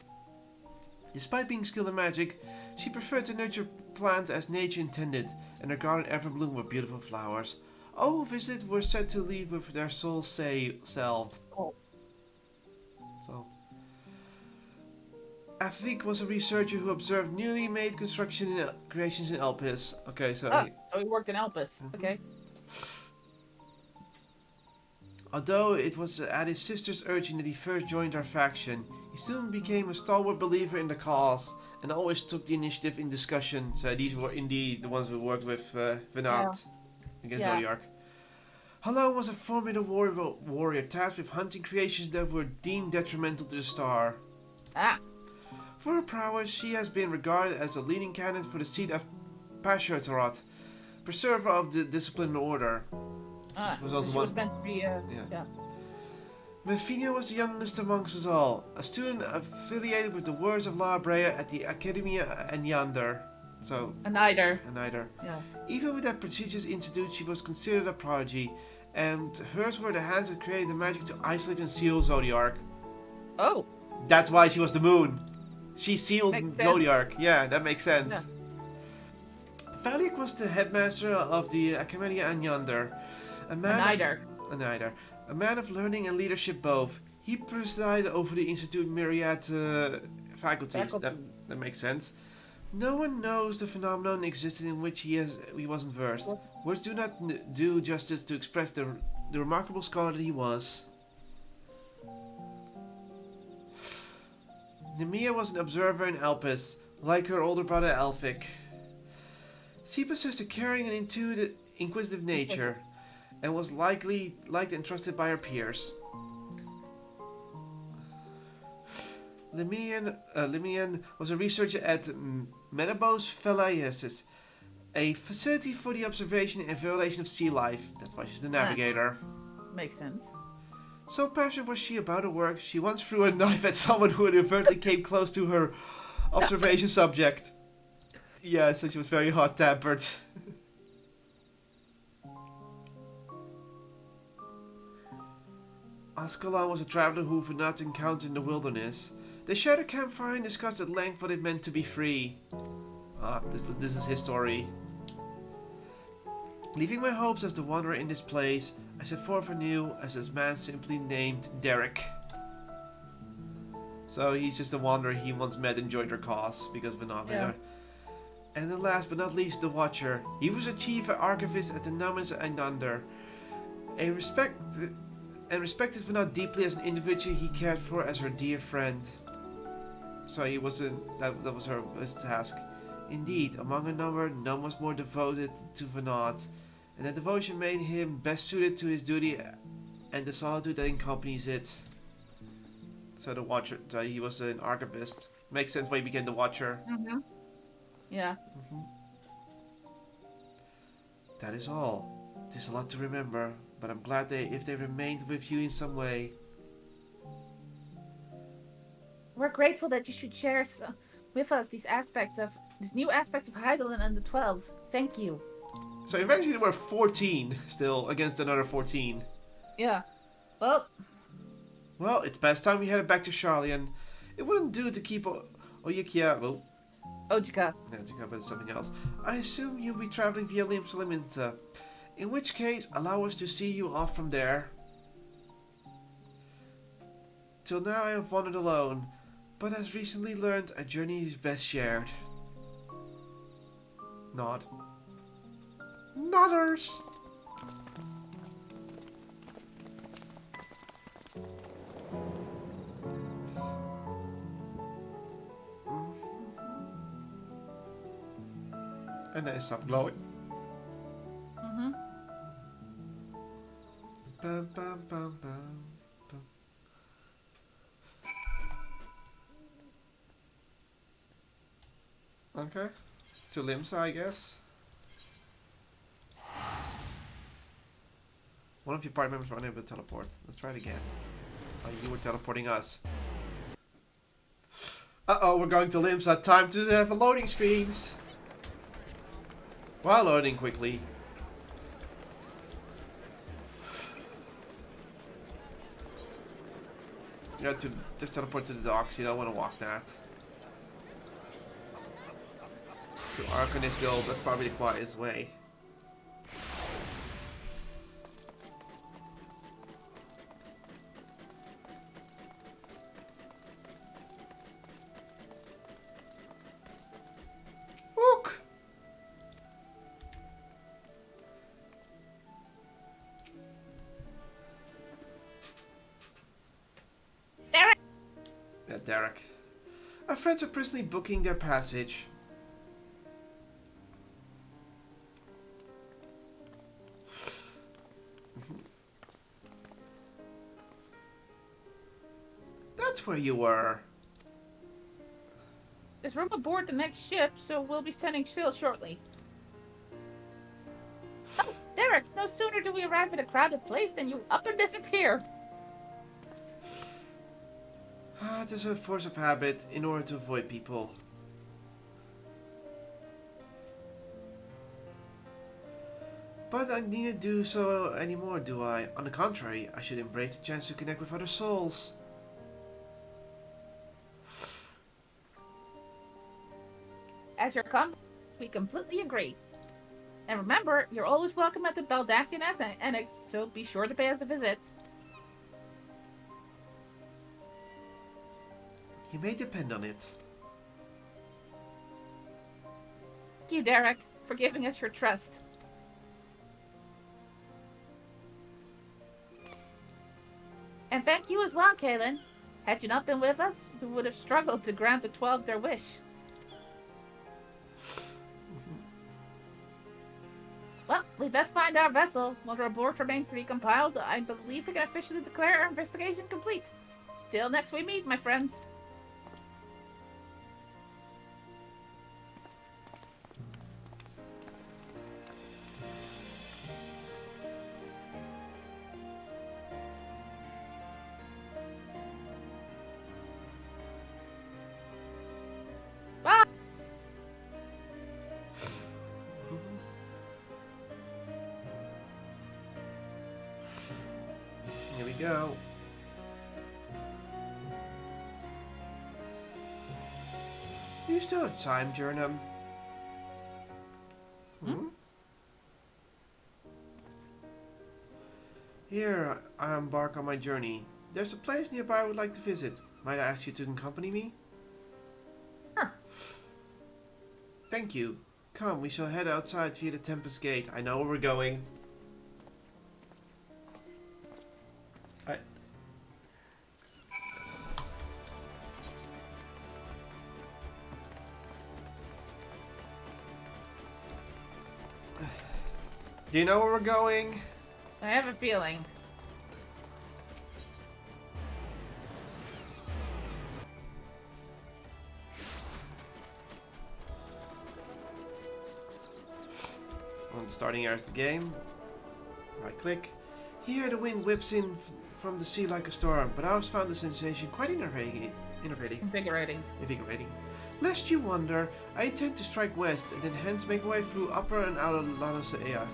Despite being skilled in magic, she preferred to nurture plants as nature intended, and her garden ever bloomed with beautiful flowers. All who visited were said to leave with their souls salved. Oh. So. Afik was a researcher who observed newly made construction creations in Elpis. Okay, so... so he worked in Elpis. Okay. Although it was at his sister's urging that he first joined our faction, he soon became a stalwart believer in the cause, and always took the initiative in discussion. So these were indeed the ones who worked with Venat against Zodiark. Halon was a formidable warrior tasked with hunting creations that were deemed detrimental to the star. For her prowess, she has been regarded as a leading candidate for the seat of Pashurtarot, preserver of the discipline and order. She was meant to be, Mephinia was the youngest amongst us all, a student affiliated with the Words of La Brea at the Academia Anyander. So, Anider. Yeah. Even with that prestigious institute, she was considered a prodigy, and hers were the hands that created the magic to isolate and seal Zodiark. Oh. That's why she was the moon. She sealed Zodiark. Yeah, that makes sense. Yeah. Valiak was the headmaster of the Academia Anyander. A man of learning and leadership both. He presided over the institute's myriad faculties. That makes sense. No one knows the phenomenon existed in which he wasn't versed. Words do not do justice to express the remarkable scholar that he was. Nemea was an observer in Elpis, like her older brother Elphic. She possessed a caring and inquisitive nature, and was likely liked and trusted by her peers. Limian was a researcher at Metabos Phalaesis, a facility for the observation and evaluation of sea life. That's why she's the navigator. Makes sense. So passionate was she about her work, she once threw a knife at someone who inadvertently came close to her observation subject. Yeah, so she was very hot-tempered. Ascalon was a traveler who had not encountered in the wilderness. They shared a campfire and discussed at length what it meant to be free. This is his story. Leaving my hopes as the wanderer in this place, I set forth anew as this man simply named Derek. So he's just a wanderer he once met and joined their cause because of an navigator. And then last but not least, the Watcher. He was a chief archivist at the Namis Einander. Respected for not deeply as an individual he cared for as her dear friend. So he wasn't. That was his task. Indeed, among a number, none was more devoted to Vanat, and that devotion made him best suited to his duty and the solitude that accompanies it. So the Watcher, he was an archivist. Makes sense why he became the Watcher. Mm-hmm. Yeah. That is all. It is a lot to remember, but I'm glad if they remained with you in some way. We're grateful that you should share with us these new aspects of Heidelin and the 12. Thank you. So eventually there were 14 still against another 14. Yeah. Well, it's past time we headed back to Charlian. It wouldn't do to keep Ojikia, Ojika. Ojika, but it's something else. I assume you'll be traveling via Limsa, in which case allow us to see you off from there. Till now I have wandered alone, but as recently learned, a journey is best shared. Nod. Nodders! And then it stopped glowing. Mm-hmm. Bum, bum, bum, bum, bum. Okay. To Limsa, I guess. One of your party members were unable to teleport. Let's try it again. Oh, you were teleporting us. Uh-oh, we're going to Limsa. Time to have a loading screens. While loading quickly. You have to just teleport to the docks. You don't want to walk that. To Arcanist Guild, that's probably the quietest way. Look! Derek! Yeah, Derek. Our friends are presently booking their passage. That's where you were. There's room aboard the next ship, so we'll be setting sail shortly. Oh, Derek, no sooner do we arrive at a crowded place than you up and disappear. It is a force of habit in order to avoid people. But I needn't do so anymore, do I? On the contrary, I should embrace the chance to connect with other souls. As your company, we completely agree. And remember, you're always welcome at the Baldassian Annex, so be sure to pay us a visit. You may depend on it. Thank you, Derek, for giving us your trust. And thank you as well, Kaylin. Had you not been with us, we would have struggled to grant the 12 their wish. Well, we best find our vessel. While the report remains to be compiled, I believe we can officially declare our investigation complete. Till next we meet, my friends. Bye! Here we go. You still have time, Jernum? Hmm? Here, I embark on my journey. There's a place nearby I would like to visit. Might I ask you to accompany me? Sure. Thank you. Come, we shall head outside via the Tempest Gate. I know where we're going. Do you know where we're going? I have a feeling. On the starting area of the game. Right click. Here the wind whips in from the sea like a storm, but I always found the sensation quite invigorating. Invigorating. Lest you wonder, I intend to strike west and then hence make my way through Upper and Outer Laodicea.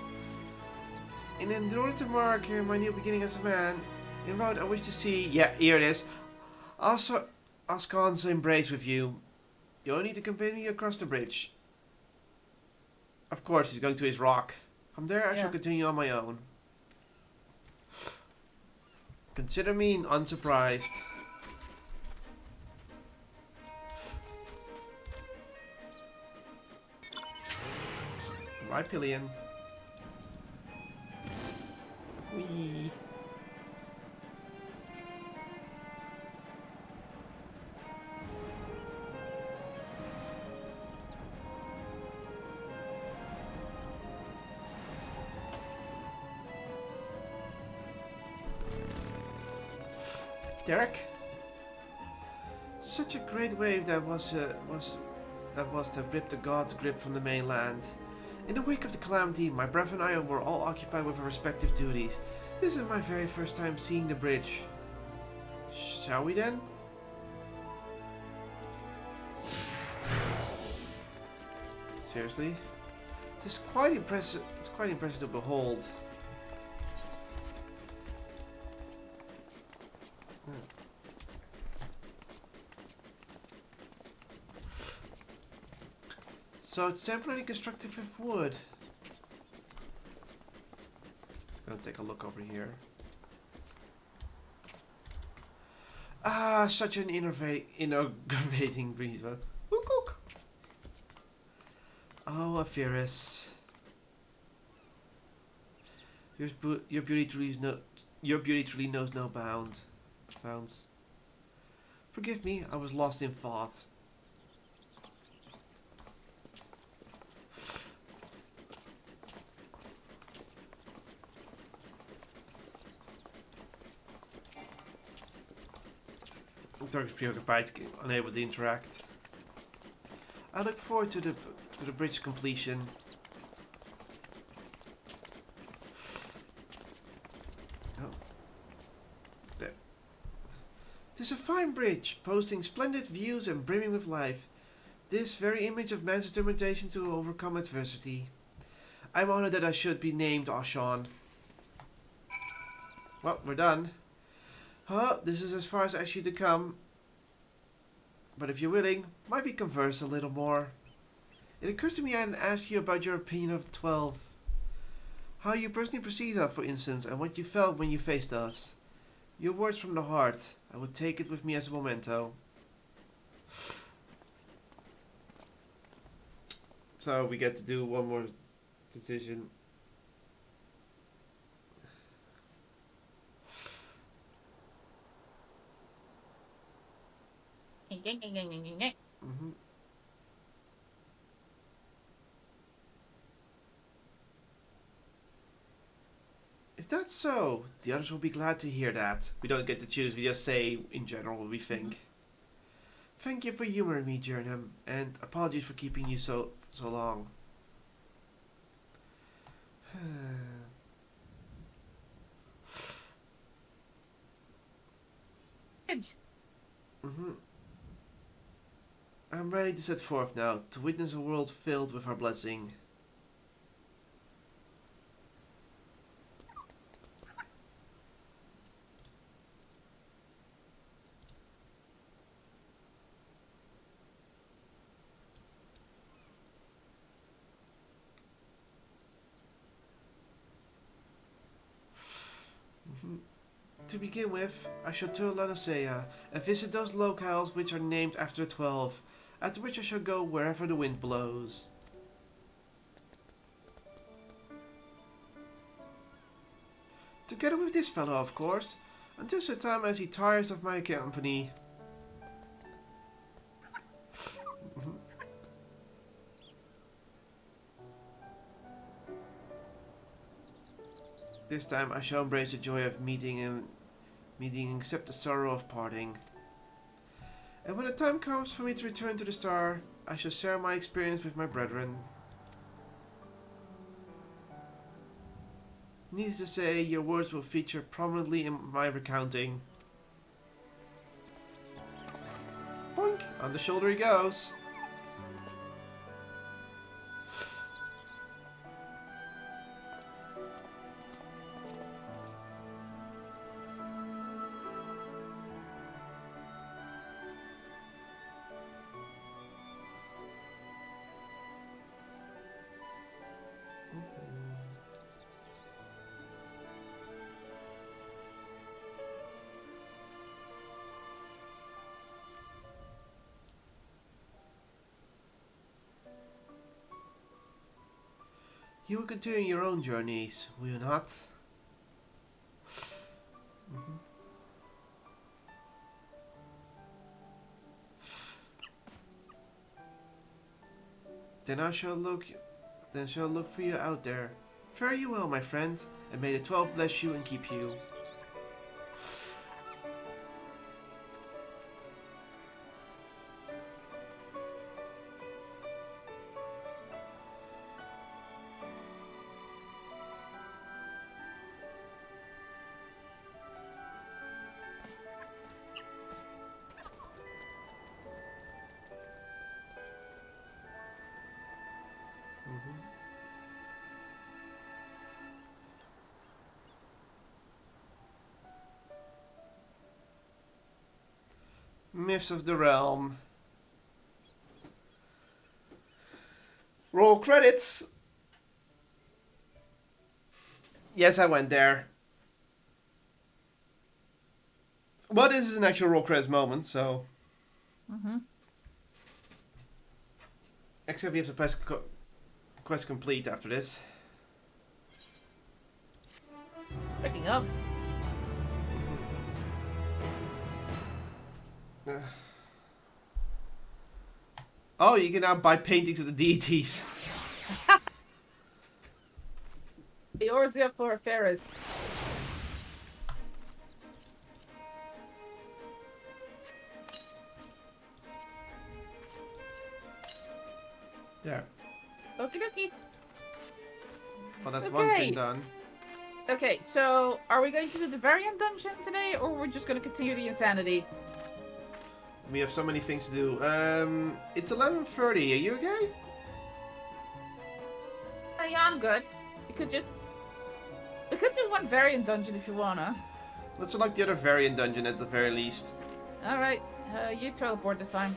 And in order to mark my new beginning as a man, en route I wish to see, yeah, here it is, also Ascan's embrace with you. You only need to accompany me across the bridge. Of course, he's going to his rock. From there I shall continue on my own. Consider me unsurprised. Right pillion. Whee. Derek? Such a great wave that was to rip the gods' grip from the mainland. In the wake of the calamity, my brother and I were all occupied with our respective duties. This is my very first time seeing the bridge. Shall we then? Seriously? It's quite impressive. It's quite impressive to behold. So it's temporarily constructed with wood. Let's go take a look over here. Ah, such an innovating breeze. Cook. Oh, Aphirus. Your beauty truly knows no bounds. Forgive me, I was lost in thought. Turkish preoccupied, unable to interact. I look forward to the bridge completion. Oh, there. Tis a fine bridge, posting splendid views and brimming with life. This very image of man's determination to overcome adversity. I'm honored that I should be named Ashan. Well, we're done. Huh, this is as far as I ask you to come. But if you're willing, might we converse a little more? It occurs to me I hadn't asked you about your opinion of the 12. How you personally perceived us, for instance, and what you felt when you faced us. Your words from the heart. I would take it with me as a memento. So we get to do one more decision. Mm-hmm. Is that so? The others will be glad to hear that. We don't get to choose, we just say in general what we think. Thank you for humoring me, Jernham, and apologies for keeping you so long. Mm-hmm. I'm ready to set forth now, to witness a world filled with our blessing. To begin with, I shall tour Lanacea and visit those locales which are named after the 12, after which I shall go wherever the wind blows. Together with this fellow, of course, until such time as he tires of my company. This time I shall embrace the joy of meeting and accept the sorrow of parting. And when the time comes for me to return to the star, I shall share my experience with my brethren. Needless to say, your words will feature prominently in my recounting. Boink! On the shoulder he goes. You will continue your own journeys, will you not? Then I shall look for you out there. Fare you well, my friend, and may the 12 bless you and keep you. Myths of the Realm. Roll credits. Yes, I went there. Well, this is an actual roll credits moment, so. Except we have to press quest complete after this. Picking up. Oh, you can now buy paintings of the deities. Eorzea for Ferris. There. Okie dokie. Well, that's one thing done. Okay, so are we going to do the variant dungeon today, or we're just going to continue the insanity? We have so many things to do. It's 11:30. Are you okay? Yeah, I'm good. We could do one variant dungeon if you wanna. Let's select the other variant dungeon at the very least. Alright, you teleport this time.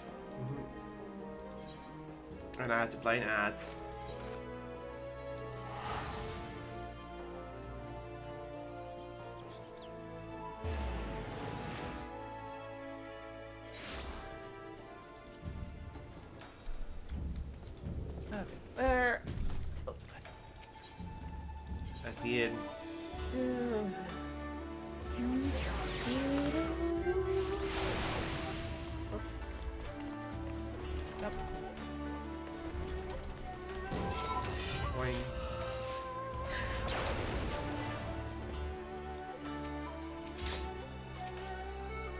And I had to play an ad. the inn. Boing.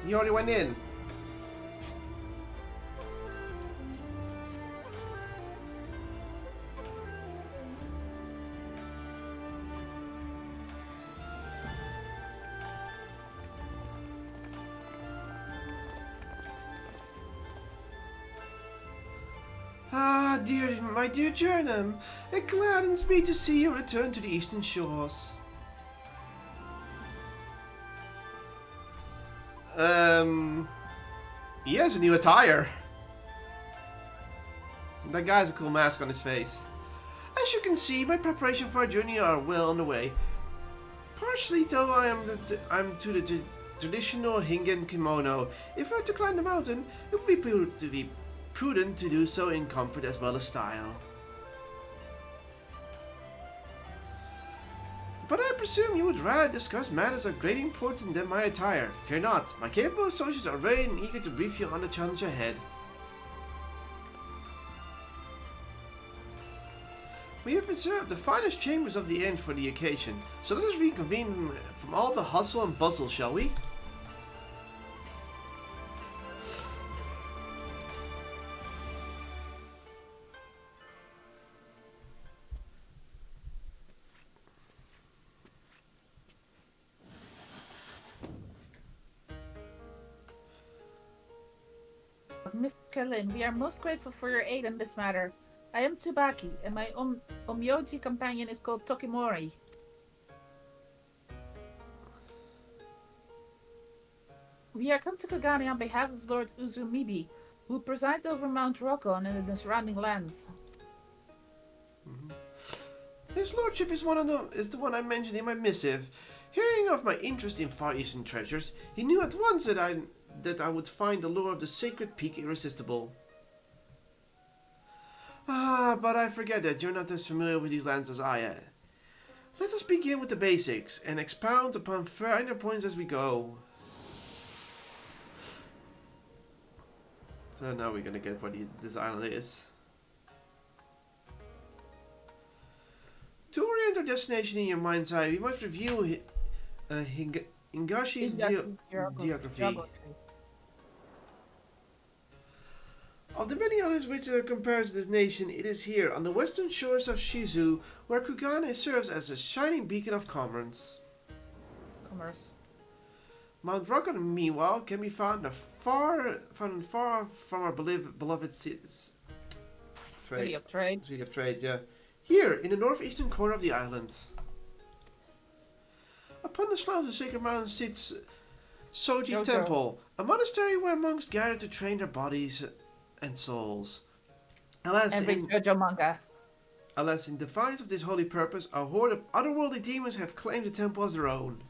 You already went in. Ah, my dear Jernam, it gladdens me to see you return to the eastern shores. He has a new attire. That guy has a cool mask on his face. As you can see, my preparation for our journey are well underway. Partially, though, I'm to the traditional Hingen kimono. If we were to climb the mountain, it would be prudent to do so in comfort as well as style. But I presume you would rather discuss matters of great importance than my attire. Fear not, my capable associates are ready and eager to brief you on the challenge ahead. We have reserved the finest chambers of the inn for the occasion, so let us reconvene from all the hustle and bustle, shall we? Miss Kellin, we are most grateful for your aid in this matter. I am Tsubaki, and my Omyoji companion is called Tokimori. We are come to Kogane on behalf of Lord Uzumibi, who presides over Mount Rokon and the surrounding lands. His lordship is the one I mentioned in my missive. Hearing of my interest in Far Eastern treasures, he knew at once that I would find the lure of the sacred peak irresistible. Ah, but I forget that you're not as familiar with these lands as I am. Let us begin with the basics and expound upon finer points as we go. So now we're gonna get what this island is. To orient our destination in your mind's eye, we must review Hingashi's geography. Of the many islands which compares this nation, it is here, on the western shores of Shizu, where Kugane serves as a shining beacon of commerce. Mount Rokon, meanwhile, can be found far from our beloved city of Trade. City of Trade, yeah. Here, in the northeastern corner of the island. Upon the slopes of the sacred mountain sits Soji Temple, a monastery where monks gather to train their bodies and souls. Alas, in defiance of this holy purpose, a horde of otherworldly demons have claimed the temple as their own.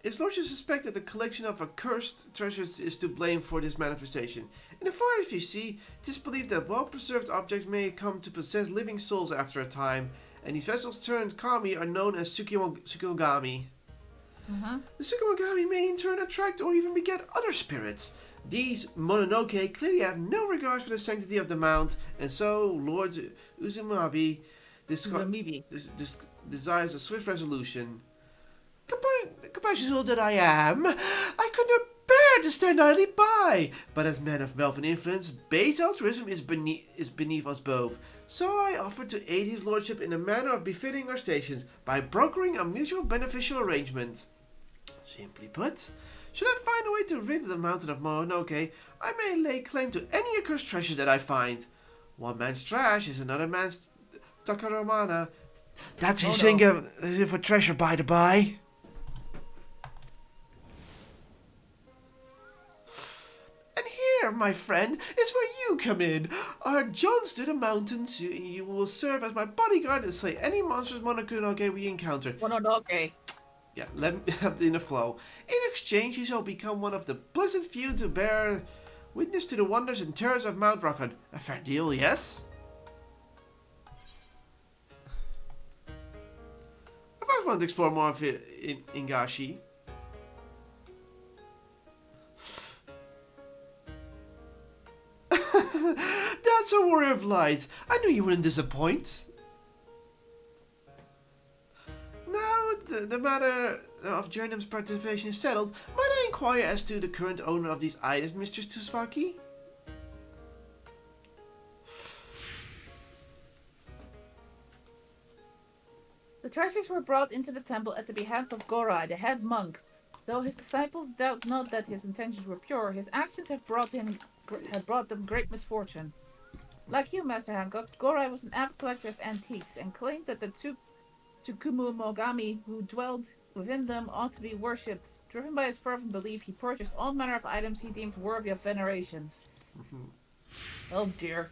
His lordship suspects that the collection of accursed treasures is to blame for this manifestation. In the far east, you see, it is believed that well-preserved objects may come to possess living souls after a time, and these vessels turned kami are known as Tsukimogami. The Tsukimogami may in turn attract or even beget other spirits. These Mononoke clearly have no regard for the sanctity of the mount, and so Lord Uzumabi desires a swift resolution. Compassionate that I am, I could not bear to stand idly by. But as men of wealth and influence, base altruism is beneath us both. So I offer to aid his lordship in a manner of befitting our stations by brokering a mutual beneficial arrangement. Simply put, should I find a way to rid the mountain of Mononoke, I may lay claim to any accursed treasure that I find. One man's trash is another man's takaromana. That's his thing for treasure, by the by. And here, my friend, is where you come in. Our Johns to the mountains. You will serve as my bodyguard and slay any monstrous Mononoke we encounter. Mononoke. Yeah, let me have in the flow. In exchange, you shall become one of the blessed few to bear witness to the wonders and terrors of Mount Rokon. A fair deal, yes? want to explore more of it in Gashi. That's a warrior of light. I knew you wouldn't disappoint. Now the matter of Jernim's participation is settled, might I inquire as to the current owner of these items, Mr. Tsubaki? The treasures were brought into the temple at the behest of Gorai, the head monk. Though his disciples doubt not that his intentions were pure, his actions have brought them great misfortune. Like you, Master Hancock, Gorai was an avid collector of antiques and claimed that the Tsukumu Mogami who dwelled within them ought to be worshipped. Driven by his fervent belief, he purchased all manner of items he deemed worthy of veneration. Oh dear.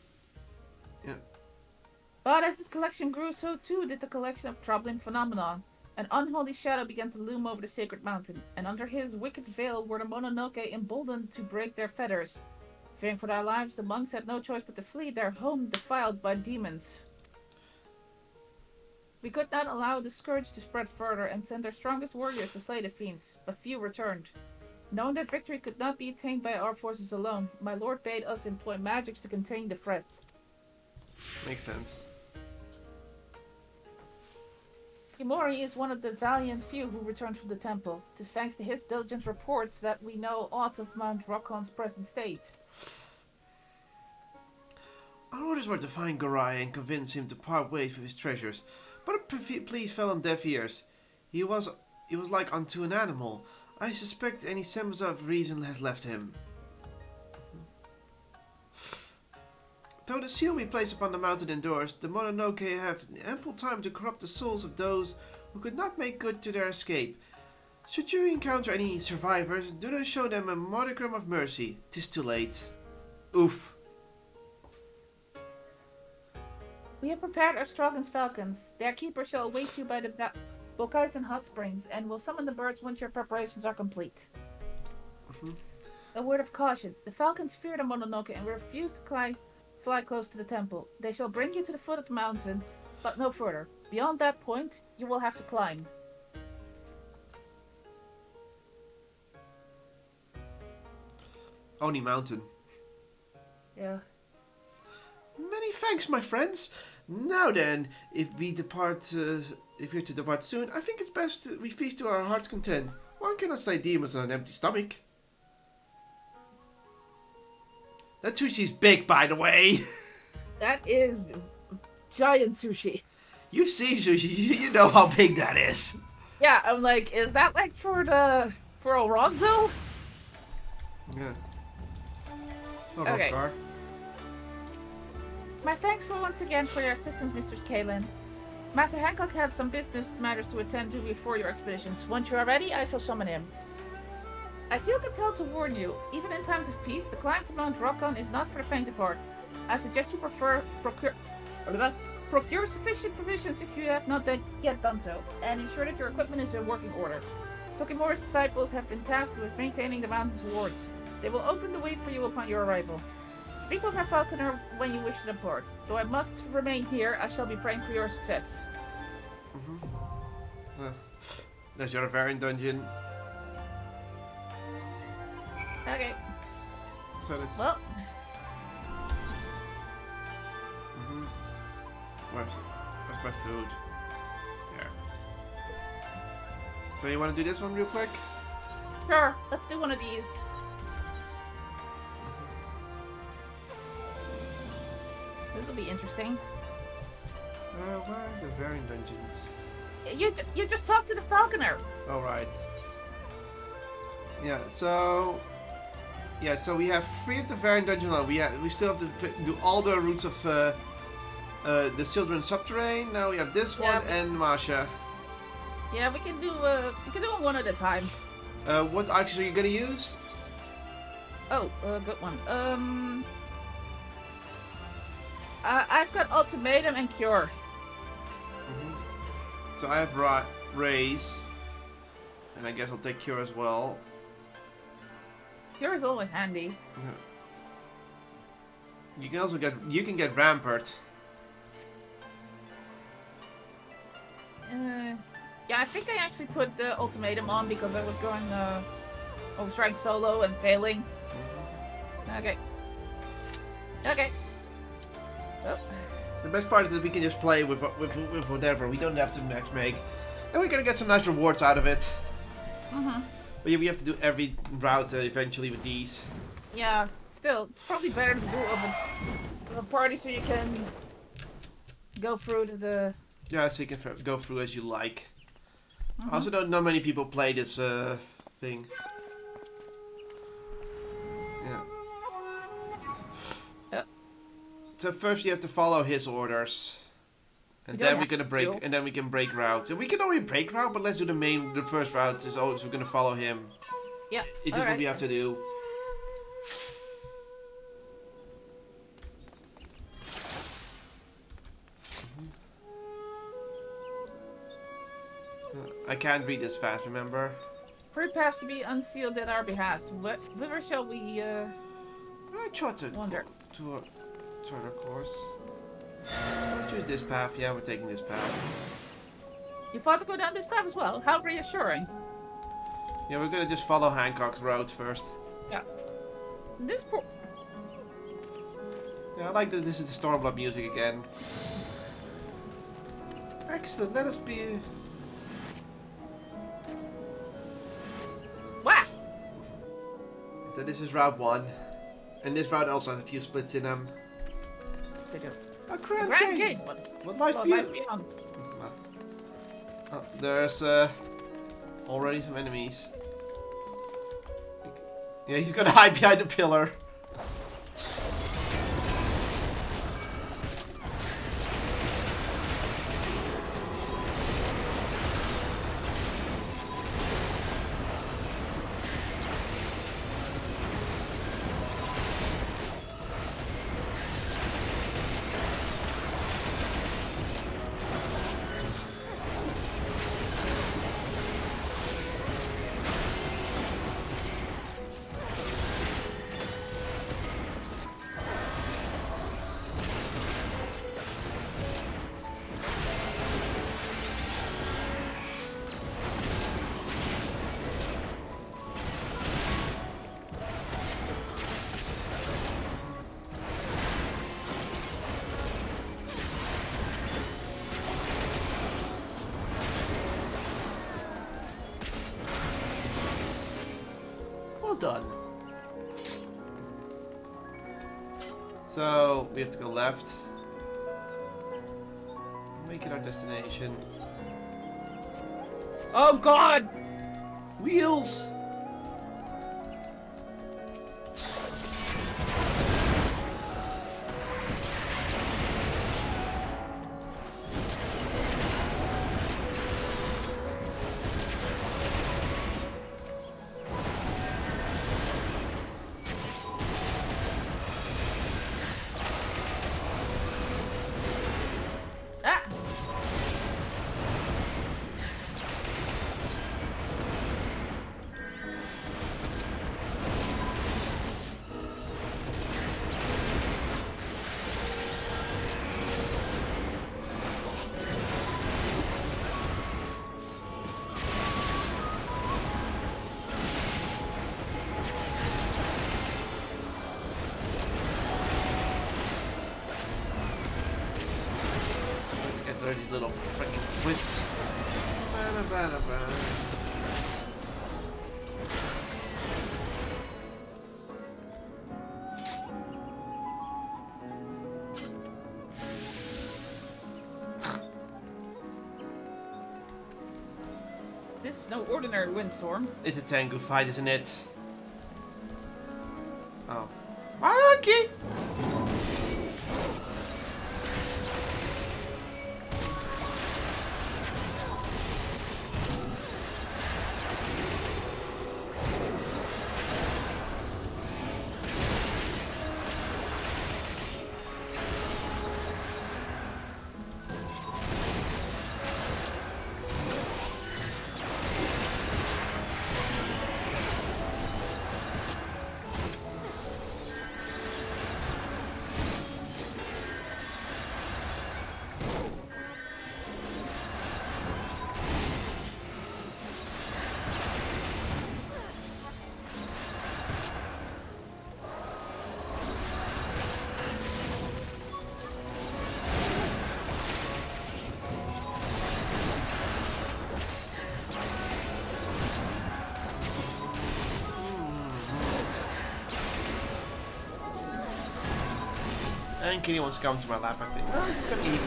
Yeah. But as his collection grew, so too did the collection of troubling phenomena. An unholy shadow began to loom over the sacred mountain, and under his wicked veil were the Mononoke emboldened to break their fetters. Fearing for their lives, the monks had no choice but to flee their home defiled by demons. We could not allow the scourge to spread further and send our strongest warriors to slay the fiends, but few returned. Knowing that victory could not be attained by our forces alone, my lord bade us employ magics to contain the threat. Makes sense. Himori is one of the valiant few who returned from the temple. It is thanks to his diligent reports that we know aught of Mount Rockon's present state. Our orders were to find Gorai and convince him to part ways with his treasures, but a pleas fell on deaf ears. He was like unto an animal. I suspect any semblance of reason has left him. Though the seal we place upon the mountain endures, the Mononoke have ample time to corrupt the souls of those who could not make good to their escape. Should you encounter any survivors, do not show them a modicum of mercy. 'Tis too late. Oof. We have prepared our Strogan's falcons. Their keeper shall await you by the Bokaisen hot springs, and will summon the birds once your preparations are complete. A word of caution. The falcons fear the Mononoke and refuse to fly close to the temple. They shall bring you to the foot of the mountain, but no further. Beyond that point, you will have to climb. Only mountain. Yeah. Many thanks, my friends. Now then, if we're to depart soon, I think it's best we feast to our heart's content. One cannot slay demons on an empty stomach. That sushi's big, by the way. That is giant sushi. You've seen sushi, you know how big that is. Yeah, I'm like, is that like for Alonzo? Yeah. Not Okay. off guard. My thanks once again for your assistance, Mr. Kalen. Master Hancock had some business matters to attend to before your expeditions. Once you are ready, I shall summon him. I feel compelled to warn you, even in times of peace, the climb to Mount Rockon is not for the faint of heart. I suggest you procure sufficient provisions if you have not yet done so, and ensure that your equipment is in working order. Tokimura's disciples have been tasked with maintaining the mountain's wards. They will open the way for you upon your arrival. Speak with our falconer when you wish to depart. Though I must remain here, I shall be praying for your success. There's your Varian dungeon. Okay. So that's... Well. Where's my food? There. So you want to do this one real quick? Sure, let's do one of these. This will be interesting. Where are the Varian dungeons? You just talked to the falconer. Oh, right. Yeah, so we have 3 of the Varian dungeon now. We still have to do all the routes of the Sildren subterrane. Now we have this one and Masha. Yeah, we can do them one at a time. What axes are you gonna use? Oh, good one. I've got ultimatum and cure. So I have raise, and I guess I'll take cure as well. Cure is always handy. You can also get rampart. Yeah, I think I actually put the ultimatum on because I was going, I was trying solo and failing. Okay. Okay. Oh. The best part is that we can just play with whatever. We don't have to max make. And we're gonna get some nice rewards out of it. But yeah, we have to do every route eventually with these. Yeah, still, it's probably better to do of a party so you can go through to the... Yeah, so you can go through as you like. I also don't know many people play this thing. Yeah. So first you have to follow his orders. And then we're gonna break, and then we can break route. And we can already break route, but let's do the first route is always we're gonna follow him. Yeah. It's just what we have to do. I can't read this fast, remember? Free paths to be unsealed at our behest. Whither shall we, I tried to wander? To a course. I'll choose this path. Yeah, we're taking this path. You thought to go down this path as well? How reassuring. Yeah, we're gonna just follow Hancock's route first. Yeah. This poor... Yeah, I like that this is the Stormblood music again. Excellent, let us be... Wah! So this is Route 1. And this route also has a few splits in them. They do. A grand Gate! What lies beyond? beyond? Oh, there's already some enemies. Yeah, he's gonna hide behind the pillar. Done. So we have to go left. Make it our destination. Oh god! Wheels! Ah! Get these little freaking twists. This is no ordinary windstorm. It's a Tengu fight, isn't it? Oh. Okay. And Kitty wants to come to my lap, I think. Well, we're gonna eat.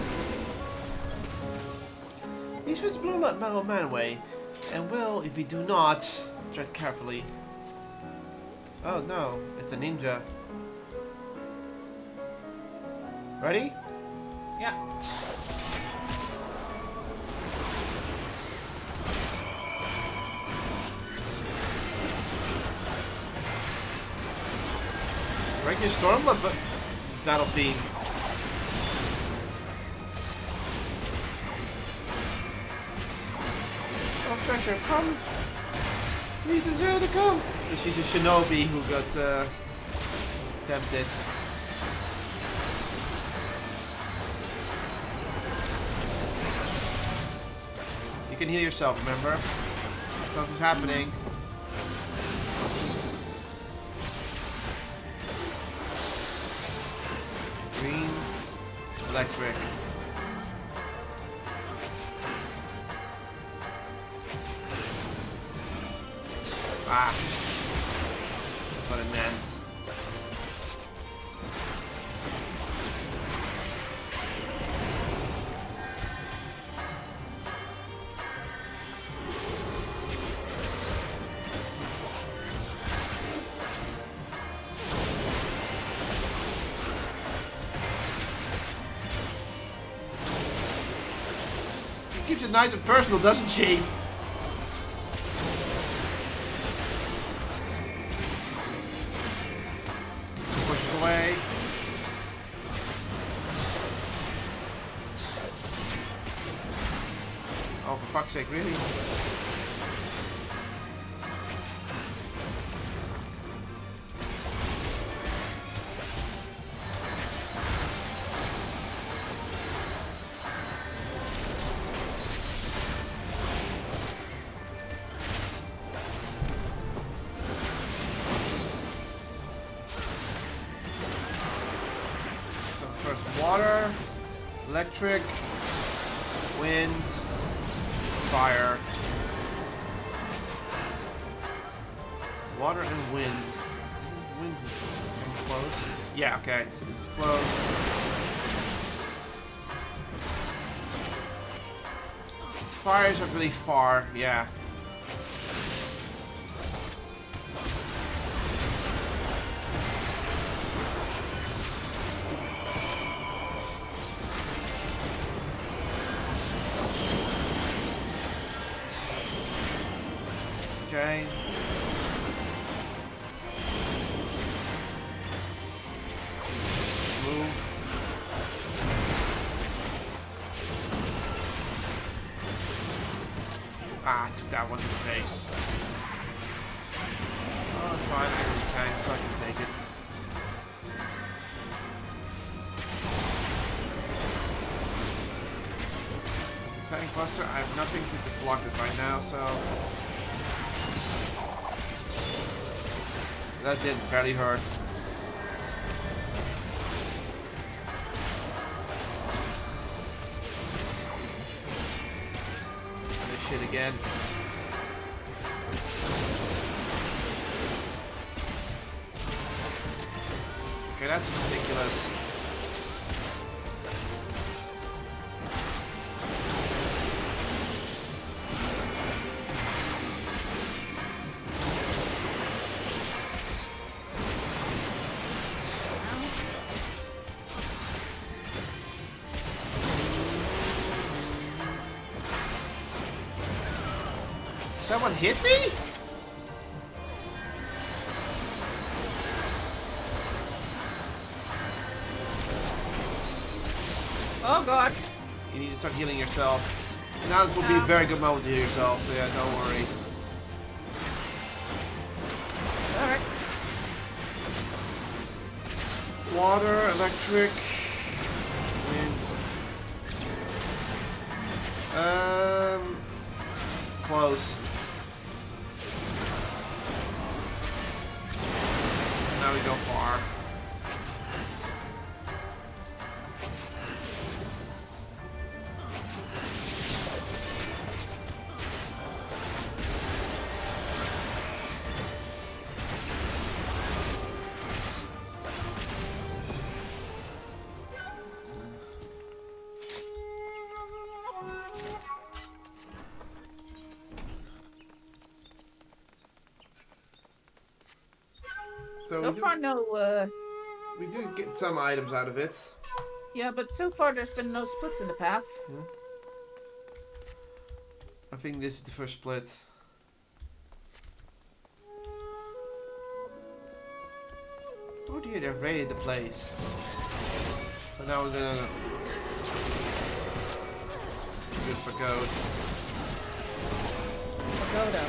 These fish blow like Mellow Man away, and will if we do not tread carefully. Oh no, it's a ninja. Ready? Yeah. Regular Stormblood, but Battle Fiend. Oh, treasure, come! We deserve to come! So she's a shinobi who got tempted. You can heal yourself, remember? Something's happening. Green, electric. Ah, that's what it meant. She keeps it nice and personal, doesn't she? Away. Oh, for fuck's sake, really? Water, electric, wind, fire. Water and wind. Wind is close. Yeah, okay, so this is close. Fires are really far, yeah. Okay. Move. Ah, I took that one to the face. Oh, it's fine. I can tank, so I can take it. Tank Buster, I have nothing to block this right now, so... That did barely hurt. This shit again. Okay, that's ridiculous. That one hit me? Oh god. You need to start healing yourself. Now would be a very good moment to heal yourself, so yeah, don't worry. Alright. Water, electric, wind. Close. Now we go far. So far, no. We do get some items out of it. Yeah, but so far there's been no splits in the path. Yeah. I think this is the first split. Oh dear, they've raided the place. So now we're gonna good for code. Pagoda.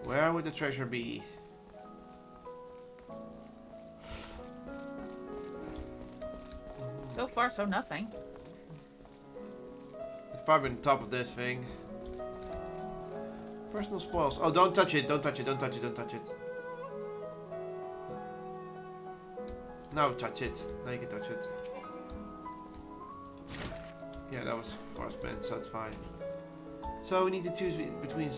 Where would the treasure be? So far, so nothing. It's probably on top of this thing. Personal spoils. Oh, don't touch it, don't touch it, don't touch it, don't touch it. Now touch it. Now you can touch it. Yeah, that was force spent, so it's fine. So we need to choose between...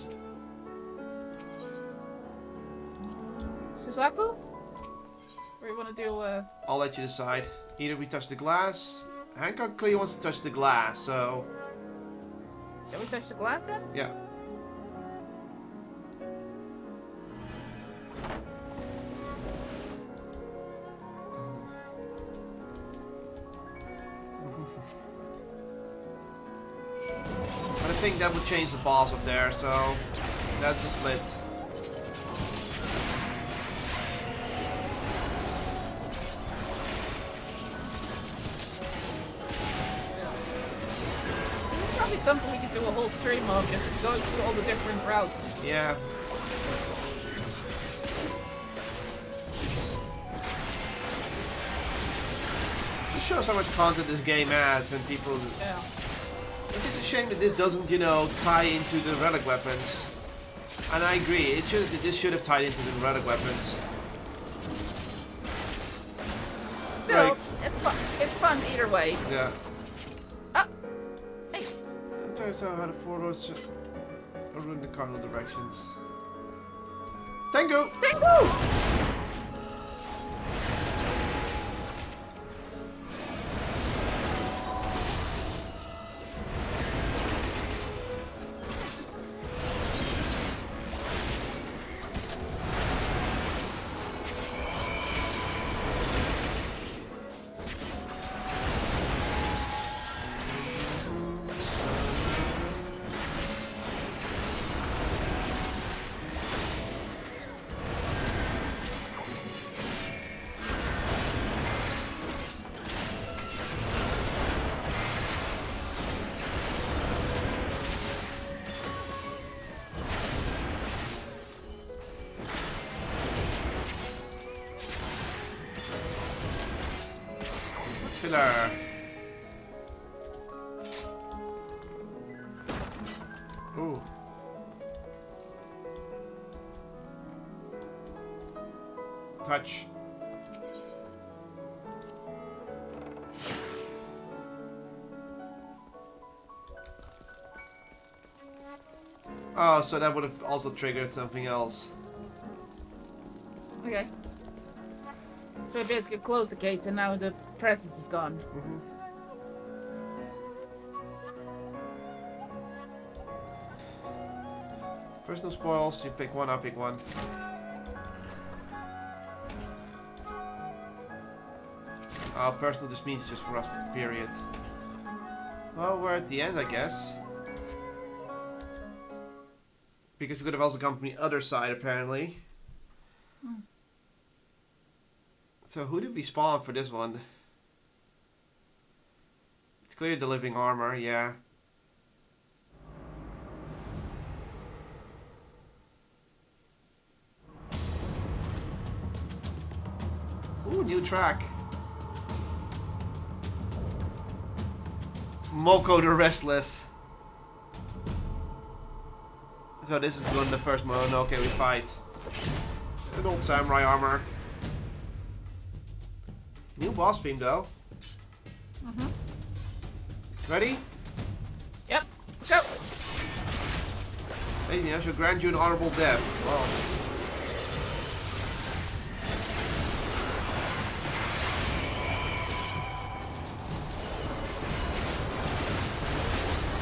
Suzaku? Or you want to do I'll let you decide. Either we touch the glass. Hancock clearly wants to touch the glass, so... Shall we touch the glass then? Yeah. But I think that would change the boss up there, so... That's a split. Something we could do a whole stream of, just going through all the different routes. Yeah. Just shows how much content this game has, and people... Yeah. It's just a shame that this doesn't, you know, tie into the relic weapons. And I agree, this should have tied into the relic weapons. No, Like, it's fun either way. yeah. Hey. Sometimes I had a photos just ruin the cardinal directions. Tango! Tengu! Filler. Ooh. Touch. Oh, so that would have also triggered something else. Okay. So we basically closed the case and now the presence is gone. Mm-hmm. Personal spoils, you pick one, I'll pick one. Personal just means just for us, period. Well, we're at the end, I guess. Because we could have also come from the other side, apparently. So who did we spawn for this one? clearly the living armor, yeah. Ooh, new track. Moko the Restless. So this is going the first mode. Okay, we fight. An old samurai armor. New boss theme though. Ready? Yep. Go. Maybe I should grant you an honorable death. Wow.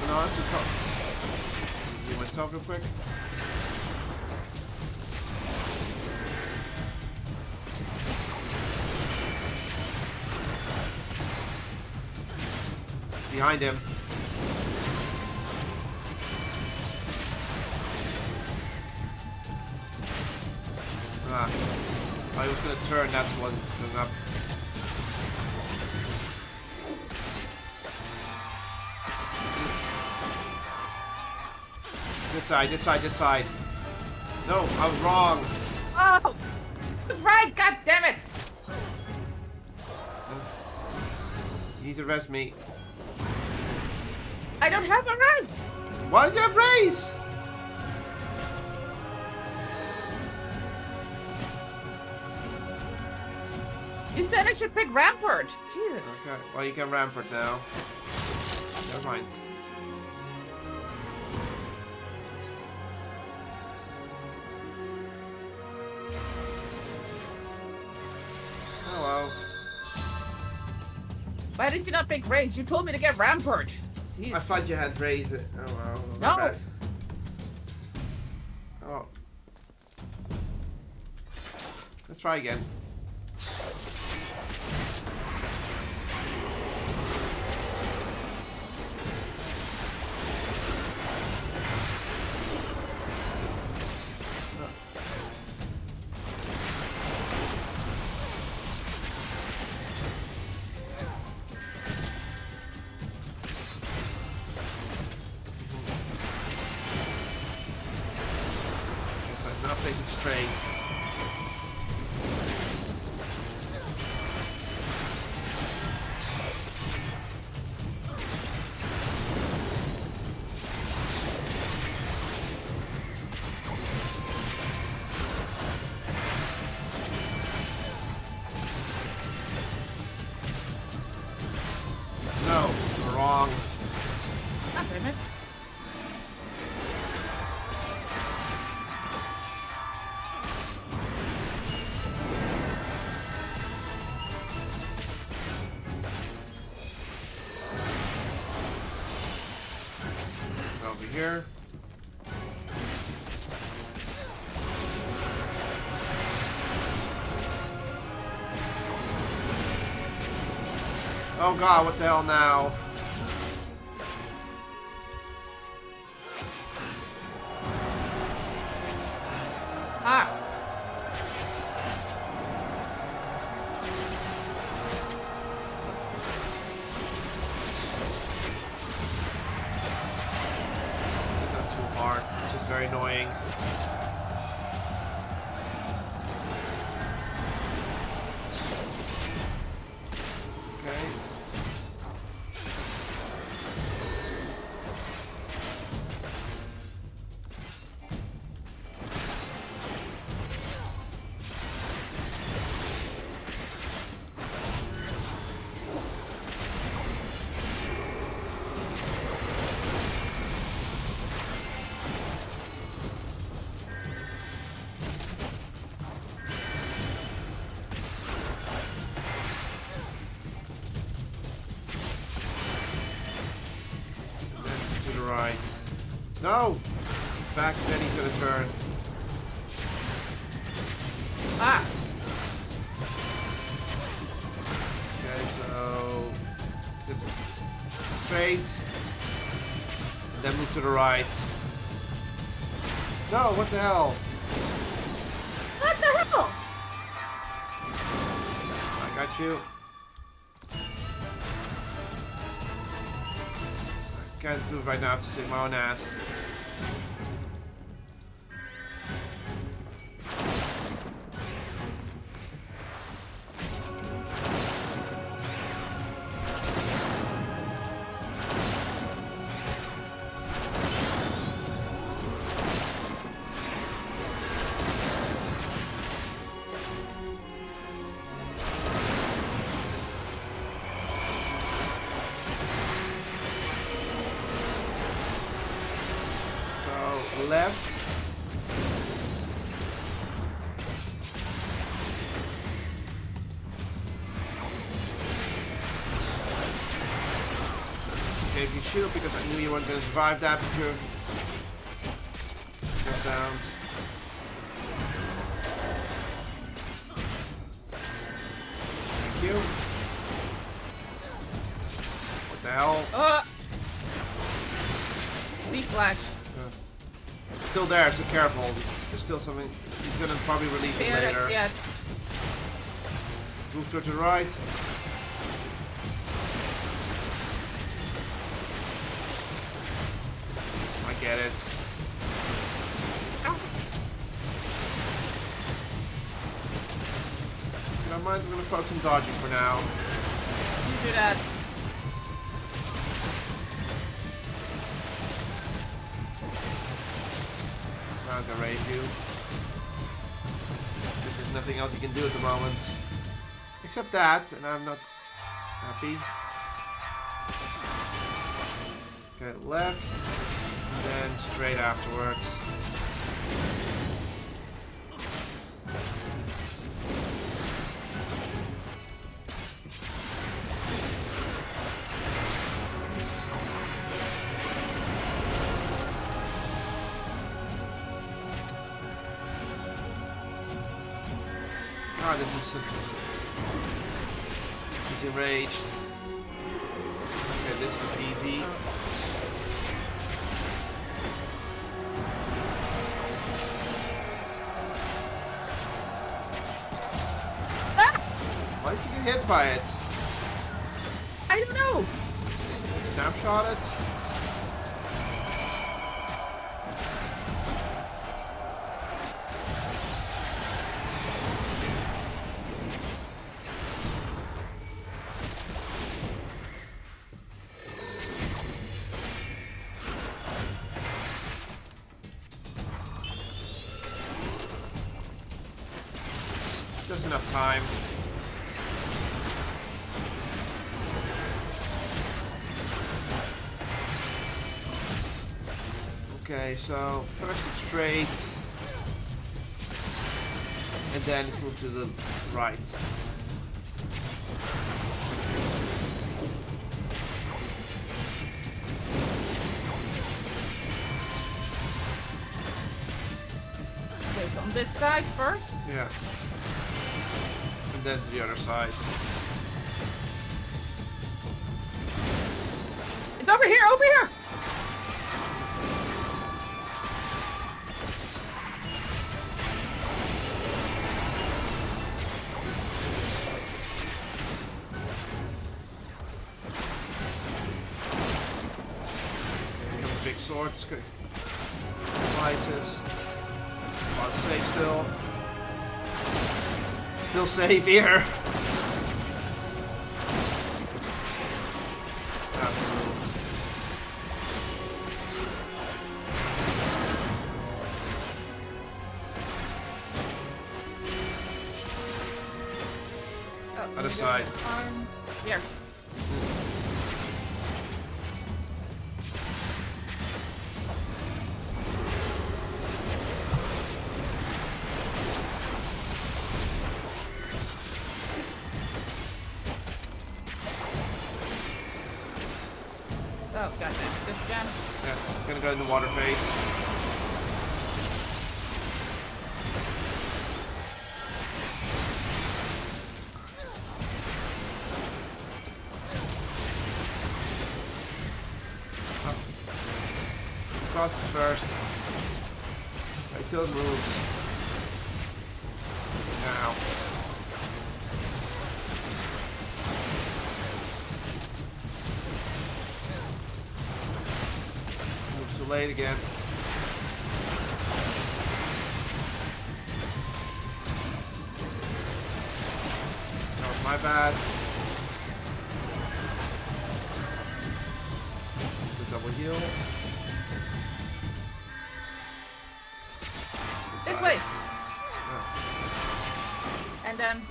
No, that's a Get myself real quick. Behind him. Ah. I was gonna turn, that's what was up. This side, this side, this side. No, I was wrong. Oh! That's right, god damn it! You need to rest me. I don't have a res! Why did you have raise? You said I should pick Rampart. Jesus. Okay, well you can rampart now. Never mind. Oh well. Why did you not pick Raise? You told me to get Rampart. Jeez. I thought you had raised it. Oh well. No. Bad. Oh. Let's try again. Straight. No, you're wrong. God damn it. Over here. Oh god, what the hell now? Ah. Not too hard, it's just very annoying. Okay. To the right. No! Back, then he's gonna turn. Ah. Okay, so just straight, and then move to the right. No, what the hell? What the hell? I got you. can't do it right now. I have to save my own ass. Left. Okay, if you shield because I knew you weren't going to survive that with your down. Thank you. What the hell? Z-slash. Still there, so careful. There's still something. He's gonna probably release it later. Yeah. Move to the right. I get it. I don't mind, I'm gonna focus on dodging for now. You do that. I'm gonna raise you. Because there's nothing else you can do at the moment. Except that, and I'm not happy. Okay, left, and then straight afterwards. Ah, this is he's enraged. Okay, this is easy. Ah! Why did you get hit by it? I don't know. Snapshot it? Just enough time. Okay, so first it's straight, and then it's moved to the right. Okay, so on this side first. Yeah. And then to the other side. It's over here, over here! Here comes big swords. Slices. Spot safe still. Still safe here. Other side. Here. Oh, gotcha. This again. Yeah, gonna go in the water phase. Crosses first. Right till it moves. Now. late again. That was my bad. The double heal. This way. And then.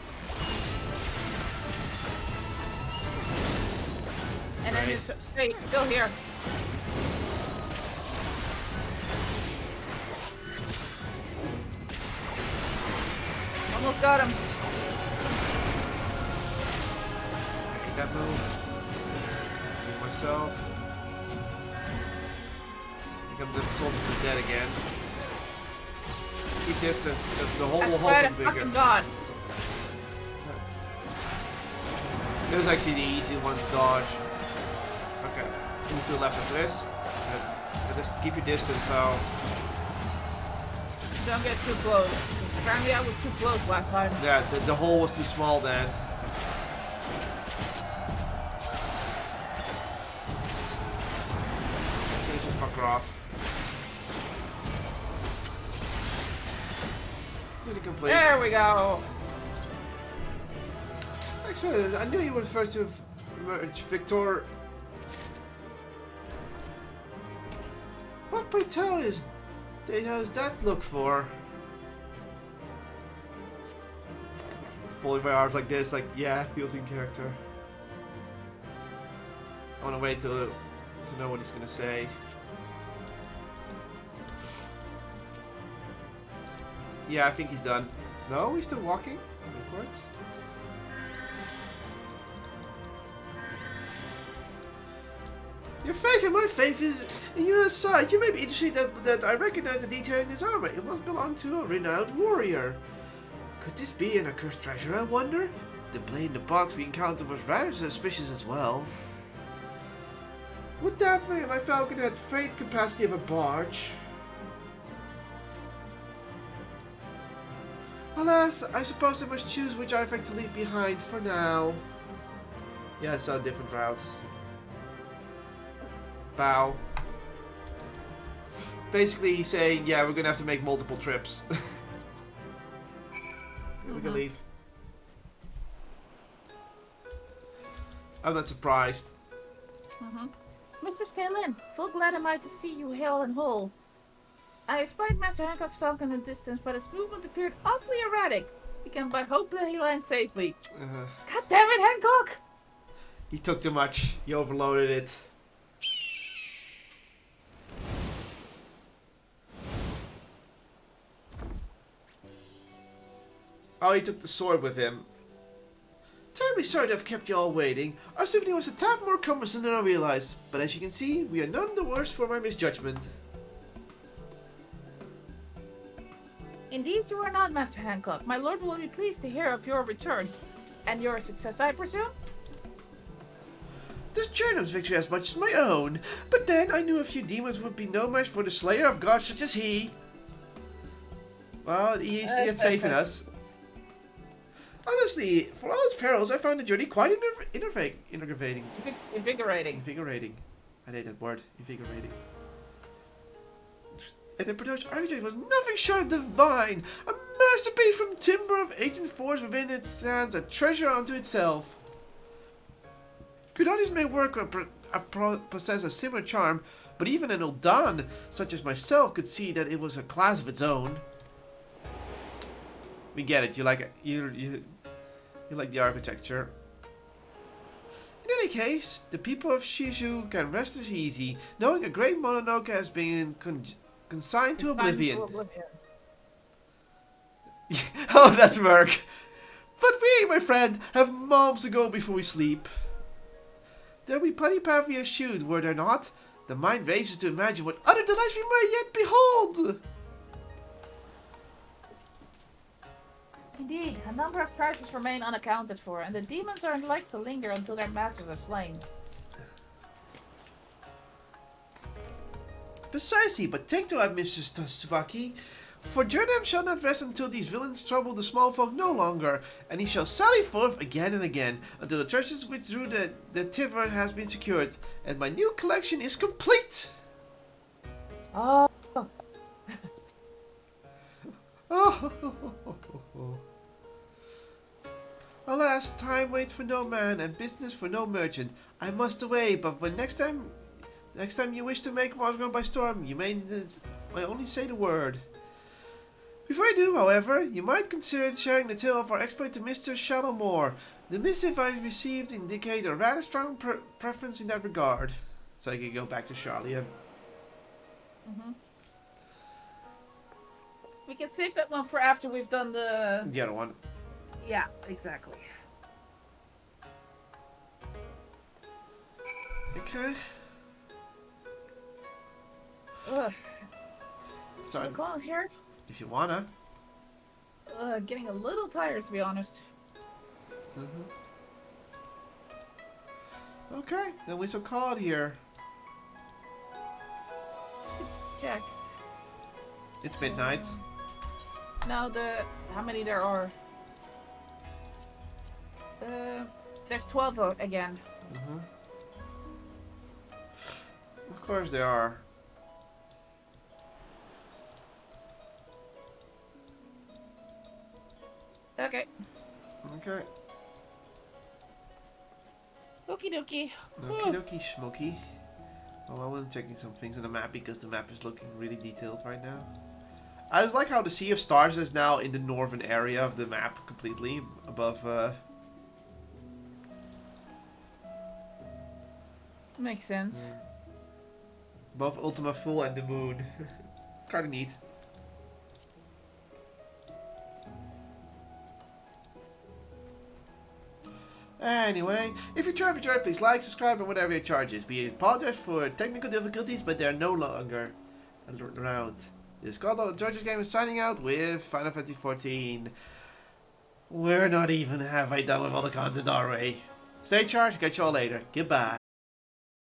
And then Nice. just stay still here. Almost got him. I hate that move. Move myself. I think the soldier is dead again. Keep distance. The hole will hold That's him bigger. fucking god. This is actually the easy one to dodge. Okay. Move to the left of this. Just keep your distance so. Don't get too close. Apparently I was too close last time. Yeah, the hole was too small then. Okay, just fuck her off. Did it complete? There we go. Actually, I knew you were the first to emerge, Victor. What, pray tell, does that look for? Folding my arms like this, like, yeah, built-in character. I want to wait to know what he's gonna say. Yeah, I think he's done. No, he's still walking. Wait for it. Your faith and my faith is in your side. You may be interested that I recognize the detail in his armor. It must belong to a renowned warrior. Could this be an accursed treasure, I wonder? The blade in the box we encountered was rather suspicious as well. Would that mean my falcon had freight capacity of a barge? Alas, I suppose I must choose which artifact to leave behind for now. Yeah, I saw different routes. Bow. Basically he's saying, yeah, we're gonna have to make multiple trips. We can leave. I'm not surprised. Mr. Scalin, full glad am I to see you hale and whole. I espied Master Hancock's falcon in the distance, but its movement appeared awfully erratic. We can but hope that he lands safely. God damn it, Hancock! He took too much. He overloaded it. Oh, he took the sword with him. Terribly sorry to have kept you all waiting. Our souvenir was a tad more cumbersome than I realized, but as you can see, we are none the worse for my misjudgment. Indeed you are not, Master Hancock. My lord will be pleased to hear of your return. And your success, I presume? This Chernom's victory as much as my own, but then I knew a few demons would be no match for the slayer of gods such as he. Well, he has faith in us. Honestly, for all its perils, I found the journey quite invigorating. Invigorating. I hate that word. Invigorating. And the production architect was nothing short of divine. A masterpiece from timber of ancient force within it stands a treasure unto itself. Kudani's may work possess a similar charm, but even an Uldan such as myself could see that it was a class of its own. We get it. You like it. You like the architecture. In any case, the people of Shishu can rest as easy, knowing a great Mononoke has been consigned to oblivion. Oh, that's Merc. But we, my friend, have moms to go before we sleep. There'll be plenty path we eschewed, were there not? The mind races to imagine what other delights we may yet behold. Indeed, a number of treasures remain unaccounted for, and the demons are like to linger until their masters are slain. Precisely, but take to it, Mr. Tsubaki. For Jernam shall not rest until these villains trouble the small folk no longer, and he shall sally forth again and again, until the treasures which drew the Tivern has been secured, and my new collection is complete. Oh. Alas, time waits for no man, and business for no merchant. I must away, but when next time you wish to make Moscow by storm, you may only say the word. Before I do, however, you might consider sharing the tale of our exploit to Mr. Shadowmore. The missive I received indicate a rather strong preference in that regard. So I can go back to Charlie. We can save that one for after we've done the other one. Yeah, exactly. Okay. Ugh. Sorry. Go on here. If you wanna. Getting a little tired, to be honest. Okay, then we shall call it here. Check. It's midnight. No, how many there are? There's 12 again. Of course there are. Okay. Okay. Okie dokie. Okie dokie, Smokey. Oh, I was checking some things on the map because the map is looking really detailed right now. I just like how the Sea of Stars is now in the northern area of the map completely above. Makes sense. Above Ultima Full and the moon. Kinda neat. Anyway, if you enjoyed, please like, subscribe, and whatever your charges. We apologize for technical difficulties, but they're no longer around. This Kotlol JCG game is signing out with Final Fantasy 14. We're not even halfway done with all the content already. Stay charged, catch y'all later. Goodbye.